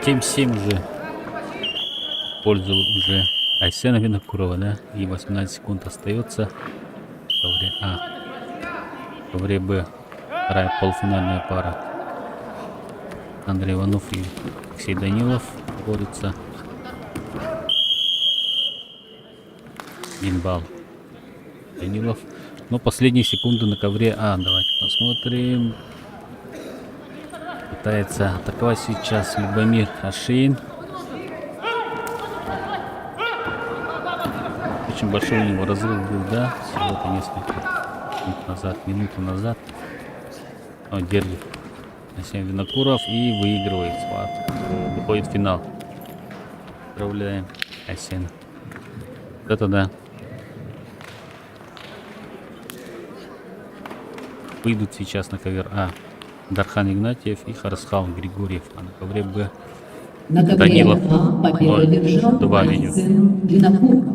Тем 7 уже в пользу уже Айсена Винокурова, да, и 18 секунд остается в ковре А. В ковре Б вторая полуфинальная пара. Андрей Иванов и Алексей Данилов борются. 1 балл Данилов. Но последние секунды на ковре А. Давайте посмотрим. Пытается атаковать сейчас Любомир Ашейн. Очень большой у него разрыв был, да, всего-то несколько минуту назад. Он держит Айсен Винокуров и выигрывает схватку. Выходит в финал. Поздравляем Айсена. Это да. выйдут сейчас на ковер А. Дархан Игнатьев и Харасхал Григорьев. А на ковре Б На ковре Данилов А победу одержал 2 ведет. Алексей Винокуров.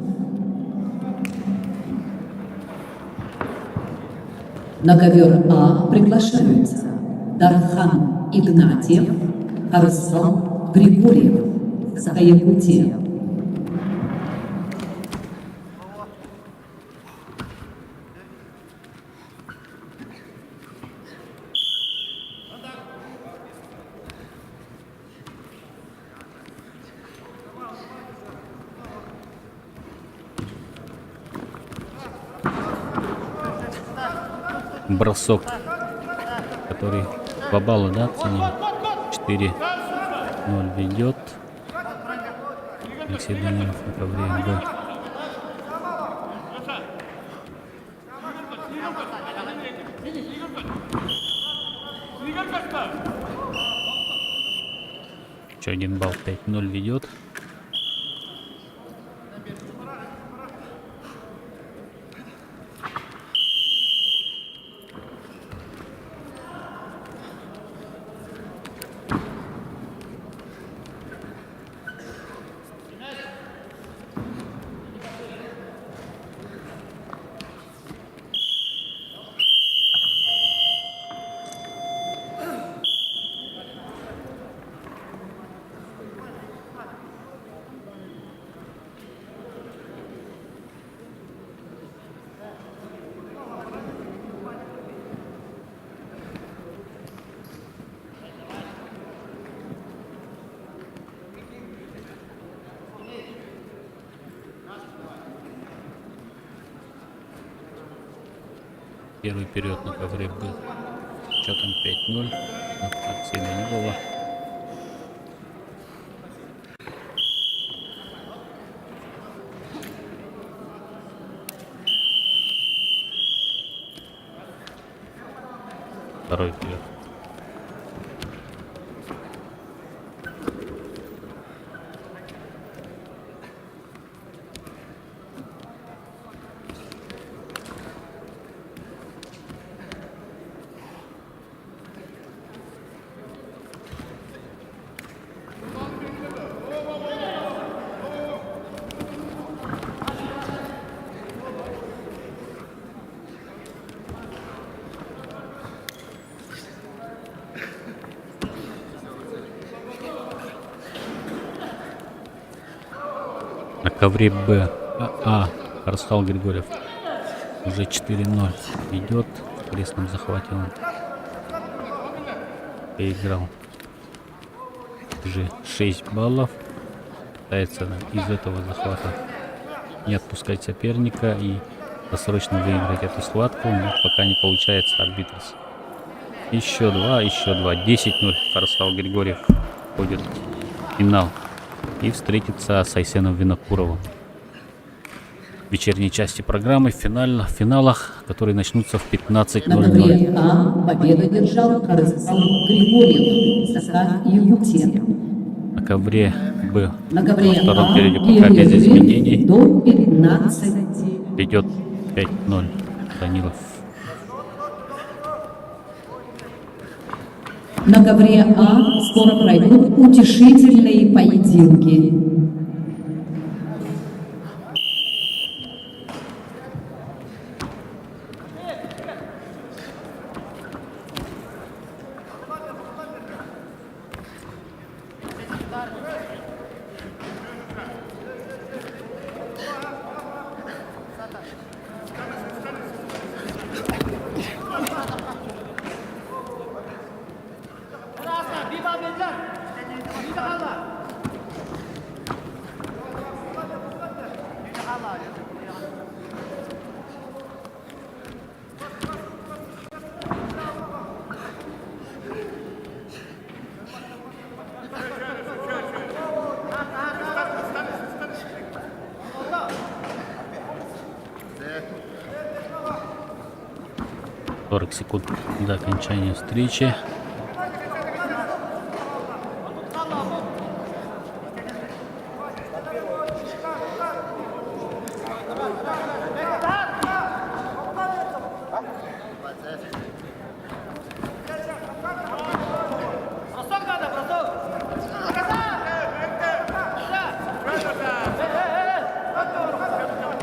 На ковер А приглашаются Дархан Игнатьев, Харасхал Григорьев, Саха-Якутия. Бросок, который 2 балла, да, оценил. 4-0 ведет. Алексей Данилов на ковре Б. Еще 1 балл, 5-0 ведет. Первый период на ковре Б. Счетом 5-0. Алексей Данилова. Второй период. На ковре Б. Харасхал Григорьев уже 4-0 идет. В крестном захвате он поиграл уже 6 баллов. Пытается из этого захвата не отпускать соперника и досрочно выиграть эту схватку, но пока не получается. Арбитрс. Еще 2. 10-0. Харасхал Григорьев входит в финал и встретится с Айсеном Винокуровым в вечерней части программы, в финалах, которые начнутся в На 15:00. ковре А победу одержал Харасхал Григорьев, Саха-Якутия. На ковре Б На ковре во втором А периоде пока без изменений до 15. ведет 5-0 Данилов. На ковре А скоро пройдут утешительные поединки. — 40 секунд до окончания встречи.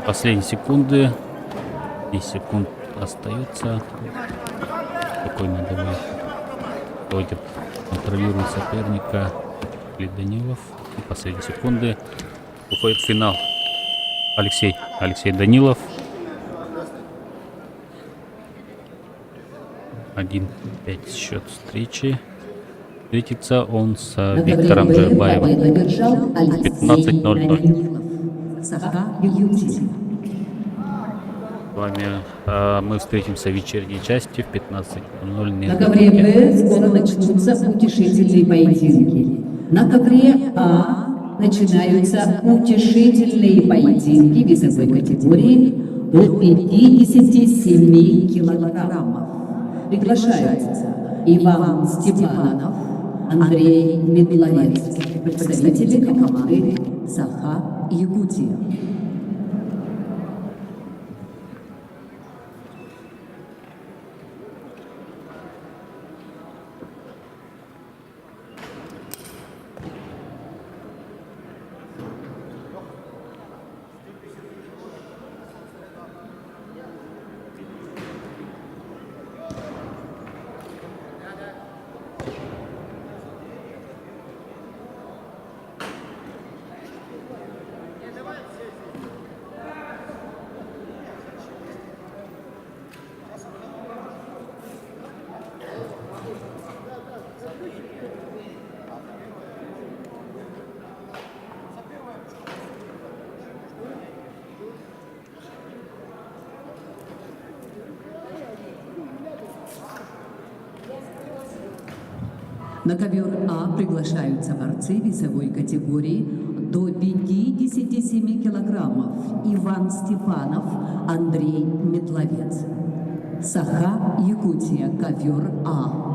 Последние секунды. 10 секунд остается. Спокойно давай. Ходит, контролирует соперника. Или Данилов. И последние секунды. Уходит в финал. Алексей Данилов. 1-5 счет встречи. Встретится он с На Виктором ковре Б Жербаевым. победу одержал Алексей 15:00. Данилов. Саха Юти. С вами мы встретимся в вечерней части в 15:00. На ковре Б скоро начнутся утешительные поединки. На ковре А начинаются утешительные поединки весовой категории до 57 килограммов. Приглашаются Иван Степанов, Андрей Медловец, представители команды Саха Якутия. На ковер А приглашаются борцы весовой категории до 57 килограммов. Иван Степанов, Андрей Медловец. Саха Якутия, ковер А.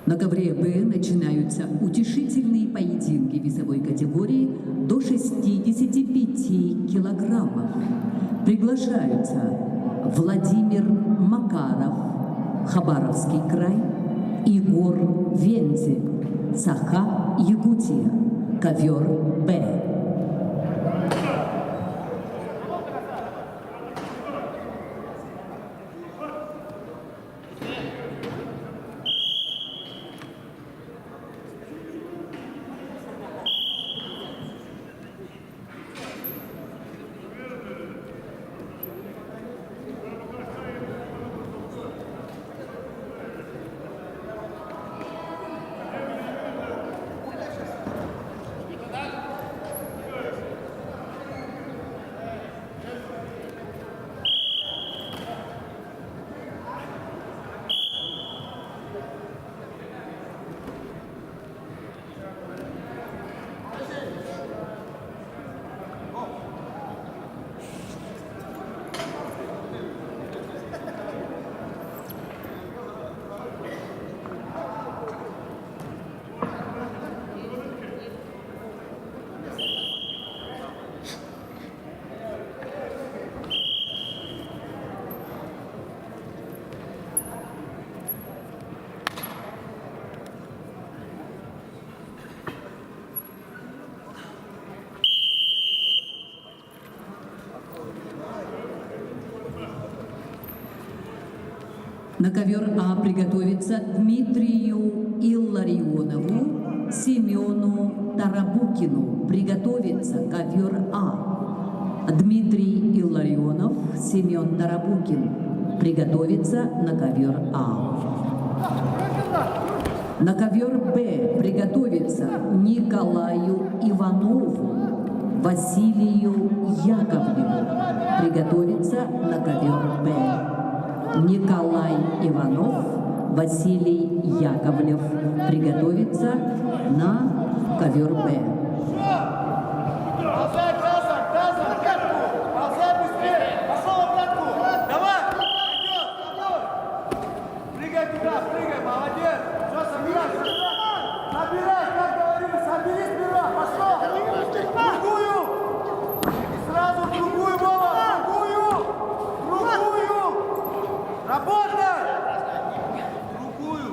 На ковре Б начинаются утешительные поединки весовой категории до 65 килограммов. Приглашаются Владимир Макаров, Хабаровский край, Егор Вензель, Саха Якутия, ковер Б. На ковер А приготовиться Дмитрию Илларионову, Семену Тарабукину. Приготовиться ковер А. Дмитрий Илларионов, Семен Тарабукин. Приготовиться на ковер А. На ковер Б приготовиться Николаю Иванову, Василию Яковлеву приготовиться на ковер Б. Николай Иванов, Василий Яковлев приготовиться на ковер Б. Ползай, тазом, обратку! Ползай быстрее! Пошел обратку! Давай! Пойдет! Прыгай туда, прыгай, молодец! Все, собирай! Набирай, как говорили, собери сперва! Пошел! Другую! И сразу в другую, Вова! Другую! Работай! Другую!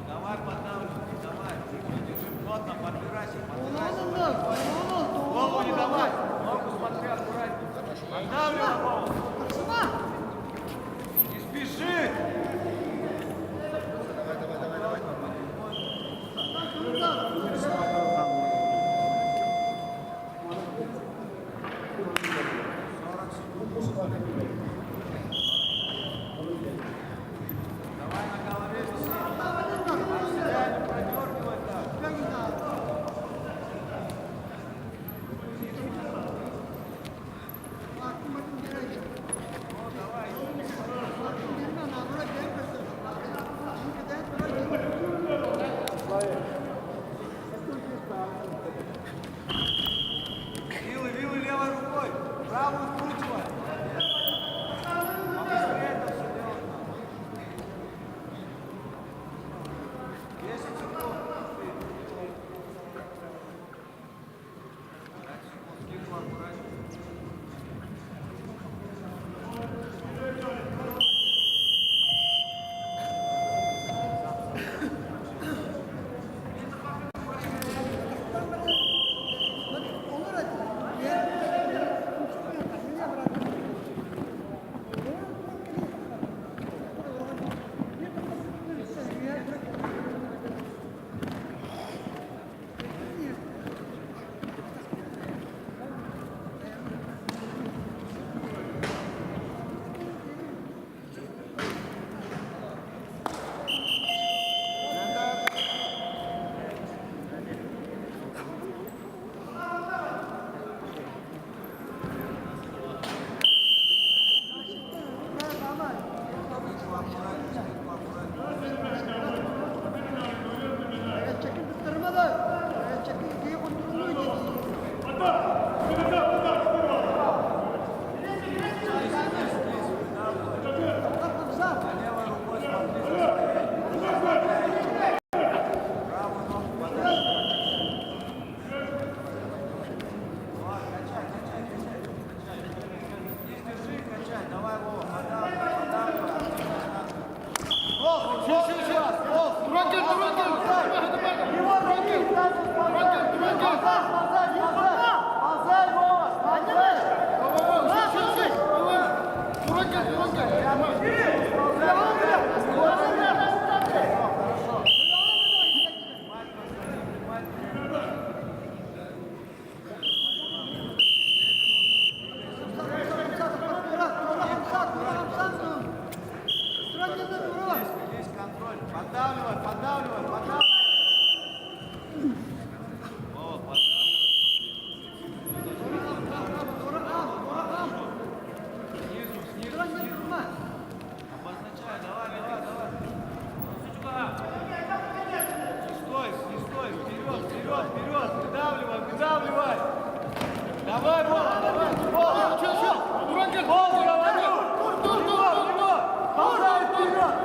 Давай, поддавливай, давай. Держи плотно, подбирайся, подбирайся. Голову не давай. Ногу смотри аккуратнее. Поддавливай голову. Не спеши. Давай на голове виси. Себя не продергивай так. Вилы левой рукой. Правую вкручивай. Побыстрее это все делать. 10 секунд. 5 секунд. Скидку аккуратнее. Давай, Вова, давай! Вова! Че? Вова, говорю! Ползай вперед!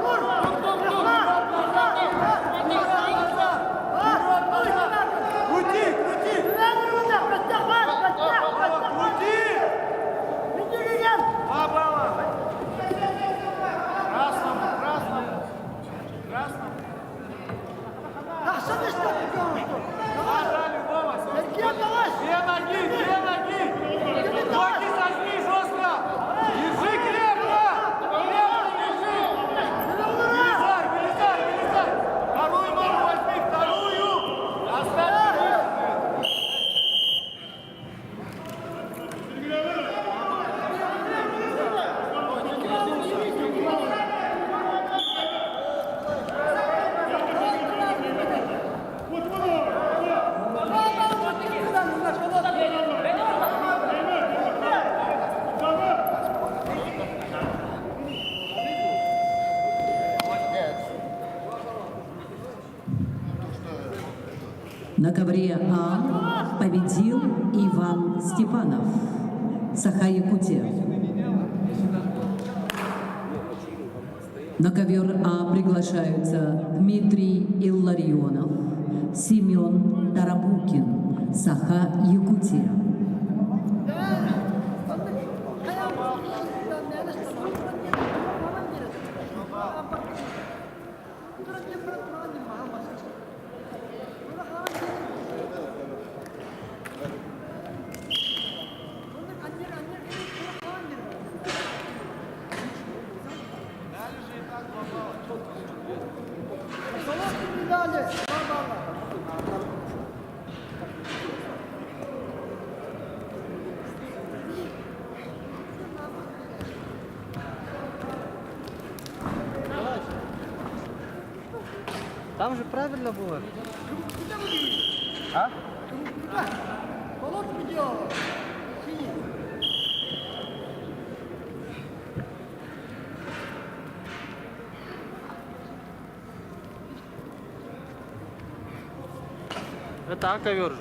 На ковре А победил Иван Степанов, Саха-Якутия. На ковер А приглашаются Дмитрий Илларионов, Семен Тарабукин, Саха-Якутия. Там же правильно было. А? Это ковер же.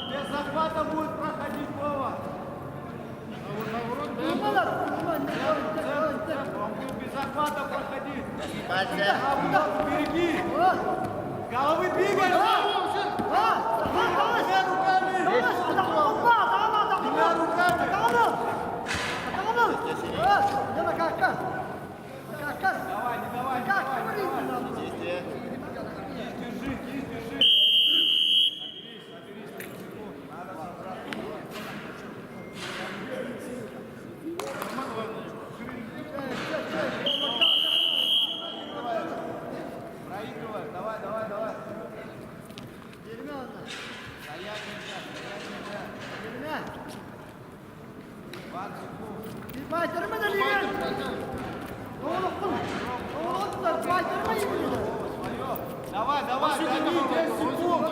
Без захвата будет проходить Вова. Без захвата проходить. Впереди. Головы двигай. Двумя руками. Двумя руками. Давай, не давай, не давай. Кисть держи, кисть держи. Соберись, соберись, 5 секунд. Надо проигрывай, давай, давай, давай. Стоять нельзя, стоять нельзя. 20 секунд. Давай, давай, гони, 10 секунд.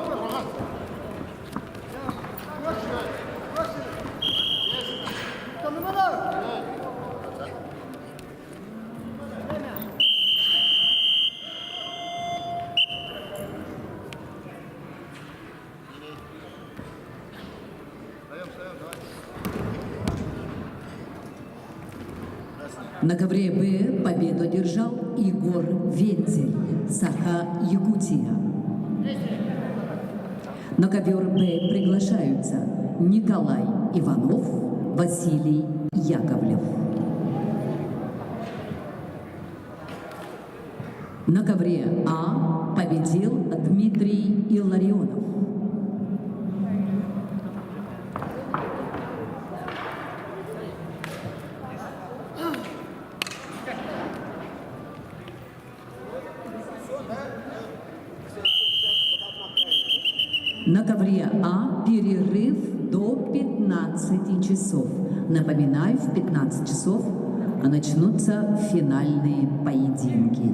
На ковре Б победу одержал Егор Вензель, Саха-Якутия. На ковер Б приглашаются Николай Иванов, Василий Яковлев. На ковре А победил Дмитрий Илларионов. На ковре А перерыв до 15 часов. Напоминаю, в 15 часов начнутся финальные поединки.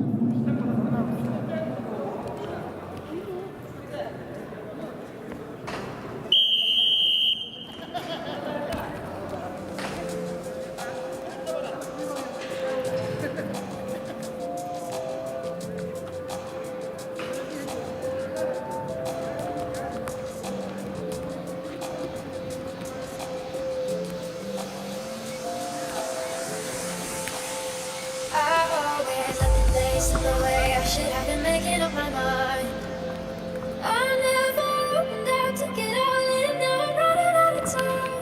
In the way I should have been making up my mind. I never opened out to get out, and now I'm running out of time.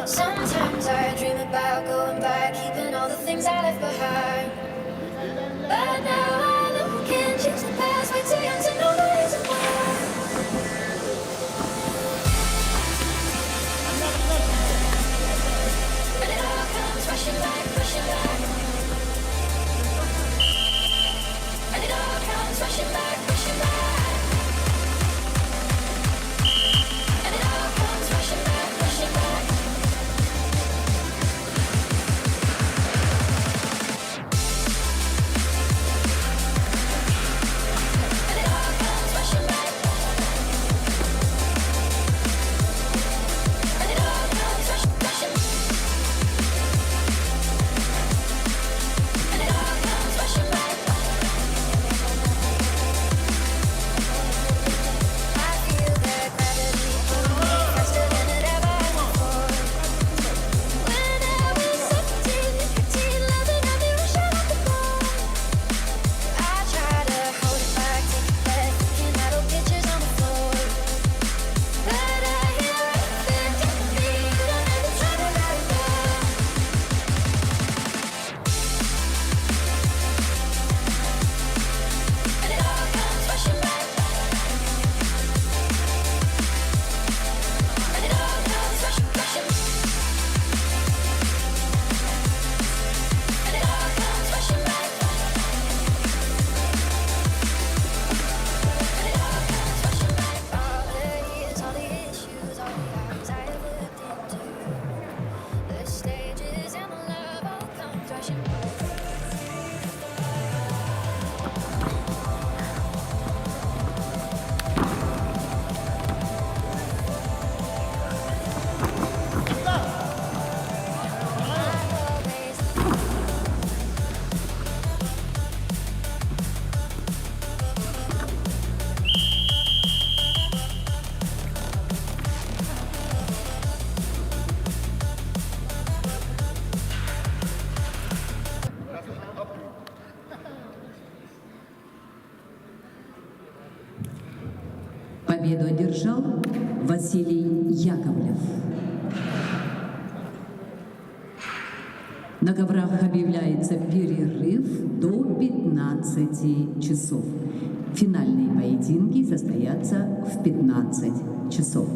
Sometimes I dream about going back, keeping all the things I left behind. Победу одержал Василий Яковлев. На коврах объявляется перерыв до 15 часов. Финальные поединки состоятся в 15 часов.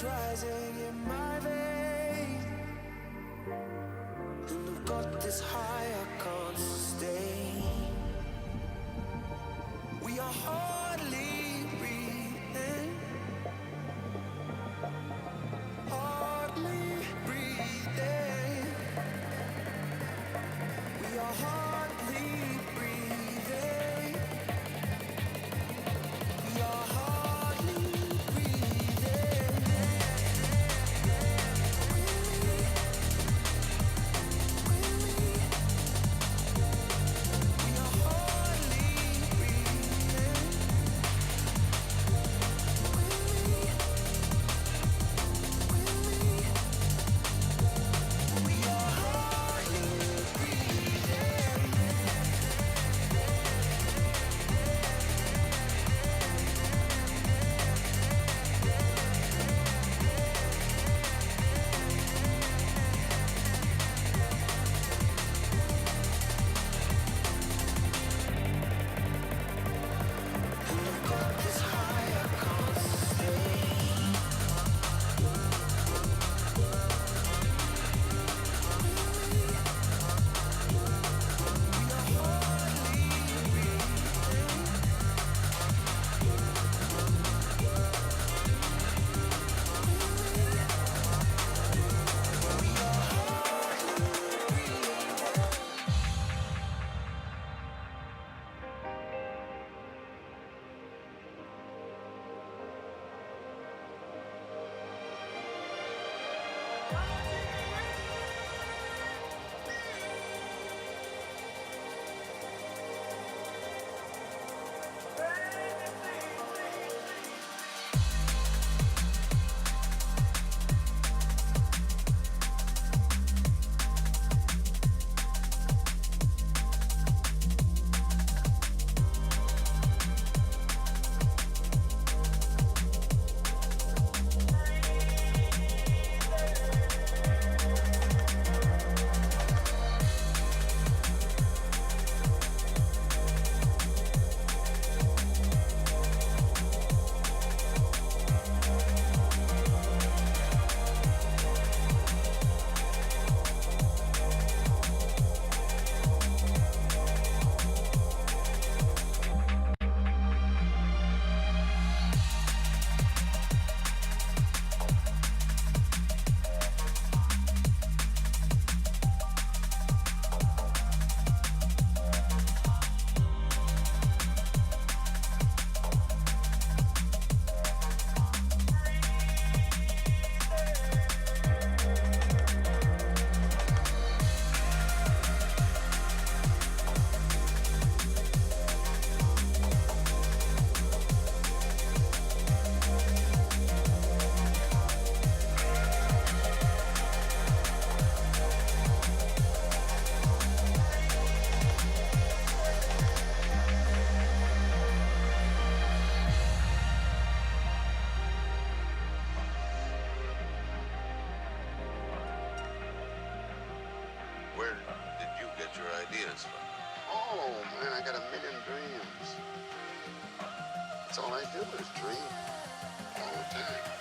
rising in my veins, and I've got this high I can't sustain. We are hardly breathing, hardly breathing. We are hardly breathing. We are hardly breathing. We are hardly breathing. ideas for? Oh, man, I got a million dreams. That's all I do is dream all the time.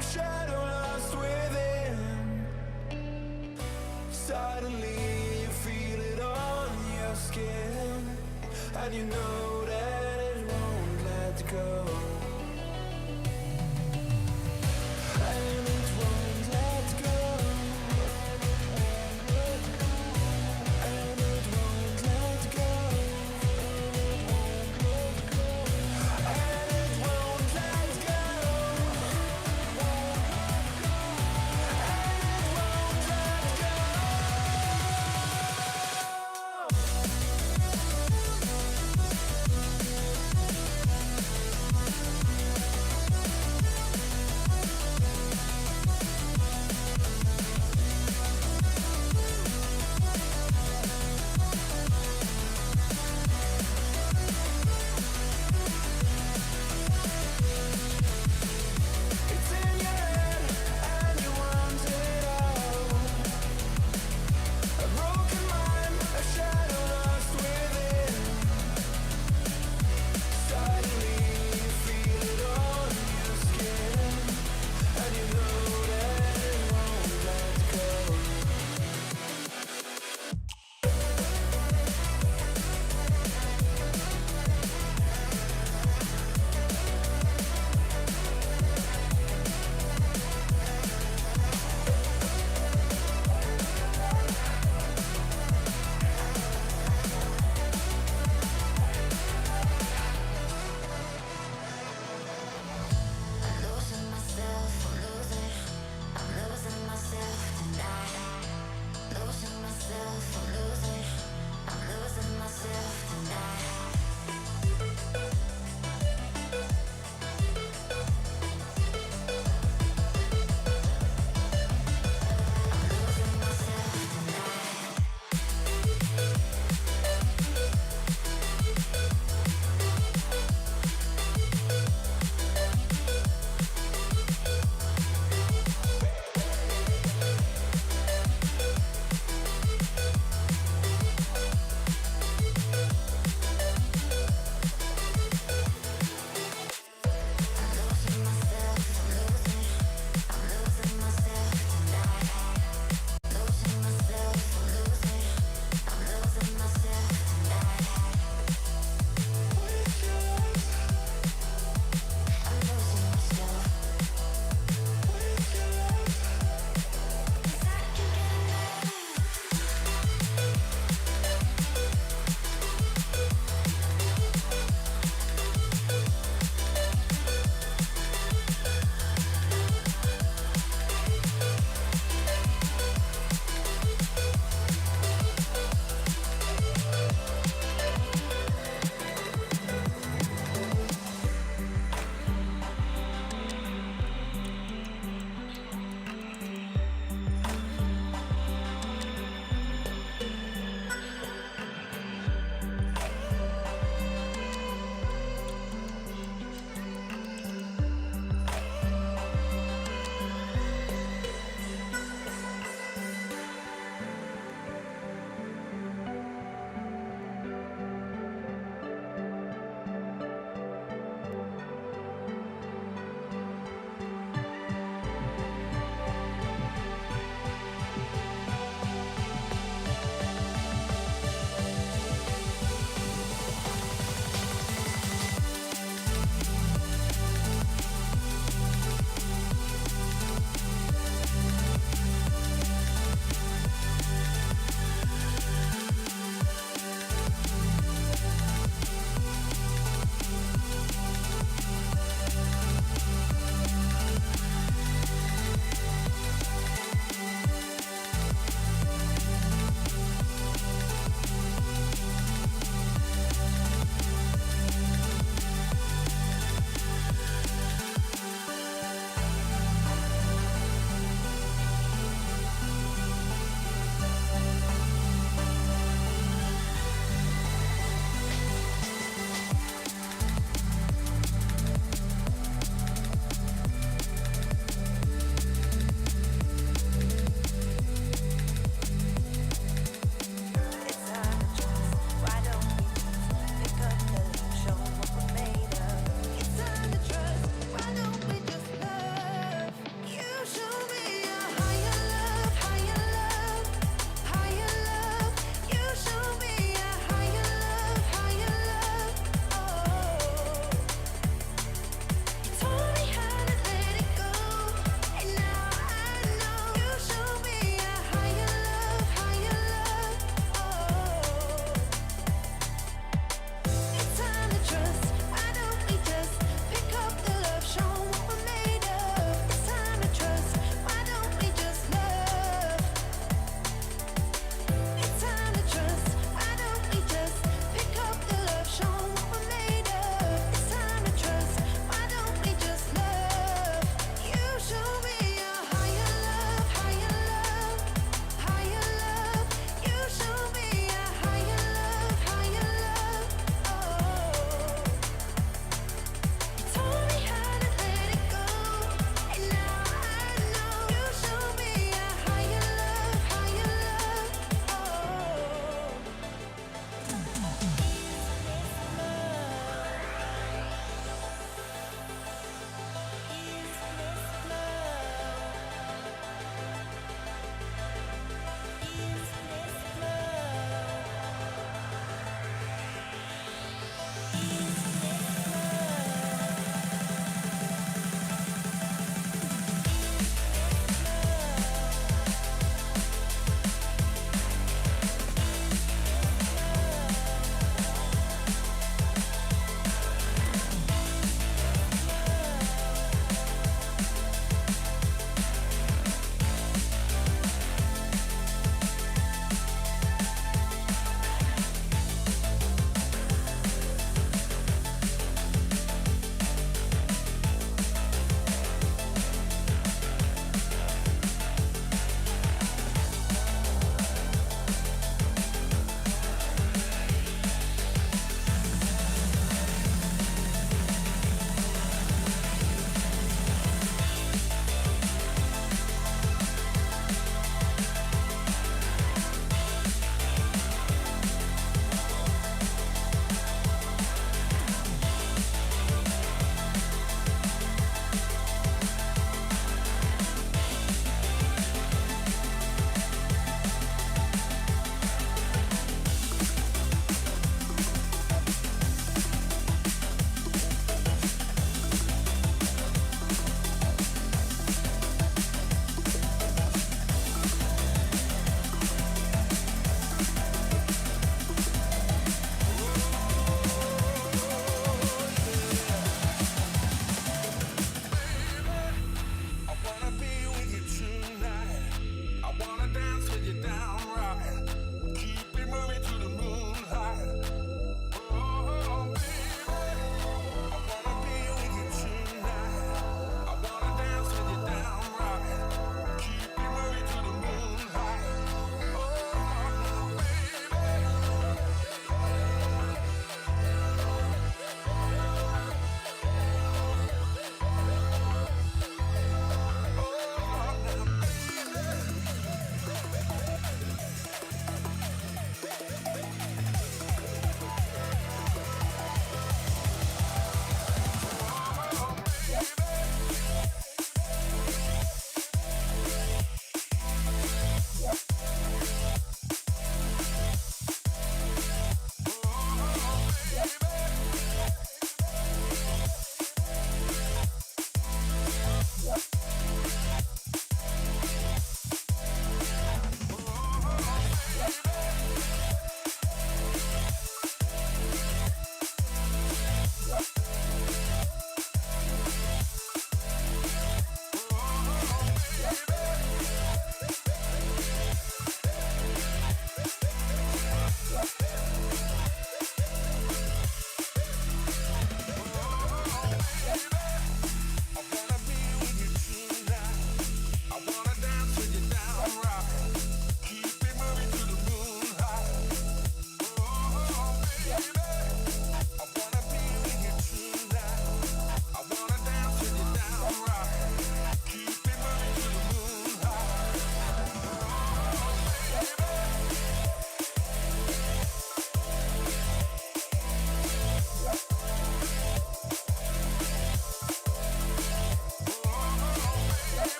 a shadow lost within. Suddenly you feel it on your skin, and you know that it won't let go. And it won't let go. And it won't let go. And it won't let go. And it won't let go.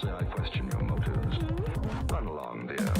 say I question your motives. Run along, dear.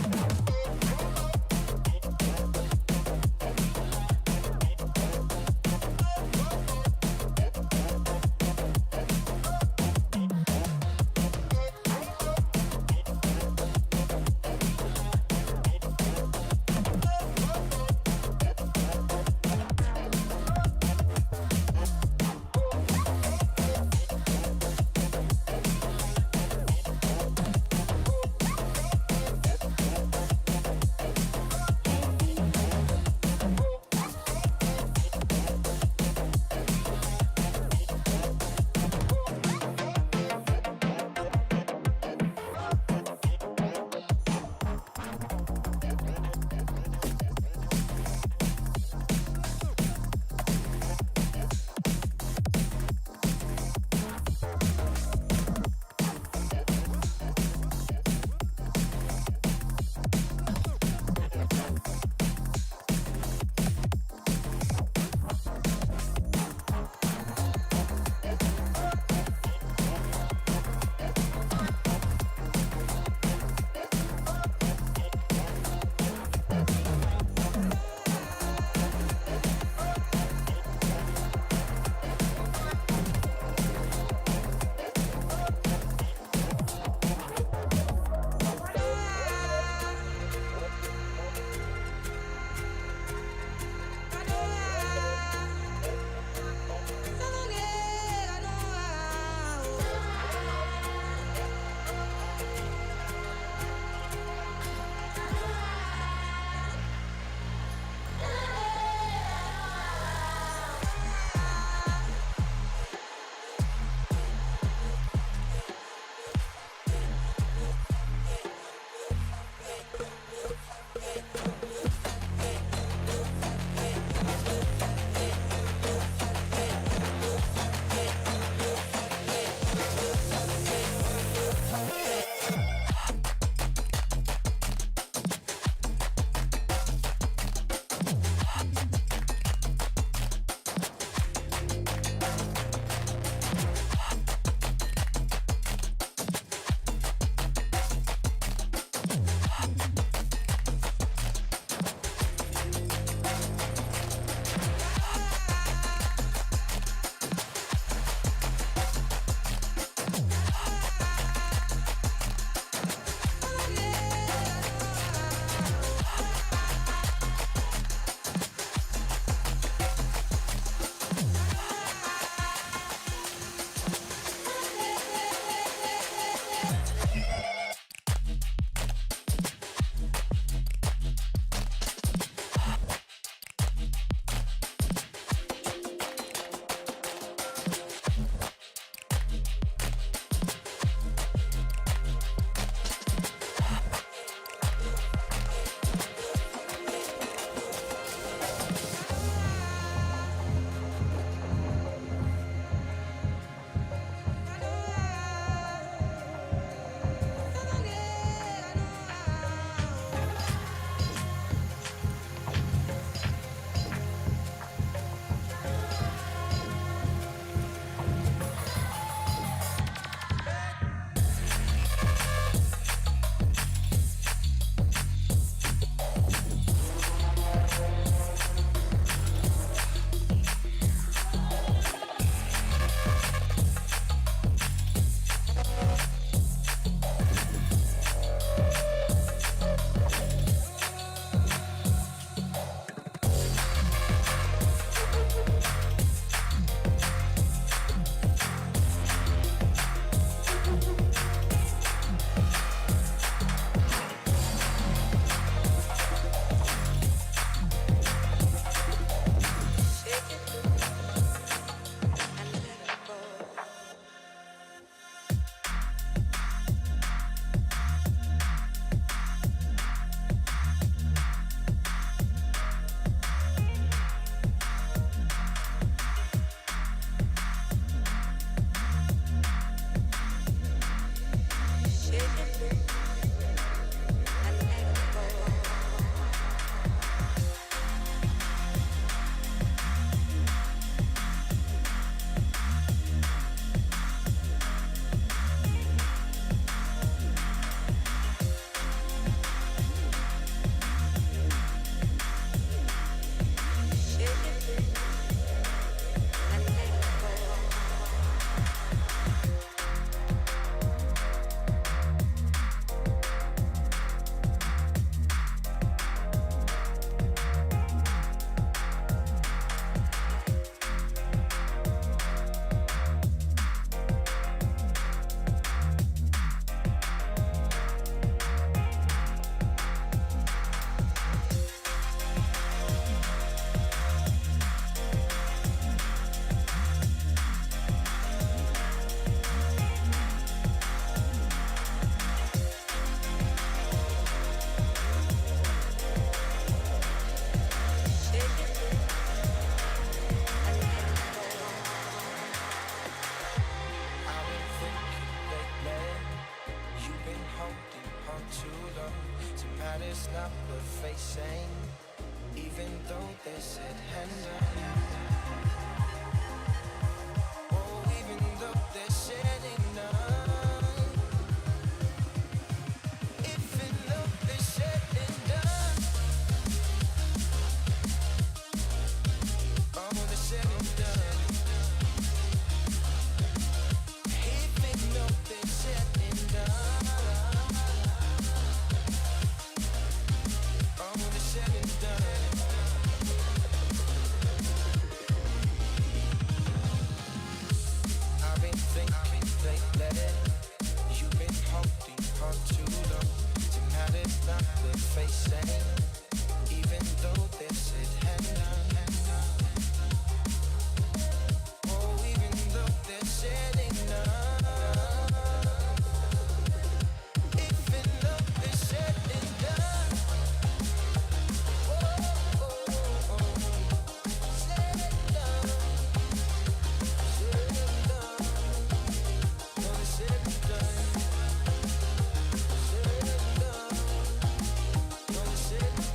holding on too long to matters not worth facing, even though they're said hand on. Oh, even though they're said enough, even though they're said enough, oh, they're said enough. Even though they're said enough, oh, they're said enough. I've been thinking lately, you've been holding on too long to matters not worth facing, even though they're said hand on. Oh, even though they're said enough, even though they're said enough, oh, oh, oh, said enough, said enough, oh, they said enough, said enough, oh, they said enough.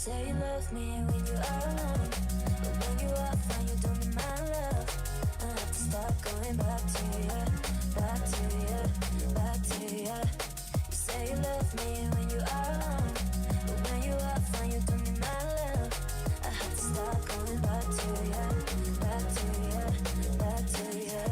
say you love me when you are alone, but when you are fine, you don't need my love. I have to start going back to you, back to you, back to you. You say you love me when you are alone, but when you are fine, you don't need my love. I have to start going back to you, back to you, back to you.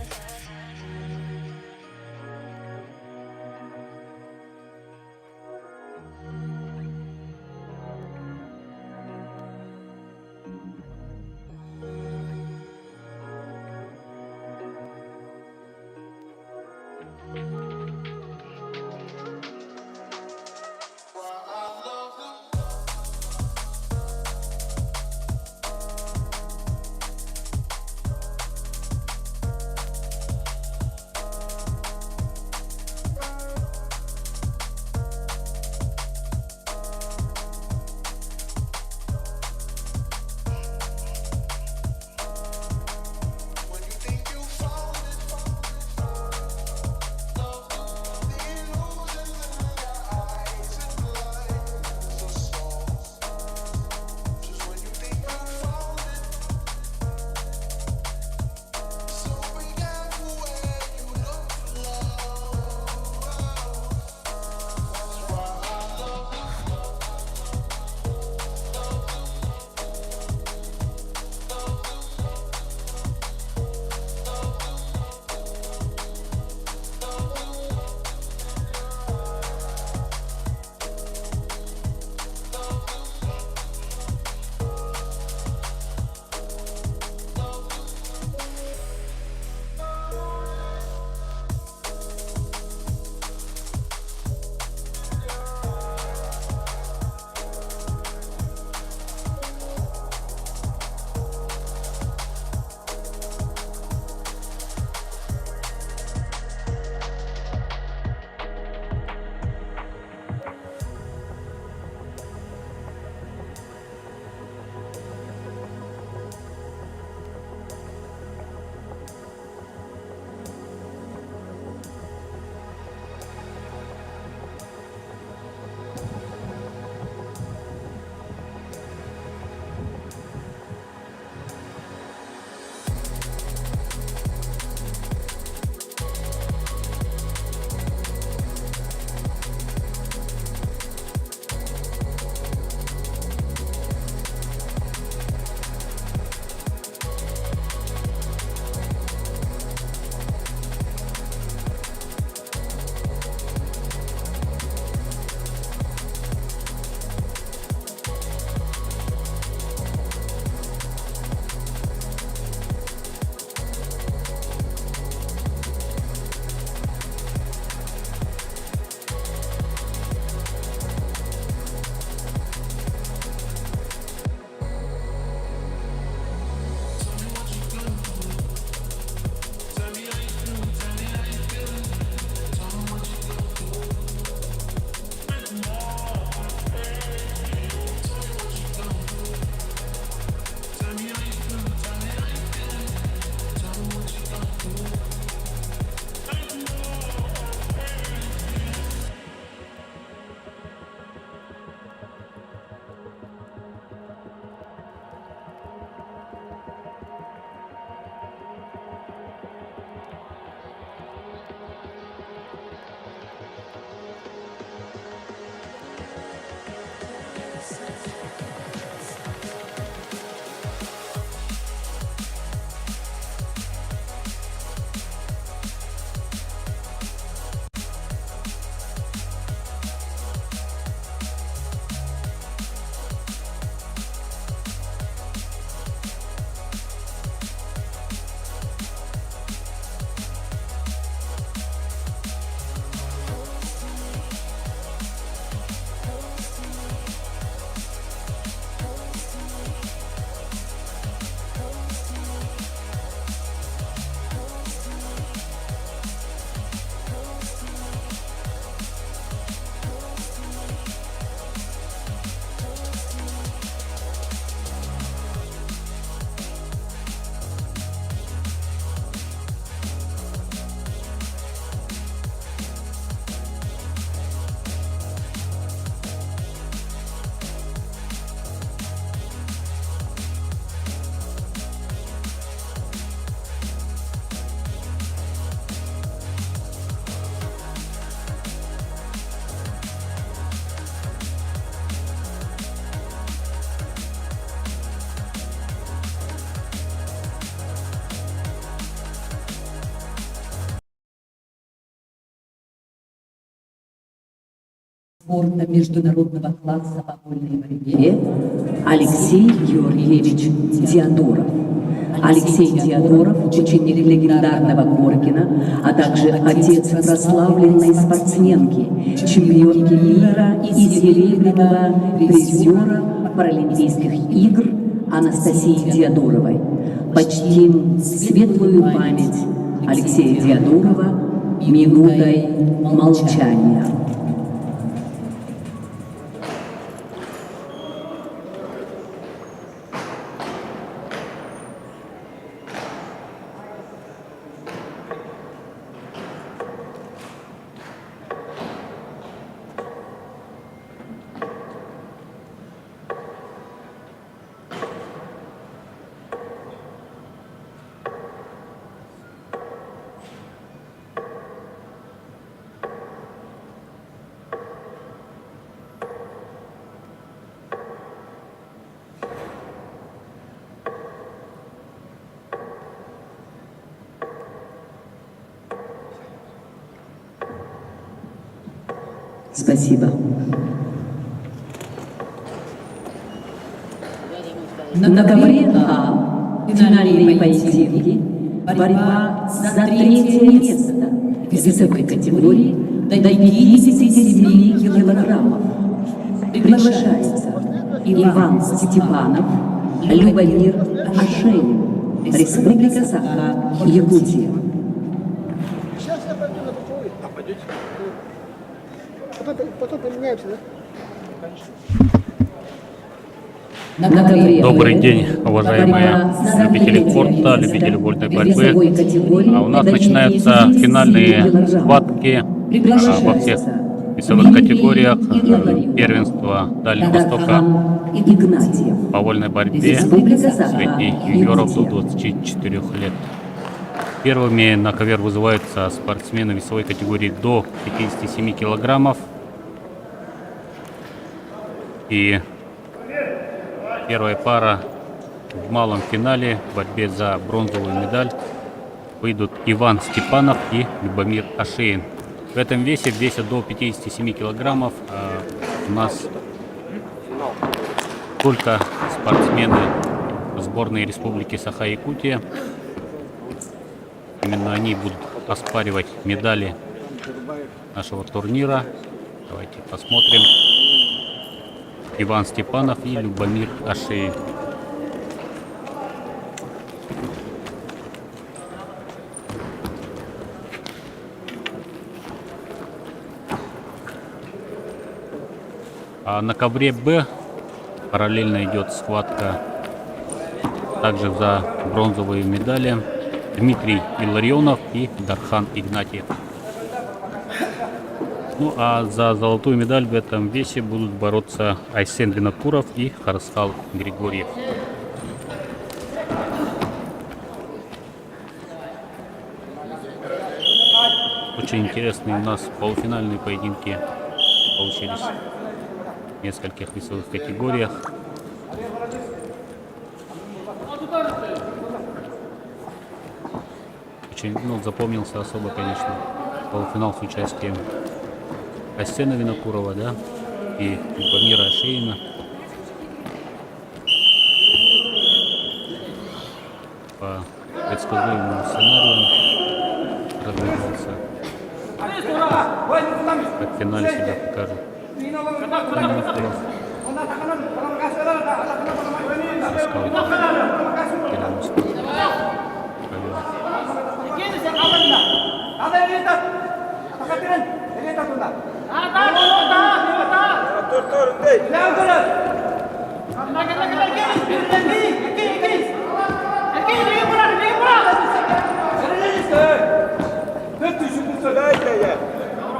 спорта международного класса по вольной борьбе Алексей Георгиевич Диадоров. Алексей Диадоров – ученик легендарного Горкина, а также отец прославленной спортсменки, чемпионки мира и серебряного призера Паралимпийских игр Анастасии Диадоровой. Почтим светлую память Алексея Диадорова минутой молчания. Спасибо. На ковре А финальные поединки, борьба за третье место в весовой категории до 57 килограммов. Приглашается Иван Степанов, Любомир Ашенин, Республика Саха, Якутия. Сейчас я пойду на боковой. А пойдете? Потом поменяемся, да? Добрый день, уважаемые любители спорта, любители вольной борьбы. У нас начинаются финальные схватки во всех весовых категориях первенства Дальнего Востока по вольной борьбе среди юниоров до 24 лет. Первыми на ковер вызываются спортсмены весовой категории до 57 килограммов. И первая пара в малом финале в борьбе за бронзовую медаль выйдут Иван Степанов и Любомир Ашеин. В этом весе до 57 килограммов у нас только спортсмены сборной Республики Саха-Якутия. Именно они будут оспаривать медали нашего турнира. Давайте посмотрим. Иван Степанов и Любомир Ашеин. А на ковре Б параллельно идет схватка также за бронзовые медали. Дмитрий Илларионов и Дархан Игнатьев. Ну а за золотую медаль в этом весе будут бороться Айсен Винокуров и Харсхал Григорьев. Очень интересные у нас полуфинальные поединки получились в нескольких весовых категориях. Очень запомнился особо, конечно, полуфинал с участием Айсена Винокурова, да, и Любомира Ашеина. По предсказуемым сценариям развивался. Как в финале себя покажет.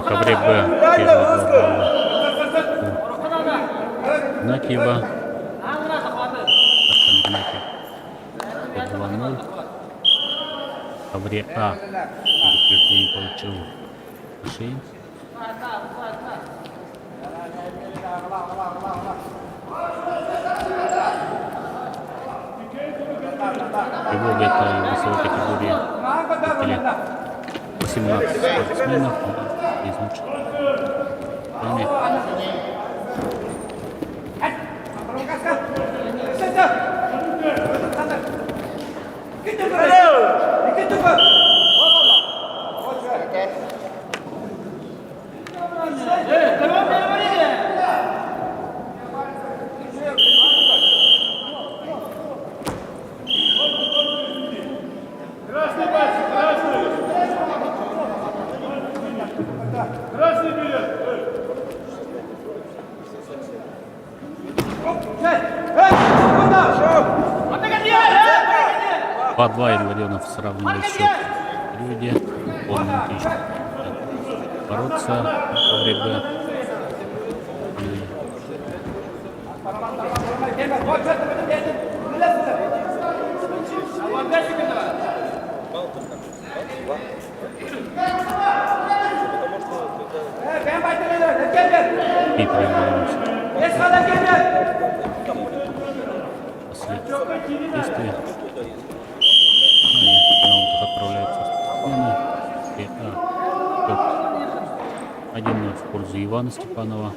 Ковре Б Игнатьева. Игнатьев. 2-0. Ковре А предупреждение получил Ашеин. Тревога это весовой категории 18 спортсменов из лучших. Пойми. По 2 Илларионов сравнивает счет в периоде. Полный отлично. Бороться во время. Питер Илларионович. Последние действия. Наутов отправляется в смену. 1-0 в пользу Ивана Степанова.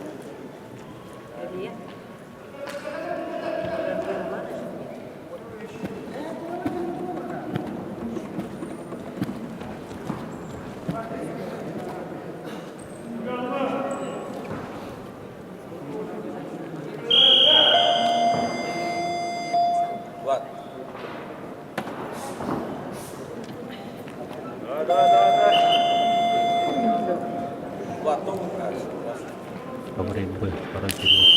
Во время Б пародировал.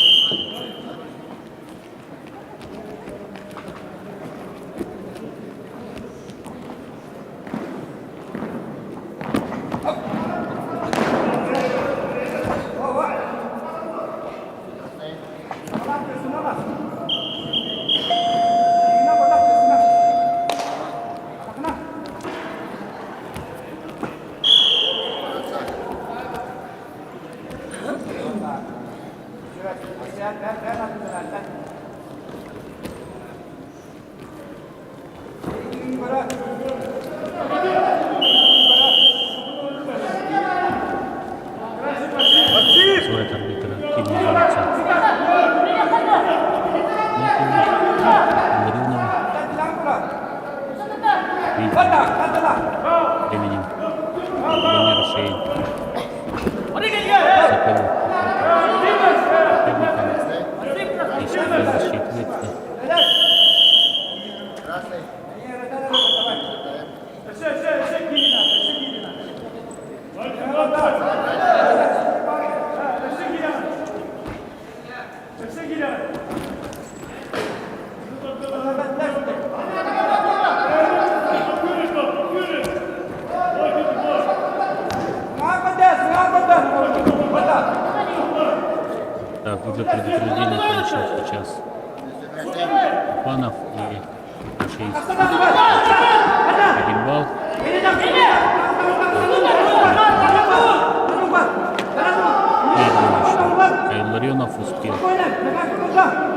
Называет арбитра активно зовется. Временем Владимир Шейн Соколов и засчитывается. Так, уже предупреждение получил сейчас Панов и Шейн. 1 балл. И Илларионов успел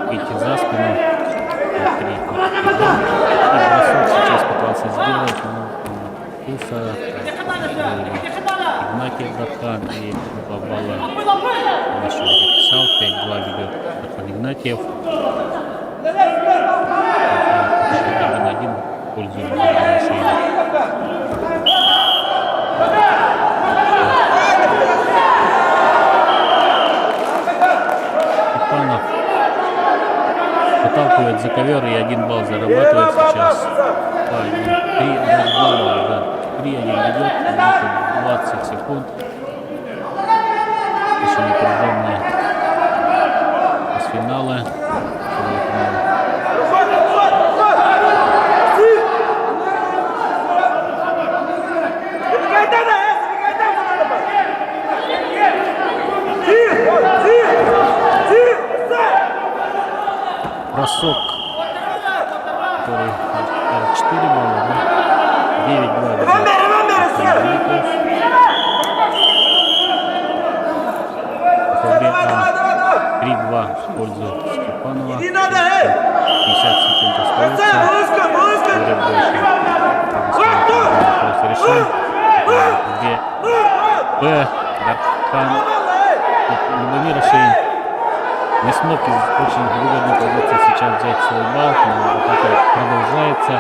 выйти за спину. И бросок сейчас пытался сделать, но Куса, Игнатьев Дархан и 2 балла. Еще записал, 5-2 ведет Дархан Игнатьев. 1-1 в пользу Шейна. Степанов выталкивает за ковер и 1 балл зарабатывает сейчас. 3-1 балла, да. 3-1 ведет, 20 секунд. Еще напряженные с финала. Бросок, который 4 балла, да? 9-2. 3-2 в пользу Степанова. 50 секунд остается. Вопрос решен. Б. Дархан Любомир Шейн не смог из очень выгодной позиции сейчас взять свой балл, но атака продолжается.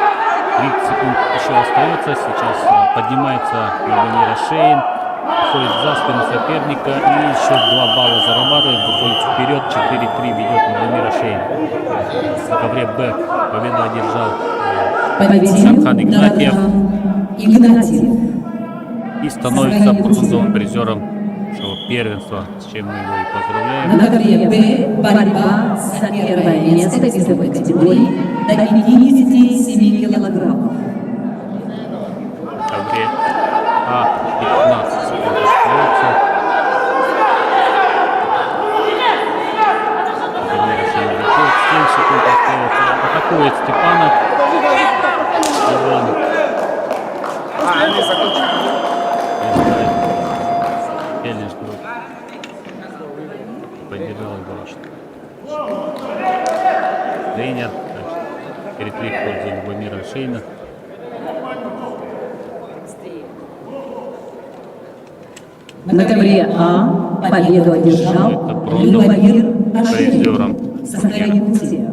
30 секунд еще остается. Сейчас поднимается Любомир Шейн, уходит за спину соперника и еще 2 балла зарабатывает, выходит вперед. 4-3 ведет Любомир Шейн. На ковре Б победу одержал Сархан Игнатьев и становится бронзовым призером первенства, с чем мы его и поздравляем. На ковре Б борьба за первое место весовой категории до 57 килограммов. В ковре А 15 секунд остается. Любомир Шейн ведет, 7 секунд остается. Атакует Степанов. Они закончили. Реально, что поддержал удачно. Тренер. Переклик в пользу Любомира Шейна. На ковре А победу одержал Любомир Шейн. Призером. Сохраните.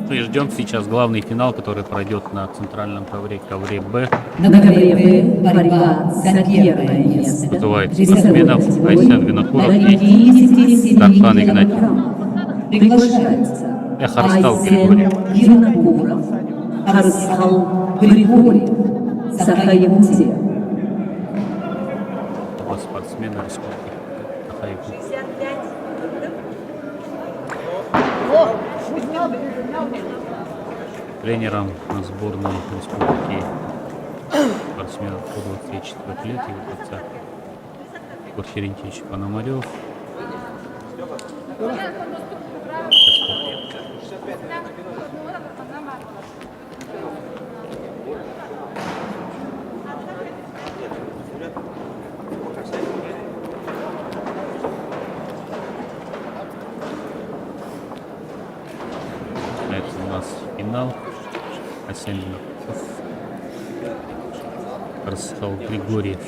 Ну и ждем сейчас главный финал, который пройдет на центральном ковре Б. На ковре Б борьба за первое место. Вызывает спортсменов Айсен Винокуров до и 57 Тархан Игнатьев. килограммов. Приглашаются Харстал Айсен Григорьев. Винокуров, Харстал Григорьев, Сахаевуте. Оба спортсмена республики Ахаеву. Тренером сборной республики спортсменов до 24 лет является Егор Черентьевич Пономарев. Это у нас финал. Асен Харстал Григорьев.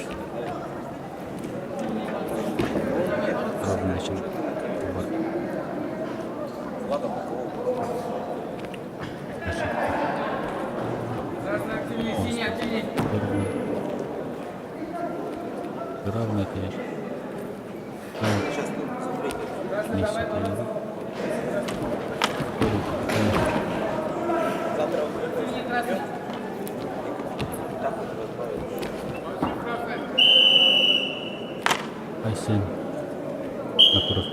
Начал. Равно, конечно. Айсен Накуров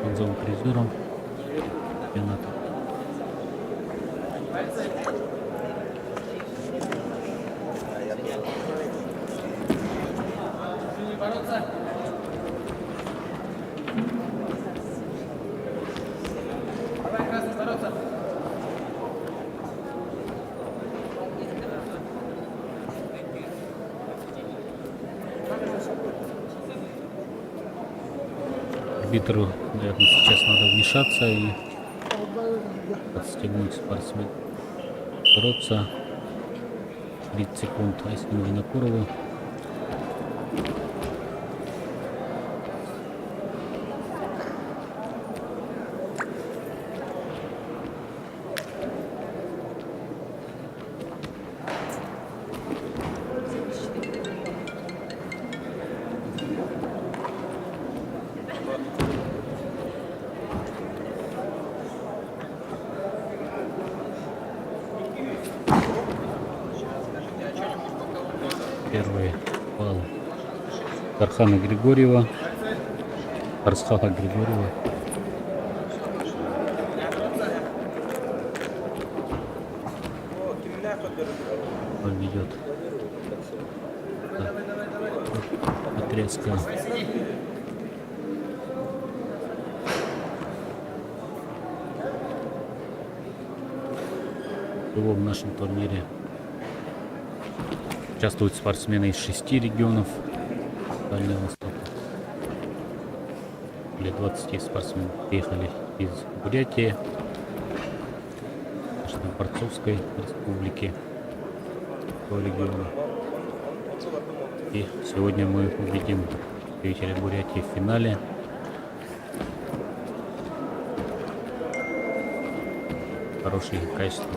бронзовым призером чемпионата. Арбитру, наверное, сейчас надо вмешаться и подстегнуть спортсмена. Бороться. 30 секунд Айсену Винокурову. Первый балл Тархана Григорьева, Арсхаха Григорьева. Он ведет отрезка. Всего в нашем турнире участвуют спортсмены из 6 регионов Дальнего Востока. Более 20 спортсменов приехали из Бурятии, Борцовской республики, региона. И сегодня мы увидим представителя Бурятии в финале. хороший, качественный.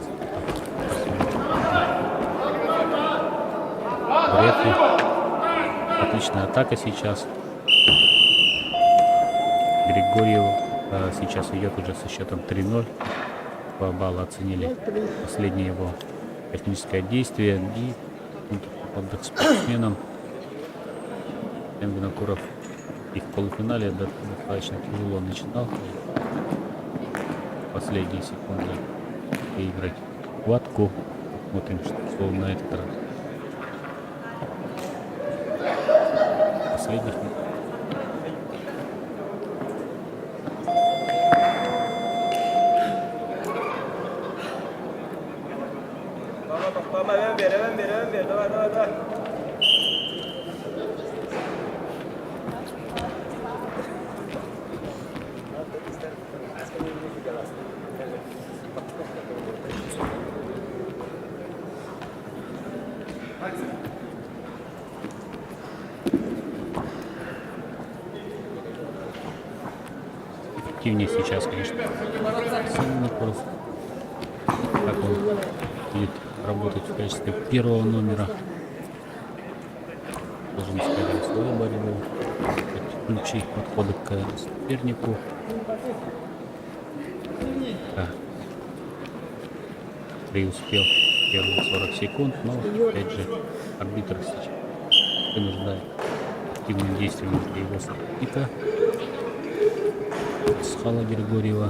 Буряты. Отличная атака сейчас. Григорьев сейчас идет уже со счетом 3-0. 2 балла оценили последнее его техническое действие и отдых спортсменам. Винокуров и в полуфинале достаточно тяжело начинал. Последние секунды выиграть хватку. Смотрим, что на этот раз. Последних. Toma, ven, давай. Эффективнее сейчас, конечно. Винокуров. Как он будет работать в качестве первого номера. Должен сказать свою борьбу, включить подходы к сопернику. Преуспел первые 40 секунд, но опять же арбитр сейчас вынуждает активным действием его соперника. Схала Григорьева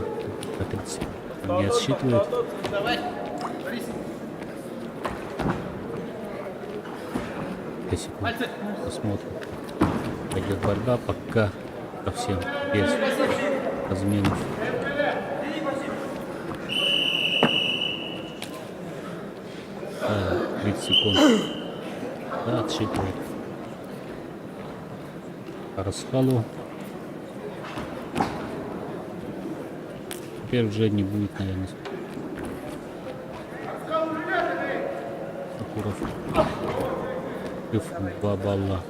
по 30 не отсчитывает. Секунд. Посмотрим. Пойдет борьба, пока совсем без разменов. Да, 30 секунд. Да, отсчитывает. Расхалу. Теперь уже не будет, наверное. Куров. 2 балла.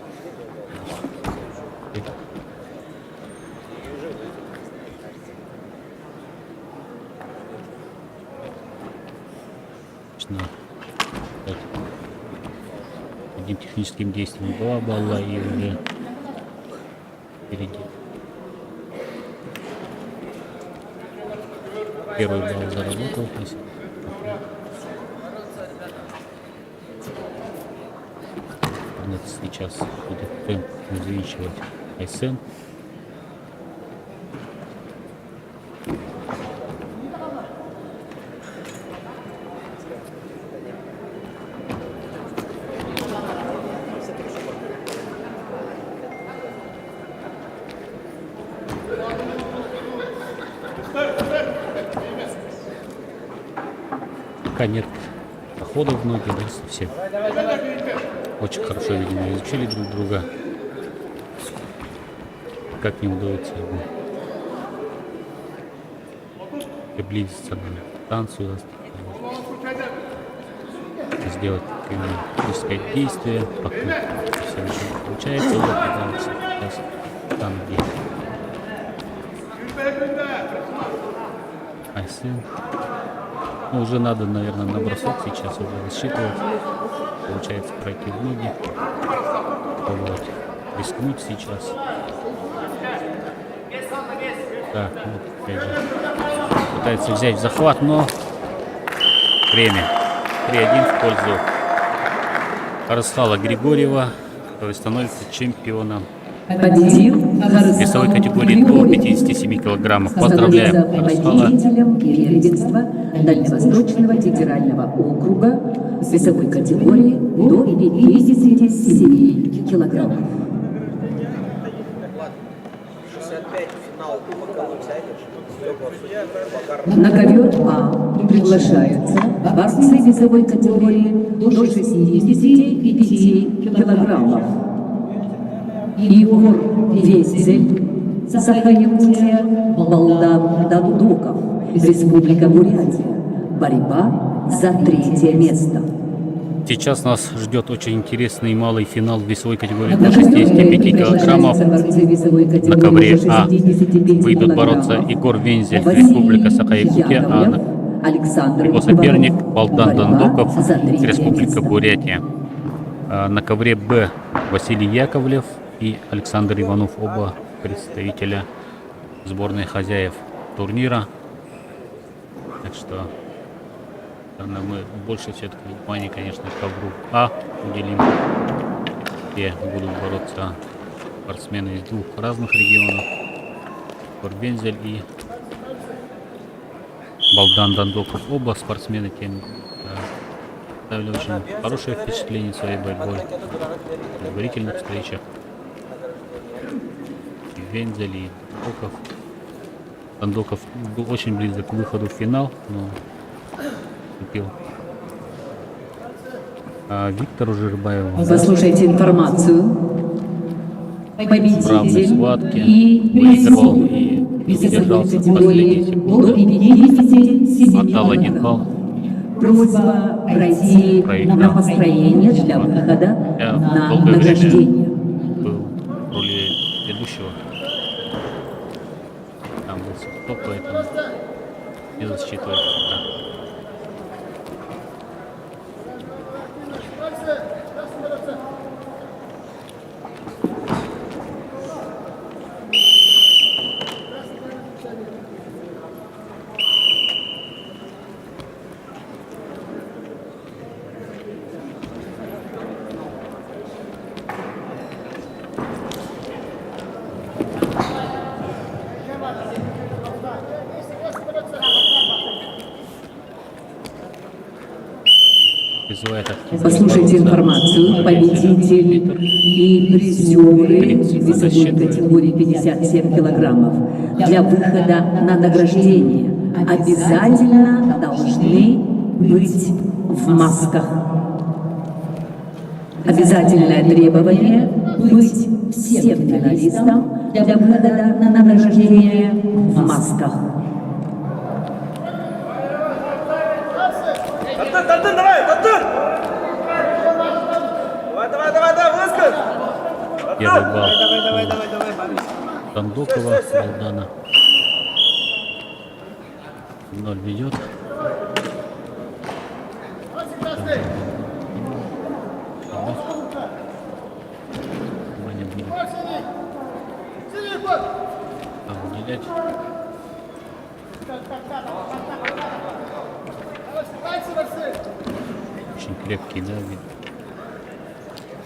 Одним техническим действием 2 балла и уже впереди. Первый балл заработал. Сейчас будет темп увеличивать Айсен. Пока нет проходов в ноги, да, совсем. Очень хорошо, видимо, изучили друг друга. Как не удается ему приблизиться на станцию, сделать физическое действие, пока все ничего не получается, вот пытаются сейчас там где. Айсен. Ну, уже надо, наверное, на бросок сейчас уже рассчитывать. Получается пройти в ноги. Попробовать рискнуть сейчас. Так, вот опять же. Пытается взять в захват, но время. 3-1 в пользу Арасхала Григорьева, который становится чемпионом весовой категории до 57 килограммов. Поздравляем Арасхала. Первенства Дальневосточного федерального округа весовой категории до 57 килограммов. 65 финал Кубка На ковер А приглашаются борцы весовой категории до 65 килограммов. Егор Везель, Саха-Якутия, Балдан Давудоков, Республика Бурятия. Борьба за 3-е место. Сейчас нас ждет очень интересный малый финал в весовой категории до 65 килограммов. На ковре А выйдут бороться Егор Вензель, Республика Саха-Якутия, а Александр Его соперник Иванов. Балдан Борьба Дандоков, за третье Республика место. Бурятия. На ковре Б Василий Яковлев и Александр Иванов, оба представителя сборной хозяев турнира. Так что наверное, мы больше все-таки внимания, конечно, ковру А уделим, где будут бороться спортсмены из двух разных регионов. Горбензель и Балдан Дандоков. Оба спортсмены тем оставили очень хорошее впечатление своей борьбой в предварительных встречах. И Вензель и Дандоков. Дандоков был очень близок к выходу в финал, но вступил. Виктору Жирбаеву Послушайте информацию. в равной Победитель схватке и выиграл призер и весовой удержался в категории последние до секунды. 57 Отдал один килограмм. балл. Просьба пройти на построение для выхода Я на долгое время награждение. был в роли ведущего. Там был стоп, поэтому не засчитывает. Призывает активно Послушайте бороться информацию. Победитель и призеры весовой категории 57 килограммов для выхода на награждение обязательно должны быть в масках. Обязательное требование быть всем финалистам для выхода на награждение в масках. Тартын, давай, тартын! Давай, выскок! Первый балл Дандокова, Балдана. 0 ведет. Ваня будет уделять. Очень крепкий, да, вид.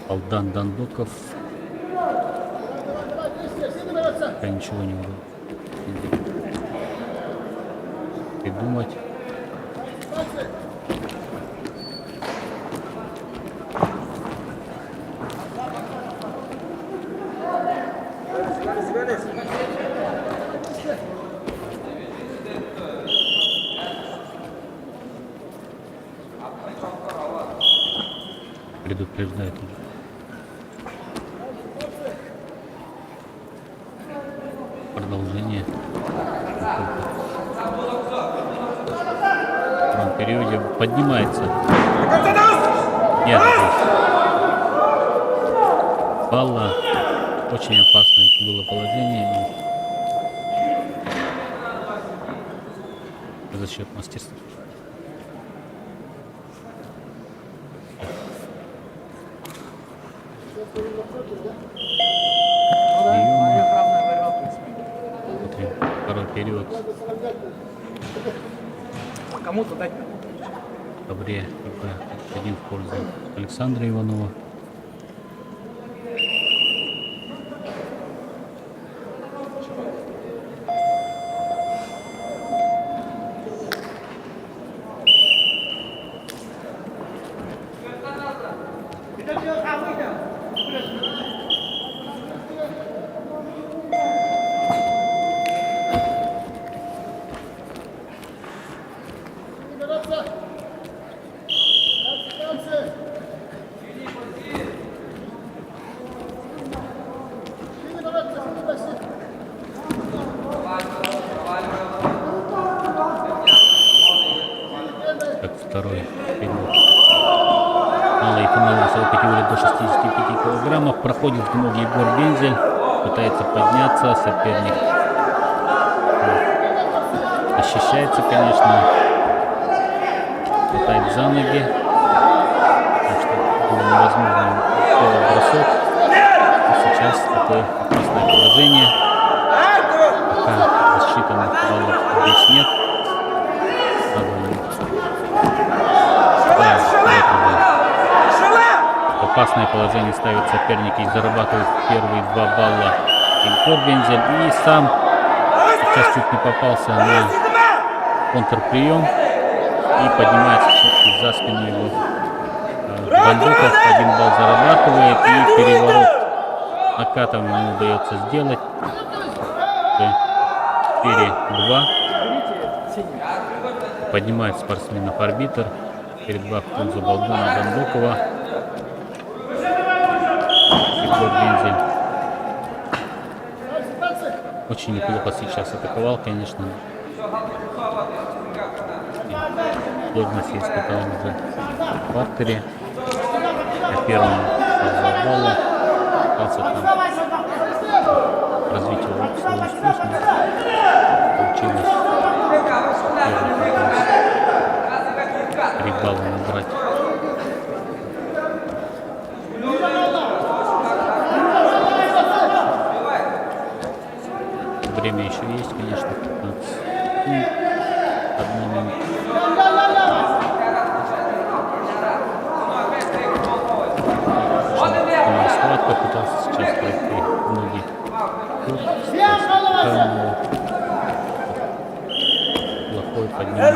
Балдан Дандоков. Пока ничего не могу придумать. Предупреждает уже. Продолжение. В втором периоде поднимается. Нет, здесь. Балла. Очень опасное было положение. И за счет мастерства. Смотрим, второй период. Кому-то дать. Добре, один в пользу Александра Иванова. Как второй период. Малый финал весовой категории до 65 килограммов. Проходит в ноги Егор Бензель. Пытается подняться. Соперник защищается, конечно. хватает за ноги. Так что было невозможно сделать бросок. И сейчас такое опасное положение. Пока рассчитанных баллов здесь нет. В опасное положение ставят соперники и зарабатывают первые 2 балла. Ильфор Бензель и сам сейчас чуть не попался на контрприем и поднимается все-таки за спину его Бандуков. 1 балл зарабатывает и переворот накатом ему удается сделать. 4-2. Поднимает спортсменов арбитр. 4-2 в пользу Балдуна Бандукова. Ильфор Бензель очень неплохо сейчас атаковал, конечно. Сложности испытал уже в партере. На первом балла пытался там развить его свой успех, но получилось 3 балла набрать. Время еще есть, конечно, 15 минут. 1 минута. Схватка пытался сейчас пройти ноги. Плохой поднимает.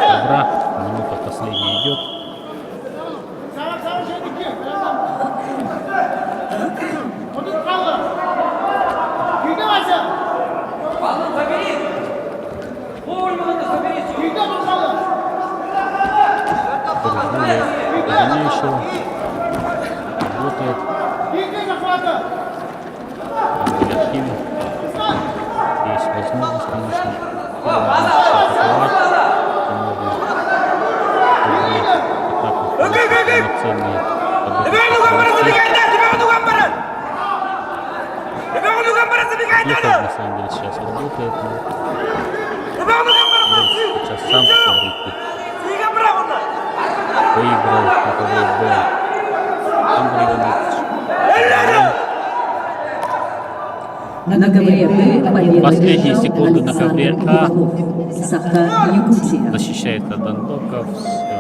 Добра. Минута последняя идет. Догоняющего. Работает. Активно. Есть возможность, конечно, атаковать. Полноценные Ехал, на самом деле, сейчас работает. Сейчас сам руку выиграл боковой бой. Андрей Иванович. На ковре Б победу Последние одержал секунды на ковре Александр А. Кулаков. Саха, Якутия. Защищает от Дандоков. Все.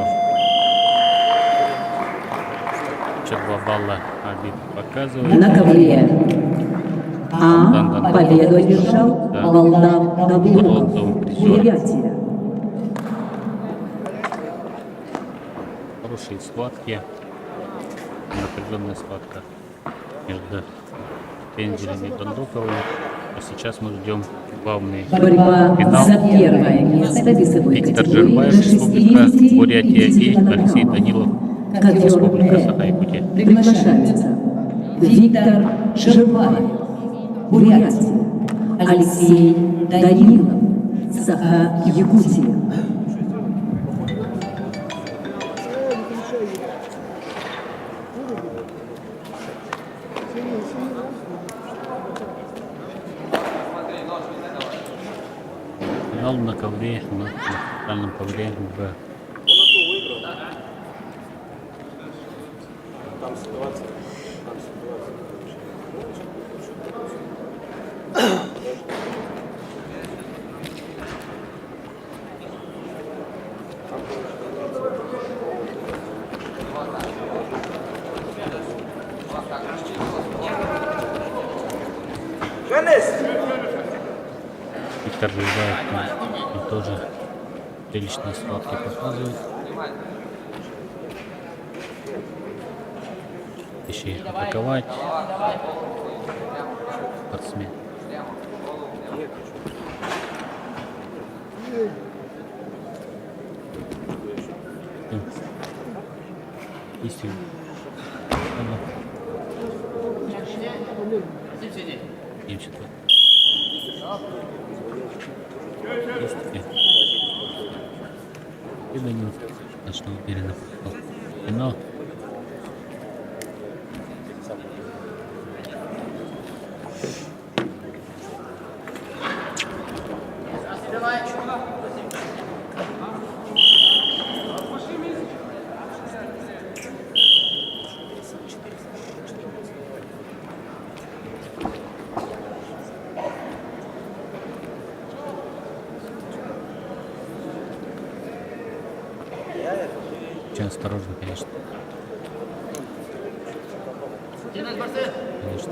Еще 2 балла арбитр показывает. На ковре А победу одержал Валдав Даблуков. Бурятия. Хорошие схватки. Напряженная схватка между Бензелем и Бандуковым. А сейчас мы ждем главный Борьба финал. за первое место весовой Виктор категории Жербаев, до Республика 60 Бурятия, и килограммов. Алексей Данилов, Ковер Республика Б. Саха-Якутия. Приглашаются Виктор Жербаев, Бурятия, Алексей Данилов, Саха-Якутия. Финал на ковре, на центральном ковре Б. Виктор Жербаев там тоже приличные схватки показывает. Еще атаковать. Спортсмен. Истинно. Девчата. И Данилов достаточно уверенно попал в финал. Очень осторожно, конечно. Конечно.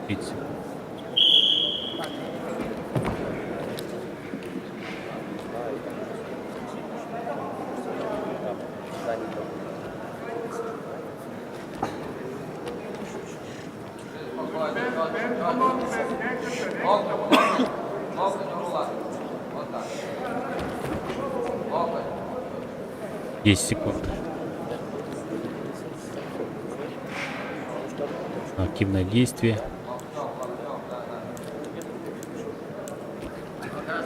Видите? Локоть в кулак. Вот так. Локоть. 10 секунд. Активное действие.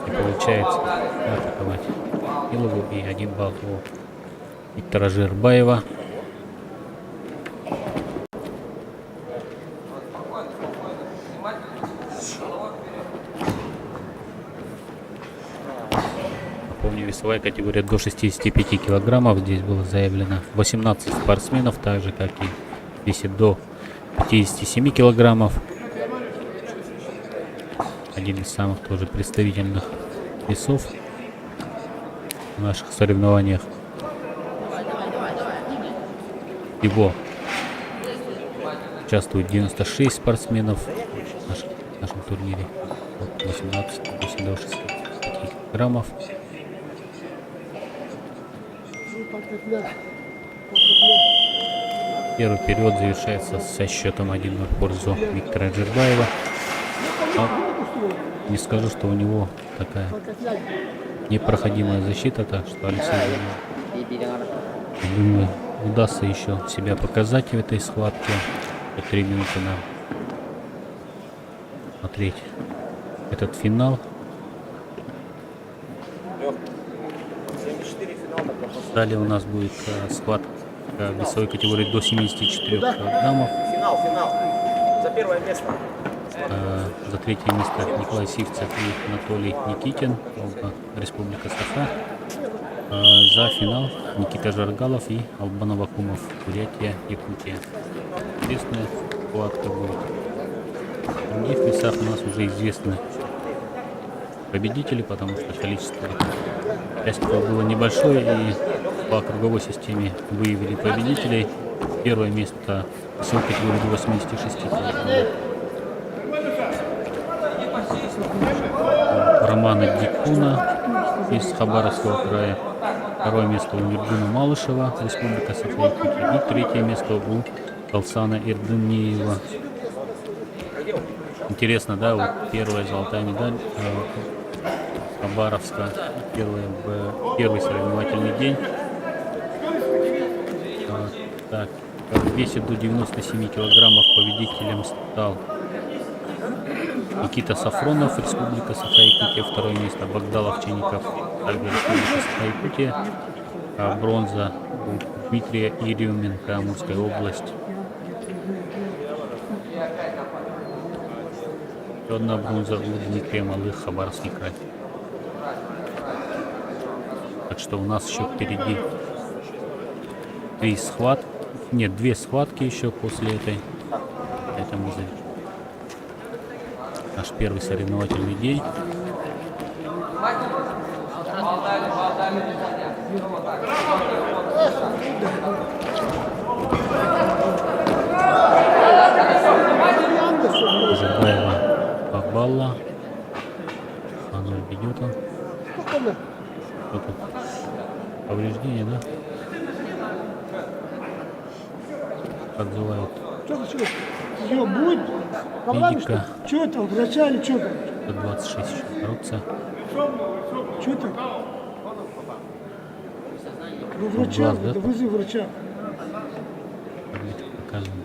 И получается атаковать Илову и 1 балл у Виктора Жирбаева. Напомню, весовая категория до 65 килограммов. Здесь было заявлено 18 спортсменов, так же как и весит до 57 килограммов. Один из самых тоже представительных весов в наших соревнованиях. Всего участвует 96 спортсменов в нашем турнире. 18 до 65 граммов. Первый период завершается со счетом 1-0 в пользу Виктора Жирбаева. Но не скажу, что у него такая непроходимая защита, так что Алексею, думаю, удастся еще себя показать в этой схватке. 3 минуты нам смотреть этот финал. Далее у нас будет схватка в весовой категории до 74 килограммов. Финал. За первое место. За третье место Николай Сивцев и Анатолий Никитин, оба Республика Саха. За финал Никита Жаргалов и Албан Авакумов, Бурятия, Якутия. Интересная схватка будет. В других весах у нас уже известны победители, потому что количество участников было небольшое, и по круговой системе выявили победителей. Первое место в весовой категории до 86 килограммов Романа Дикуна из Хабаровского края. Второе место у Нургуна Малышева, Республика Саха-Якутия. И третье место у Алсана Ирдынеева. Интересно, да, вот первая золотая медаль Хабаровска. Первый соревновательный день. Так, в весе до 97 килограммов победителем стал Никита Сафронов, Республика Саха-Якутия. Второе место Богдалов Чеников, также Республика Саха-Якутия. А бронза у Дмитрия Ирюменко, Амурская область. Еще одна бронза у Дмитрия Малых, Хабаровский край. Так что у нас еще впереди две схватки еще после этой. Это мы завершим наш первый соревновательный день. Жирбаева Бабалла. А ну ведет он. Что тут? Повреждение, да? Отзывают. Ее будет? Медика. Что это, врача или что там? 26 еще бороться. Что там? Ну врача, Глаз, да? да вызови врача. Показываем.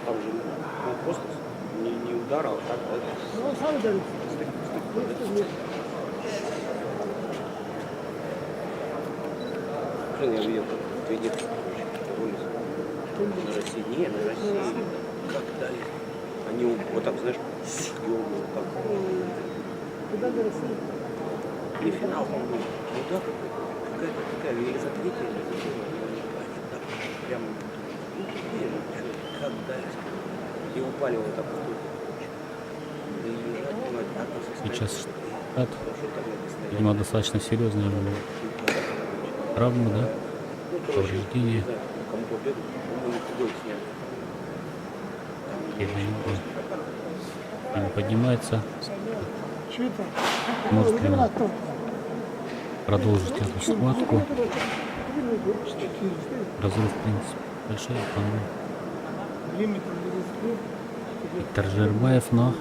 Там же просто не удара, вот так вот. Ну, он сам ударил. Я видел, как две девки боролись. На России. Не, на России. Как дали. Они вот так, знаешь, ёбнули вот так. Куда до России? Не финал, по-моему. Ну да, какая-то такая, или за третье, или за первое. Так, прямо. Ну, как дали. И упали вот так вот. Да и лежать, понимаете, так вот состояние. Сейчас штат, Вообще так вот состояние. видимо, достаточно серьезные травмы, да? Повреждения. Кому победу, кому худой снят. Он поднимается. Что это? Может ли он продолжить эту схватку? Разрыв, в принципе, большой, по-моему. Виктор Жербаев, но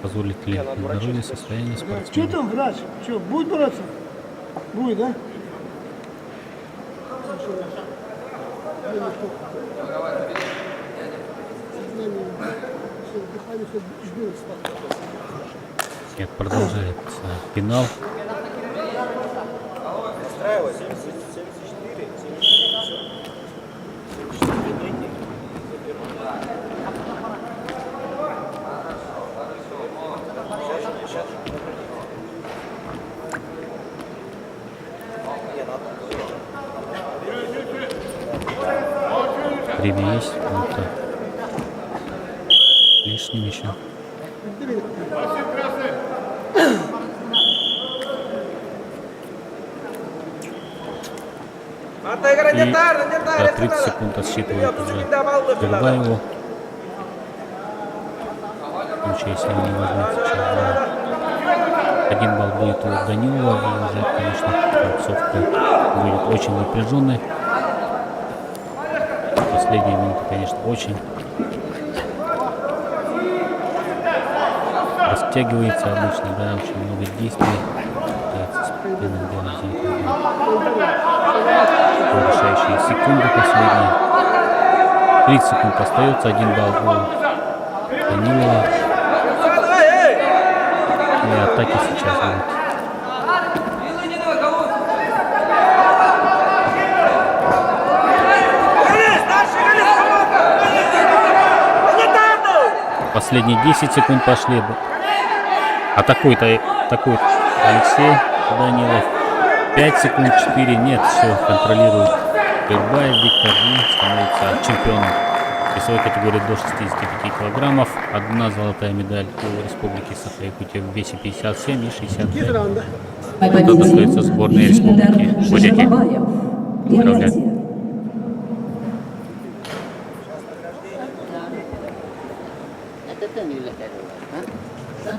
позволит ли здоровье, состояние Что спортсмена? там, врач? Что, будет бороться? Будет, да? Нет, продолжается финал. Настраивай, 74, 74. Время есть, минута лишним еще. И до 30 секунд отсчитывает уже Жербаеву. В случае, если он не возьмет сейчас, да. 1 балл будет у Данилова, и уже, конечно, концовка будет очень напряженной. Последние минуты, конечно, очень растягивается обычно, да, очень много действий. Пытается спокойно решающие секунды последние. 30 секунд остается, 1 балл у Данилова. И атаки сейчас будут. Последние 10 секунд пошли. Атакует Алексей Данилов. 5 секунд, 4. Нет, все, контролирует Жербаев Виктор и становится чемпионом весовой категории до 65 килограммов. 1 золотая медаль у Республики Саха-Якутия в весе 57 и 65. Это достается сборной Республики Бурятия.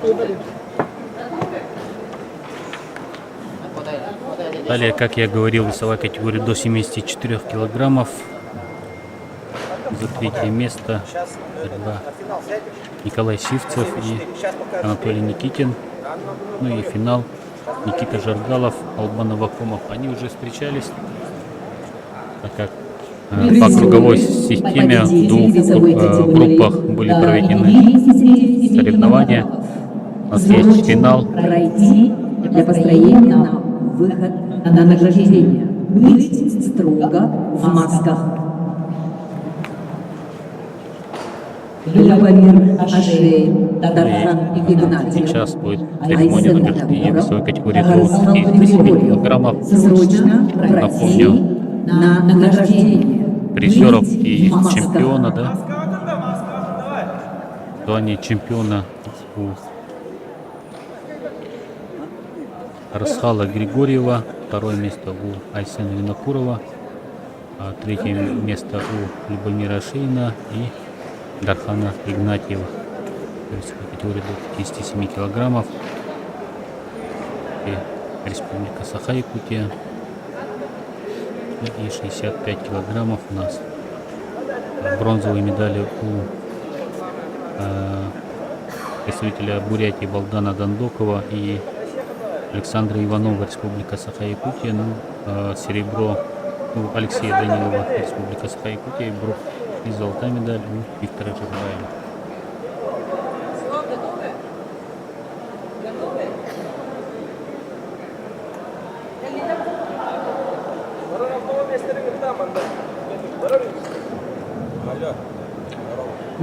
Поздравляю. Далее, как я говорил, весовая категория до 74 килограммов. За 3 место борьба Николай Сивцев и Анатолий Никитин. Ну и финал Никита Жаргалов, Албан Авакумов. Они уже встречались, так как по круговой системе в 2 группах были проведены соревнования. У нас есть финал. Для построения на выход на награждение. Быть строго в масках. Любомир Ашей, Тадархан Игнатьев. Сейчас будет церемония награждения весовой категории до 57 килограммов. Срочно пройти на награждение. Призеров и чемпиона, да? Звание чемпиона у Расхала Григорьева, 2 место у Айсена Винокурова, 3 место у Любомира Шейна и Дархана Игнатьева. То есть в категории до 57 килограммов. И Республика Саха-Якутия. И 65 килограммов у нас. Бронзовые медали у представителя Бурятии Балдана Дандокова и Александра Иванова, Республика Саха-Якутия. Ну, серебро у Алексея Данилова, Республика Саха-Якутия. И И золотая медаль у Виктора Жиргаева.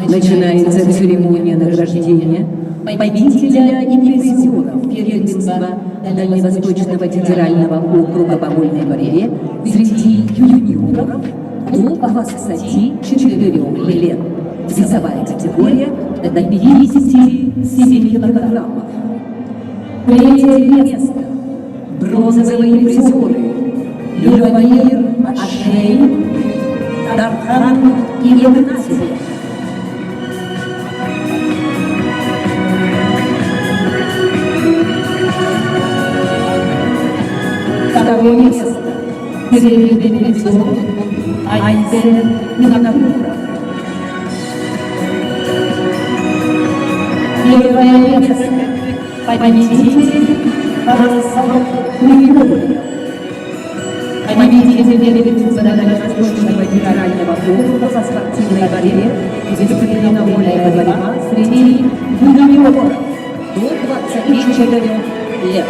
Начинается церемония награждения победителя и призеров первенства Дальневосточного федерального округа по вольной борьбе среди юниоров до 24 лет. Весовая категория до 57 килограммов. Третье место. Бронзовые призеры Любомир Ашей, Тархан и Игнатьев. Второе место. Серебряный призер Айзен Минакуров. Первое место. Победитель Борисов Григорьев. Победитель первенства Дальневосточного федерального округа по спортивной борьбе дисциплина вольная борьба среди юниоров до 24 лет.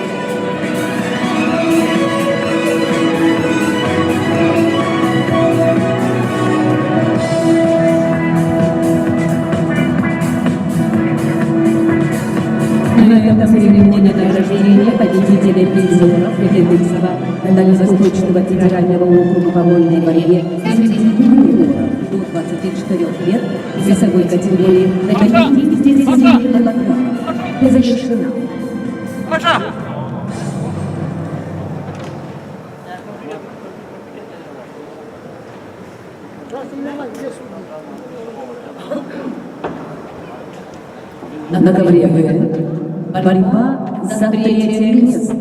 На церемонии награждения победителей призеров первенства Дальневосточного федерального округа по вольной борьбе среди юниоров до 24 лет весовой категории до 57 килограммов завершена. На ковре борьба за третье место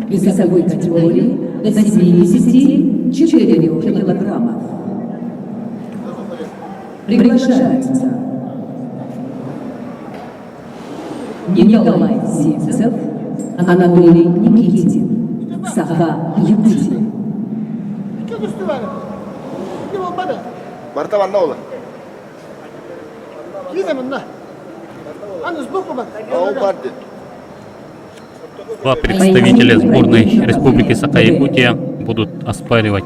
весовой категории до 74 килограммов. Приглашаются Николай Сивцев, Анатолий Никитин, Саха Якутия. Wartawan nol. Два представителя сборной Республики Саха-Якутия будут оспаривать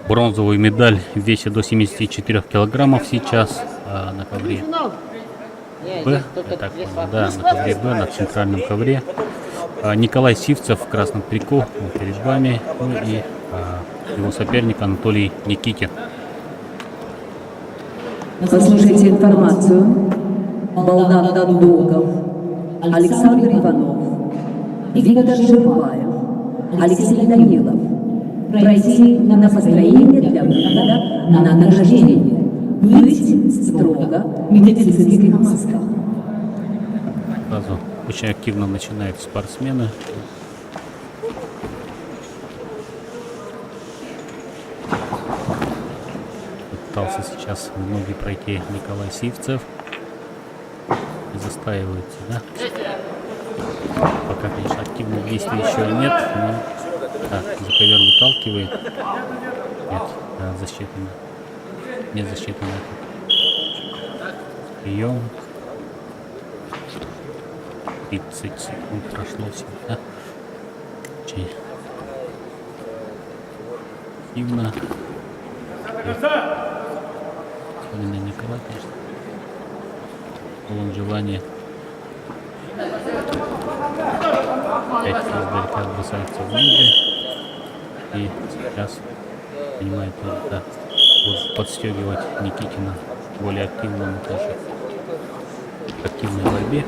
бронзовую медаль в весе до 74 килограммов сейчас на ковре Б. Я так понял, да, на ковре Б, на центральном ковре. Николай Сивцев в красном трико перед вами, ну и его соперник Анатолий Никитин. Послушайте информацию. Балдан Дандогов, Александр Иванов, Виктор Жиргаев, Алексей Данилов. Пройти на построение для выхода на награждение. Быть строго в медицинских масках. Сразу очень активно начинают спортсмены. Пытался сейчас в ноги пройти Николай Сивцев. Застаивается, да? Пока, конечно, активных действий еще нет, но так, за ковер выталкивает. Нет, да, засчитано. Не засчитано. Прием. 30 секунд прошло всего, да? Очень активно. Именно Николай, конечно. Полон желания. Опять издалека бросается в ноги. И сейчас понимает, да, будут подстегивать Никитина более активно, даже активной борьбе.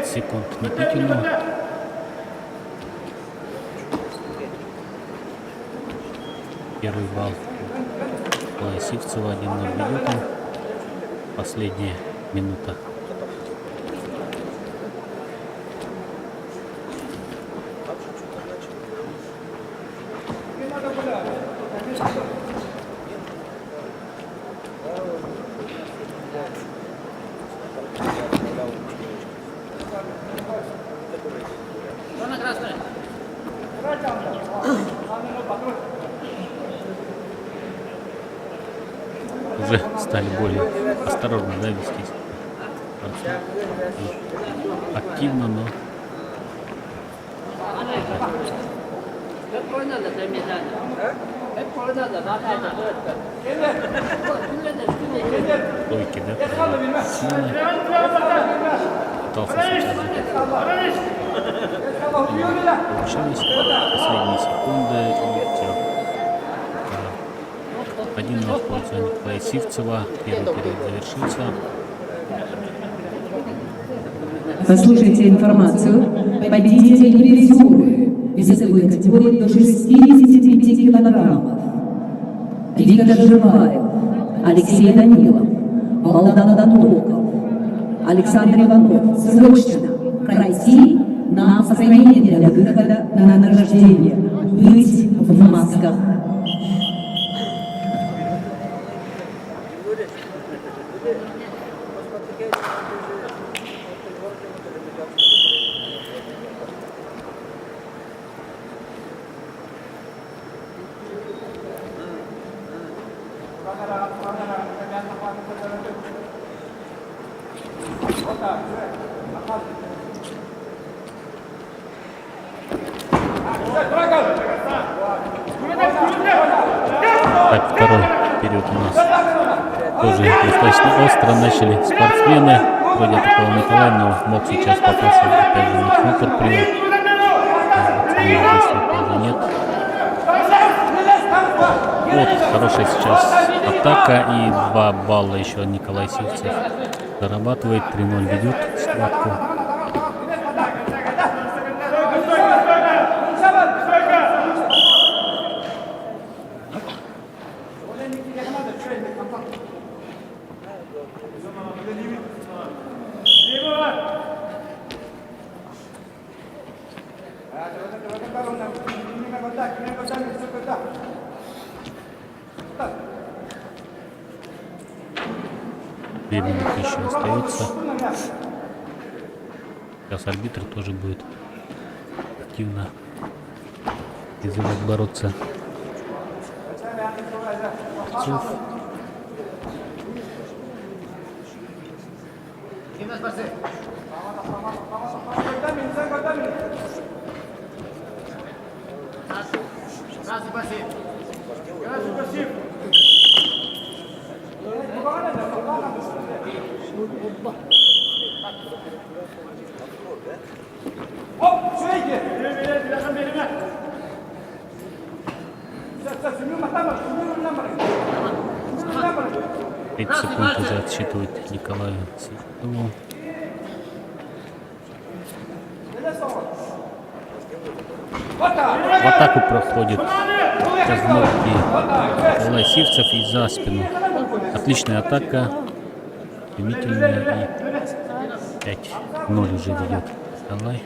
Секунд Никитину. Первый балл Сивцева 1-0 ведет он. Последняя минута. Уже стали более осторожно, да, вестись. Активно, но стойки, да? Пытался получилось последние секунды. 1-0 в пользу Николая Сивцева. Первый период завершился. Послушайте информацию. Победители и призеры весовой категории до 65 килограммов. Виктор Живаев, Алексей Данилов, Богдан Данилов, Александр Иванов. Срочно пройти на построение для выхода на награждение. Быть в масках. Так, второй период у нас тоже достаточно остро начали спортсмены. Вроде атаковал Николай, но мог сейчас попался опять же на снукер прием. Если тоже нет. Вот хорошая сейчас атака и 2 балла еще Николай Сивцев зарабатывает. 3-0 ведет схватку. Две минуты еще остается. Сейчас арбитр тоже будет активно призывать бороться. Оп, шейки! 30 секунд уже отсчитывает Николаю Сивцеву. В атаку проходит сейчас в ноги Николай Сивцев и за спину. Отличная атака. Стремительная и 5-0 уже ведет Николай.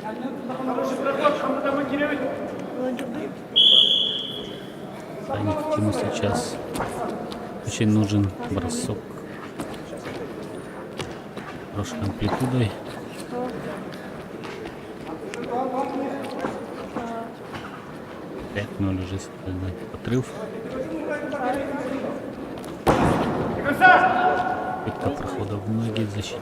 Ему сейчас очень нужен бросок хорошей амплитудой. Опять 0 уже сильный отрыв. Попытка прохода в ноги защитить.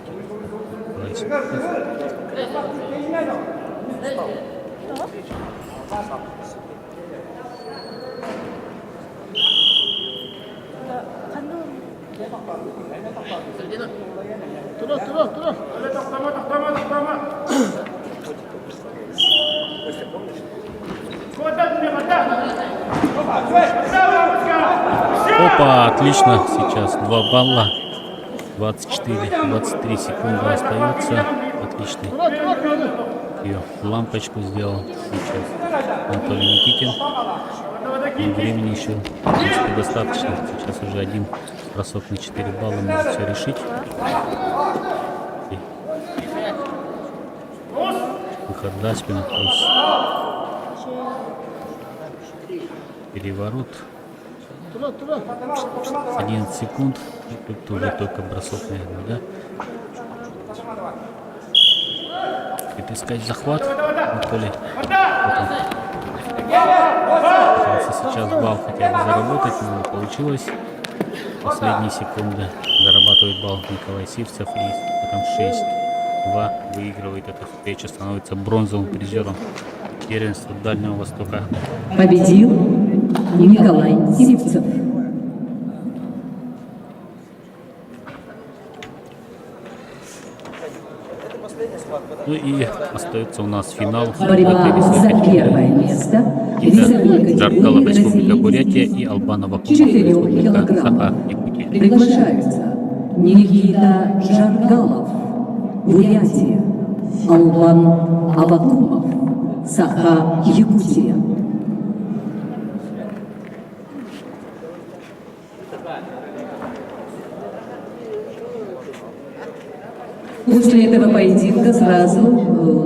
Опа, отлично. Сейчас 2 балла. 24-23 секунды остается. Отличный. Ее лампочку сделал сейчас Анатолий Никитин. И времени еще, в принципе, достаточно. Сейчас уже один бросок на 4 балла может все решить. И выход за спину, плюс переворот. 11 секунд. И тут уже только бросок, наверное, да? Искать захват. Анатолий. Сейчас балл хотя бы заработать, но не получилось. Последние секунды зарабатывает балл Николай Сивцев. И потом 6-2 выигрывает эту встречу. Становится бронзовым призером первенства Дальнего Востока. Победил Николай Сивцев. Ну и остается у нас финал. Борьба за первое место. Весовые Жаргала, категории Республика России Бурятия и Албанова, 4 Республика килограммов. Саха-Якутия. Приглашаются Никита Жаргалов, Бурятия, Албан Авакумов, Саха-Якутия. После этого поединка сразу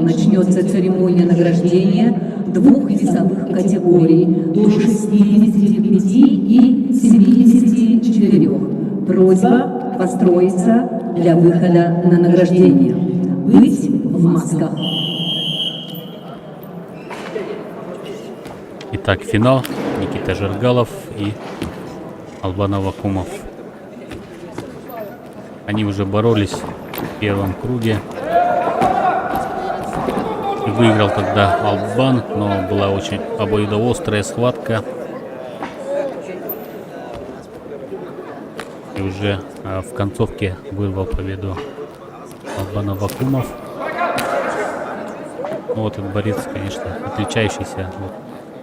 начнется церемония награждения 2 весовых категорий до 65 и 74. Просьба построиться для выхода на награждение. Быть в масках. Итак, финал. Никита Жаргалов и Албан Авакумов. Они уже боролись в первом круге. И выиграл тогда Албан, но была очень обоюдоострая схватка. И уже в концовке вырвал победу Албан Авакумов. Ну, вот этот борец, конечно, отличающийся вот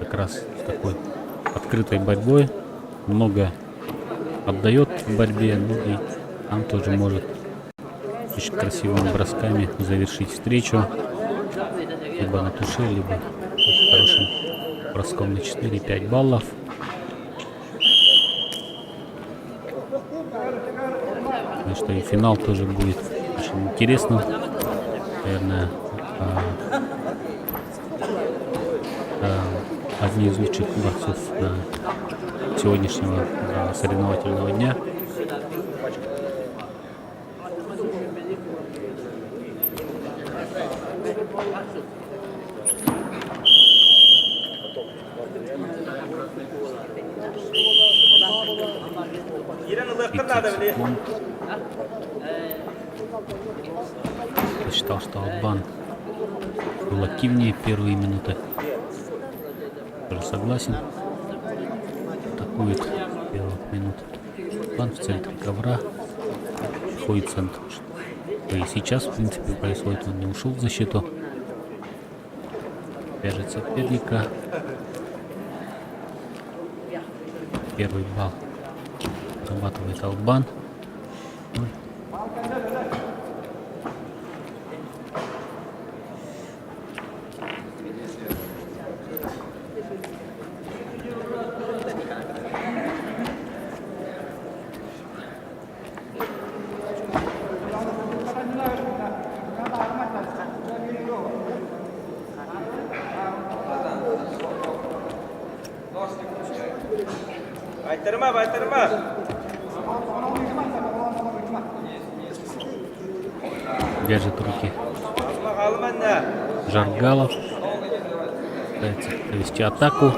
как раз такой открытой борьбой. Много отдает в борьбе, ну и там тоже может очень красивыми бросками завершить встречу. Либо на туше, либо очень хорошим броском на 4-5 баллов. И что и финал тоже будет очень интересным. Наверное, одни из лучших борцов сегодняшнего соревновательного дня. Я считал, что Албан был активнее первые минуты. Тоже согласен. Атакует первых минут. Албан в центре ковра. Входит в центр. Что и сейчас, в принципе, происходит. Он не ушел в защиту. Вяжет соперника. Первый балл зарабатывает Албан. Байтерма. Держит руки Жаргалов. Пытается провести атаку.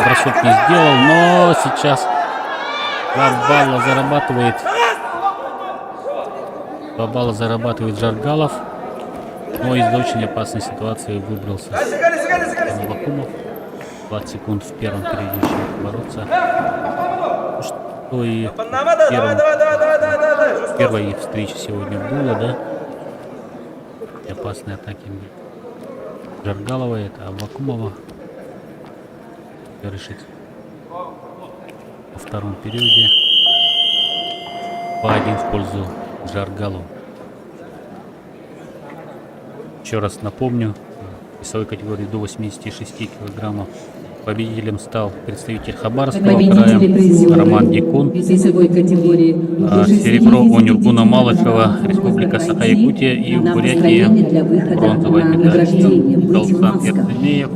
Бросок не сделал, но сейчас 2 балла зарабатывает 2 балла зарабатывает Жаргалов. Но из очень опасной ситуации выбрался Вакумов. 20 секунд в первом периоде еще бороться. Что и в первой встрече сегодня было, да? И опасные атаки Жаргалова, это Вакумова решить во втором периоде. 2-1 в пользу Жаргалова. Еще раз напомню, в весовой категории до 86 килограммов победителем стал представитель Хабаровского края Победители призеры Роман Дикун. весовой категории до Серебро у 60 Нюргуна Малышева, килограммов. Республика Можно Саха-Якутия и пройти на Бурятия. построение для выхода Бронзовая на медаль награждение. Быть Галсан ласков. Эрцемеев.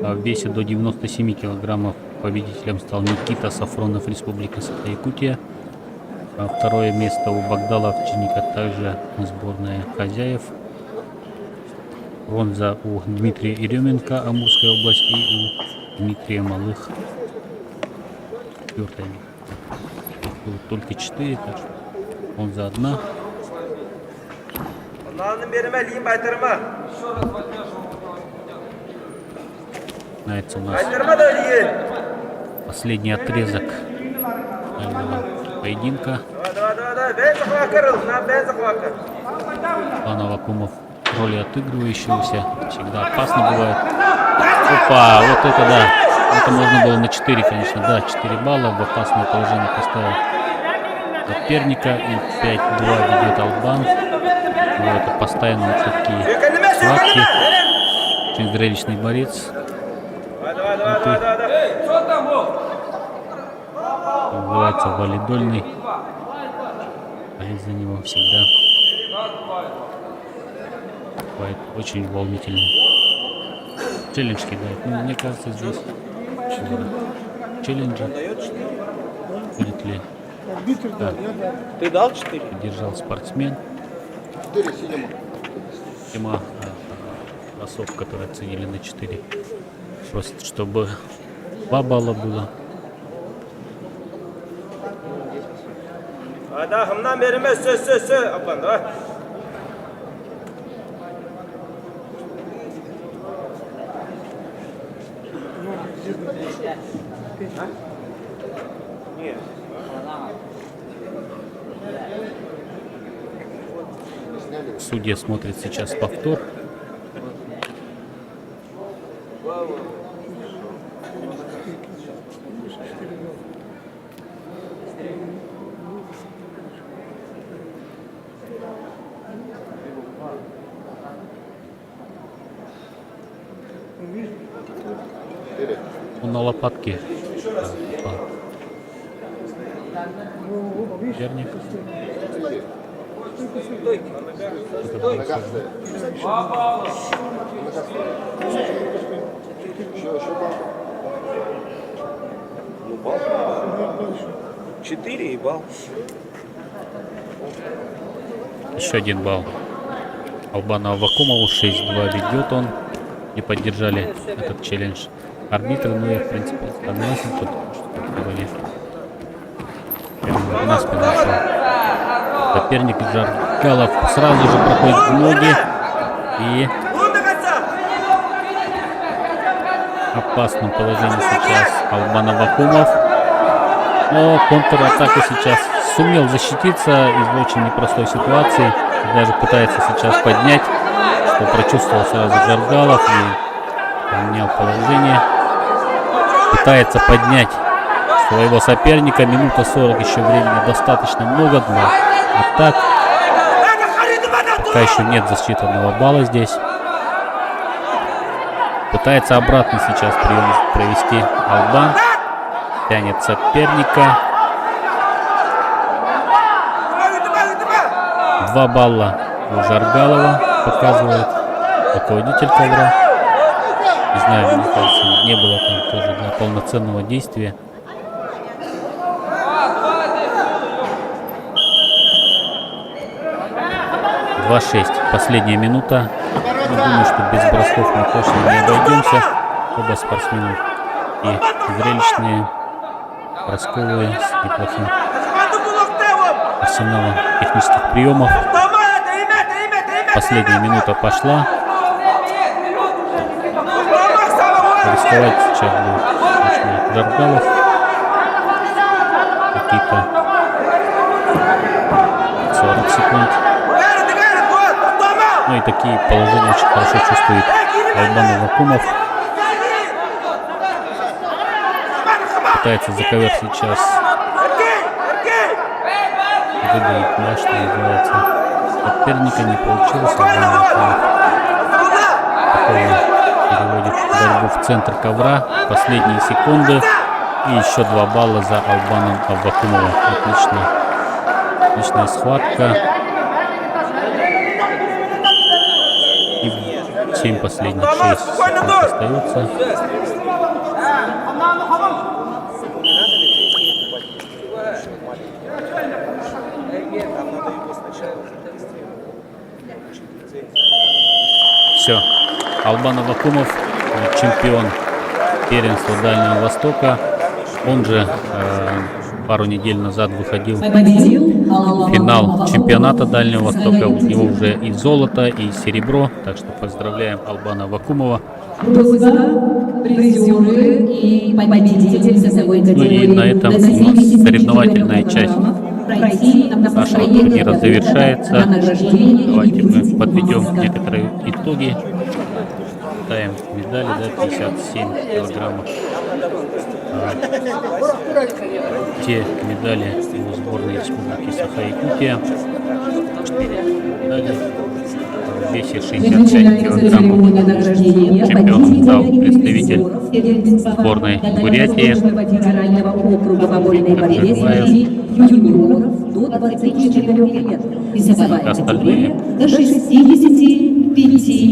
В весе до 97 килограммов победителем стал Никита Сафронов, Республика Саха-Якутия. Второе место у Багдала Овчинника, также сборная хозяев. Бронза у Дмитрия Еременко, Амурская область, и у Дмитрия Малых. 4-е. Было только 4, так что бронза 1. Начинается у нас последний отрезок данного поединка. План Вакумов в роли отыгрывающегося. Всегда опасно бывает. Опа, вот это да. Это можно было на 4, конечно. Да, 4 балла в опасное положение поставил соперника. И 5-2 ведет Албан. Но это постоянно вот такие схватки. Очень зрелищный борец. Называется валидольный. Болеть за него всегда бывает очень волнительным. Челлендж кидает. Ну, мне кажется, здесь челленджа. Будет ли? Да. Ты дал 4? Поддержал спортсмен. 4 синема. Тема басов, которые оценили на 4. Просто чтобы 2 балла было. Да, хамнан береме, сö, абан, давай. Судья смотрит сейчас повтор. Он на лопатке. Верник. Ну, бал. 4 и бал. Еще 1 балл. Албану Вакумову 6-2 ведет он. Не поддержали этот челлендж арбитры, но я в принципе согласен, тут прямо на спину ушел. Соперник Жаргалов сразу же проходит в ноги и в опасном положении сейчас Албан Вакумов. Но контратака сейчас сумел защититься из очень непростой ситуации. Даже пытается сейчас поднять, что прочувствовал сразу Жаргалов и поменял положение. Пытается поднять своего соперника. Минута 40 еще времени достаточно много для атак. Пока еще нет засчитанного балла здесь. Пытается обратно сейчас прием провести Албан. Тянет соперника. 2 балла у Жаргалова показывает руководитель ковра. Не знаю, мне кажется, не было там тоже для полноценного действия. Последняя минута. Я думаю, что без бросков мы точно не обойдемся. Оба спортсмена и зрелищные, бросковые, с неплохим арсеналом технических приемов. Последняя минута пошла. Рисковать сейчас будет точно Жаргалов. Какие-то 40 секунд. Ну и такие положения очень хорошо чувствует Албан Аввакумов. Пытается заковер сейчас выдавить мяч, что называется. Соперника не получилось. Албан Аввакумов переводит борьбу в центр ковра. Последние секунды. И еще 2 балла за Албаном Аввакумовым. Отличная схватка. И 7 последних 6 секунд остается. Все. Албан Аввакумов, чемпион первенства Дальнего Востока. Он же пару недель назад выходил в финал чемпионата Дальнего Востока. У него уже и золото, и серебро. Так что поздравляем Албана Аввакумова. Призеры и победители весовой Ну и на этом соревновательная часть нашего турнира завершается. Давайте мы подведем некоторые итоги. Ставим медали, да, 57 килограммов. Те медали у сборной республики Саха-Якутия. 4 медали. В весе 65 килограммов чемпион стал представитель сборной Бурятии остальные. И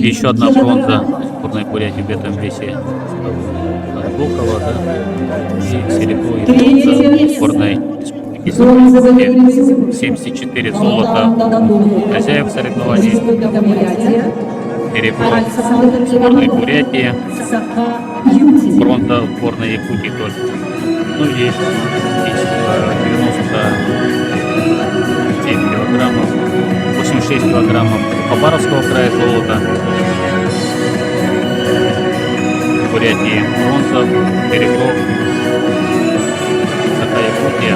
еще одна бронза сборной Бурятии в этом весе Бокова, да, и серебро и бронза сборной республики Саха-Якутия. 74 золота хозяев соревнований, серебро сборной Бурятии, бронза сборной Якутии только. Ну и 97 килограммов, 86 килограммов Хабаровского края золота, Бурятии бронза, серебро Саха-Якутия.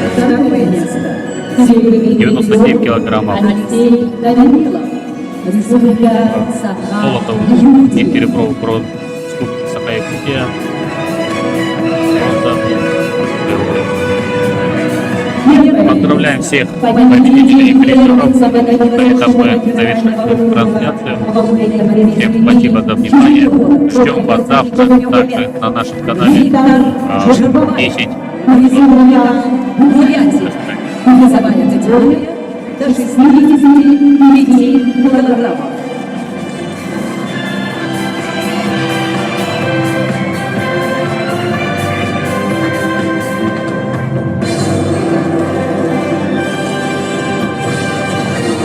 97 килограммов золото и серебро про Саха-Якутия. Поздравляем всех победителей и призеров. На этом мы завершим трансляцию. Всем спасибо за внимание. Ждем вас завтра также на нашем канале 10. Весовая категория до 65 килограммов.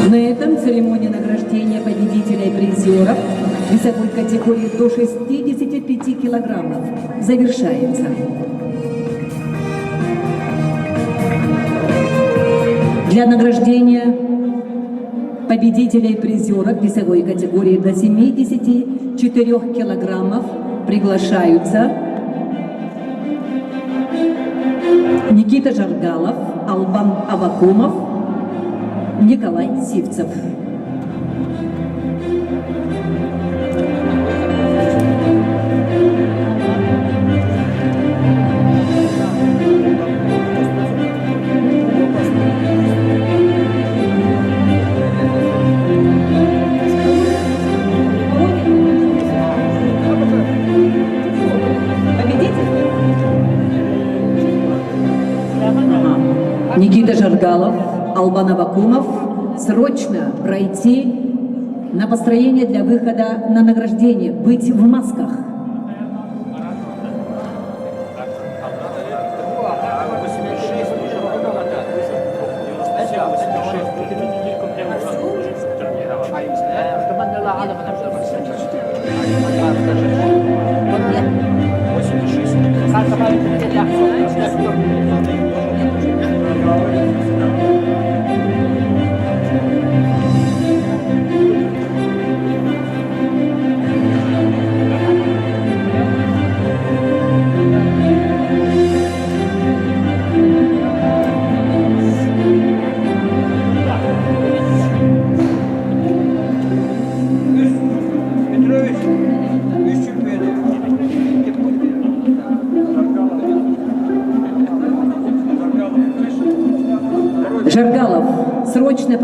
На этом церемония награждения победителей и призеров весовой категории до 65 килограммов завершается. Для награждения победителей и призеров весовой категории до 74 килограммов приглашаются Никита Жаргалов, Албан Аввакумов, Николай Сивцев. Никита Жаргалов, Албан Аввакумов, срочно пройти на построение для выхода на награждение, быть в масках.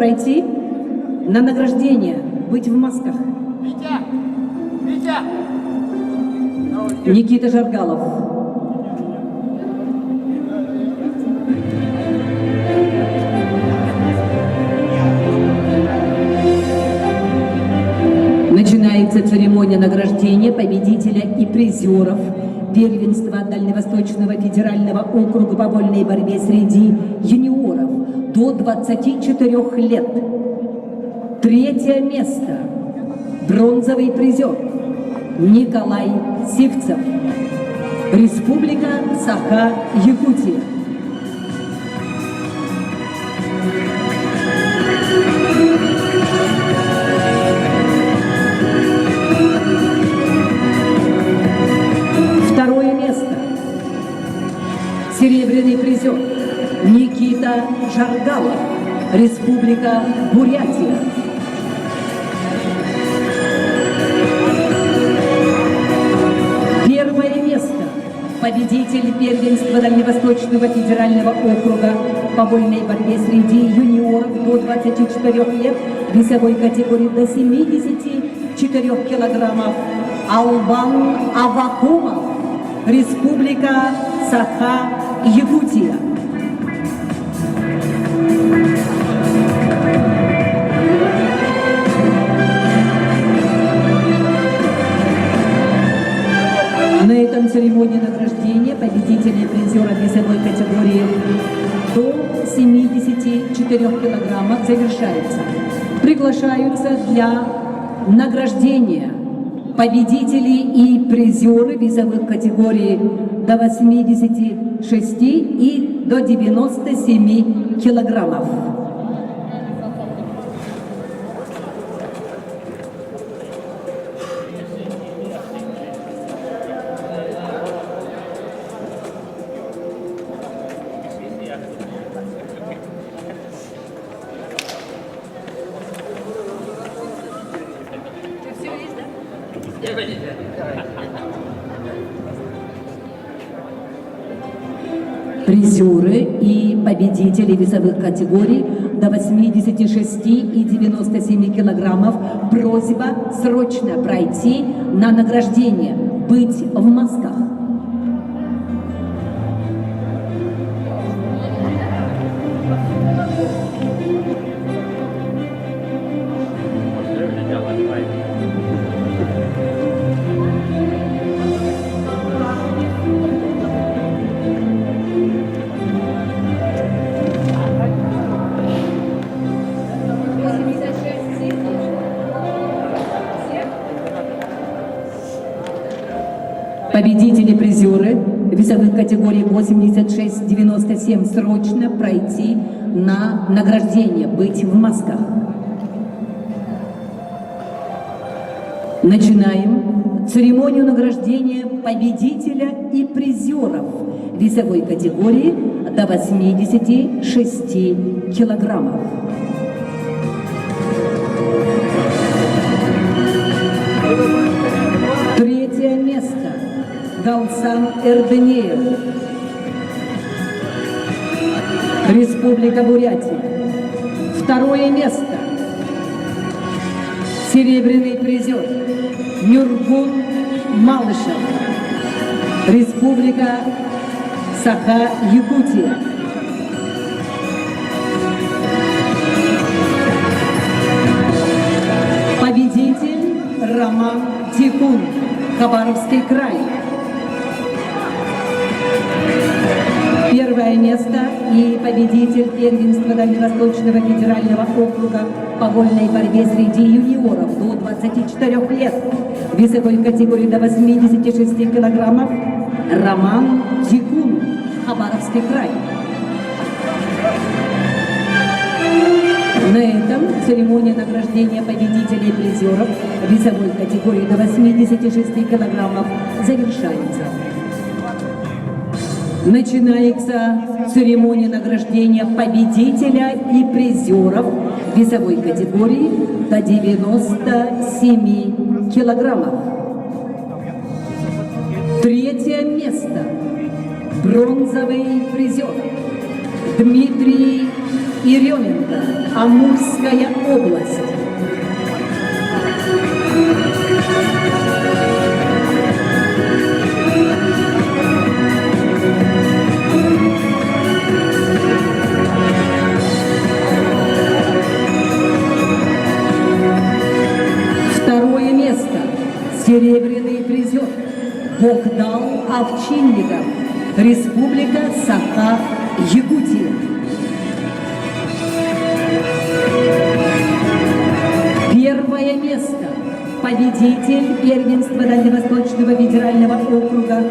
пройти на награждение, быть в масках. Никита Жаргалов. Начинается церемония награждения победителя и призеров первенства Дальневосточного федерального округа по вольной борьбе среди юниоров до 24 лет. Третье место. Бронзовый призер Николай Сивцев. Республика Саха-Якутия. Второе место. Серебряный призер Никита Жаргалов. Республика Бурятия. Первое место. Победитель первенства Дальневосточного федерального округа по вольной борьбе среди юниоров до 24 лет весовой категории до 74 килограммов Албан Авакумов. Республика Саха-Якутия. На этом церемония награждения победителей и призера весовой категории до 74 килограммов завершается. Приглашаются для награждения победители и призеры весовых категорий до 86 и до 97 килограммов. Призеры и победители весовых категорий до 86 и 97 килограммов просьба срочно пройти на награждение, быть в масках. Победители, призеры весовых категорий 86-97 срочно пройти на награждение, быть в масках. Начинаем церемонию награждения победителя и призеров весовой категории до 86 килограммов. Третье место. Галсан Эрденеев. Республика Бурятия. Второе место. Серебряный призер Нюргун Малышев. Республика Саха-Якутия. Победитель Роман Тикун, Хабаровский край. Первое место и победитель первенства Дальневосточного федерального округа по вольной борьбе среди юниоров до 24 лет весовой категории до 86 килограммов Роман Тикун, Хабаровский край. На этом церемония награждения победителей и призеров весовой категории до 86 килограммов завершается. Начинается церемония награждения победителя и призеров весовой категории до 97 килограммов. Третье место. Бронзовый призер Дмитрий Еременко, Амурская область. Второе место. Серебряный призер. Богдан Овчинников. Республика Саха-Якутия. Первое место. Победитель первенства Дальневосточного федерального округа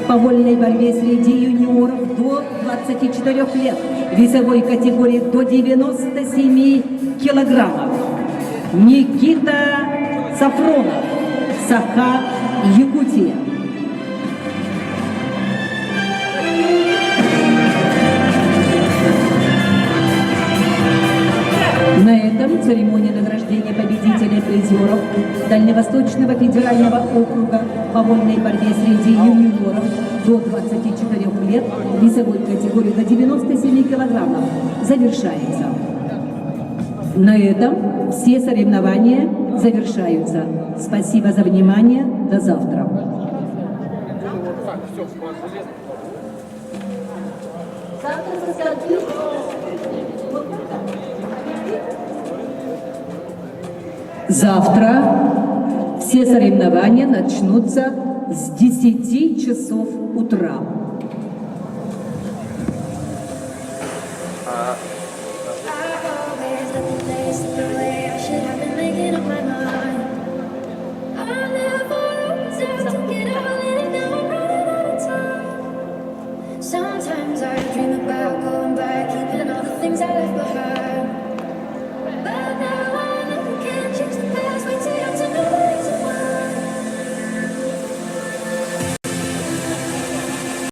по вольной борьбе среди юниоров до 24 лет, весовой категории до 97 килограммов. Никита Сафронов, Саха-Якутия. На этом церемония награждения победителей и призеров Дальневосточного федерального округа по вольной борьбе среди юниоров до 24 лет, весовой категории до 97 килограммов завершается. На этом все соревнования завершаются. Спасибо за внимание. До завтра. Завтра все соревнования начнутся с 10 часов утра. Sometimes I dream about going back, keeping all the things I left behind.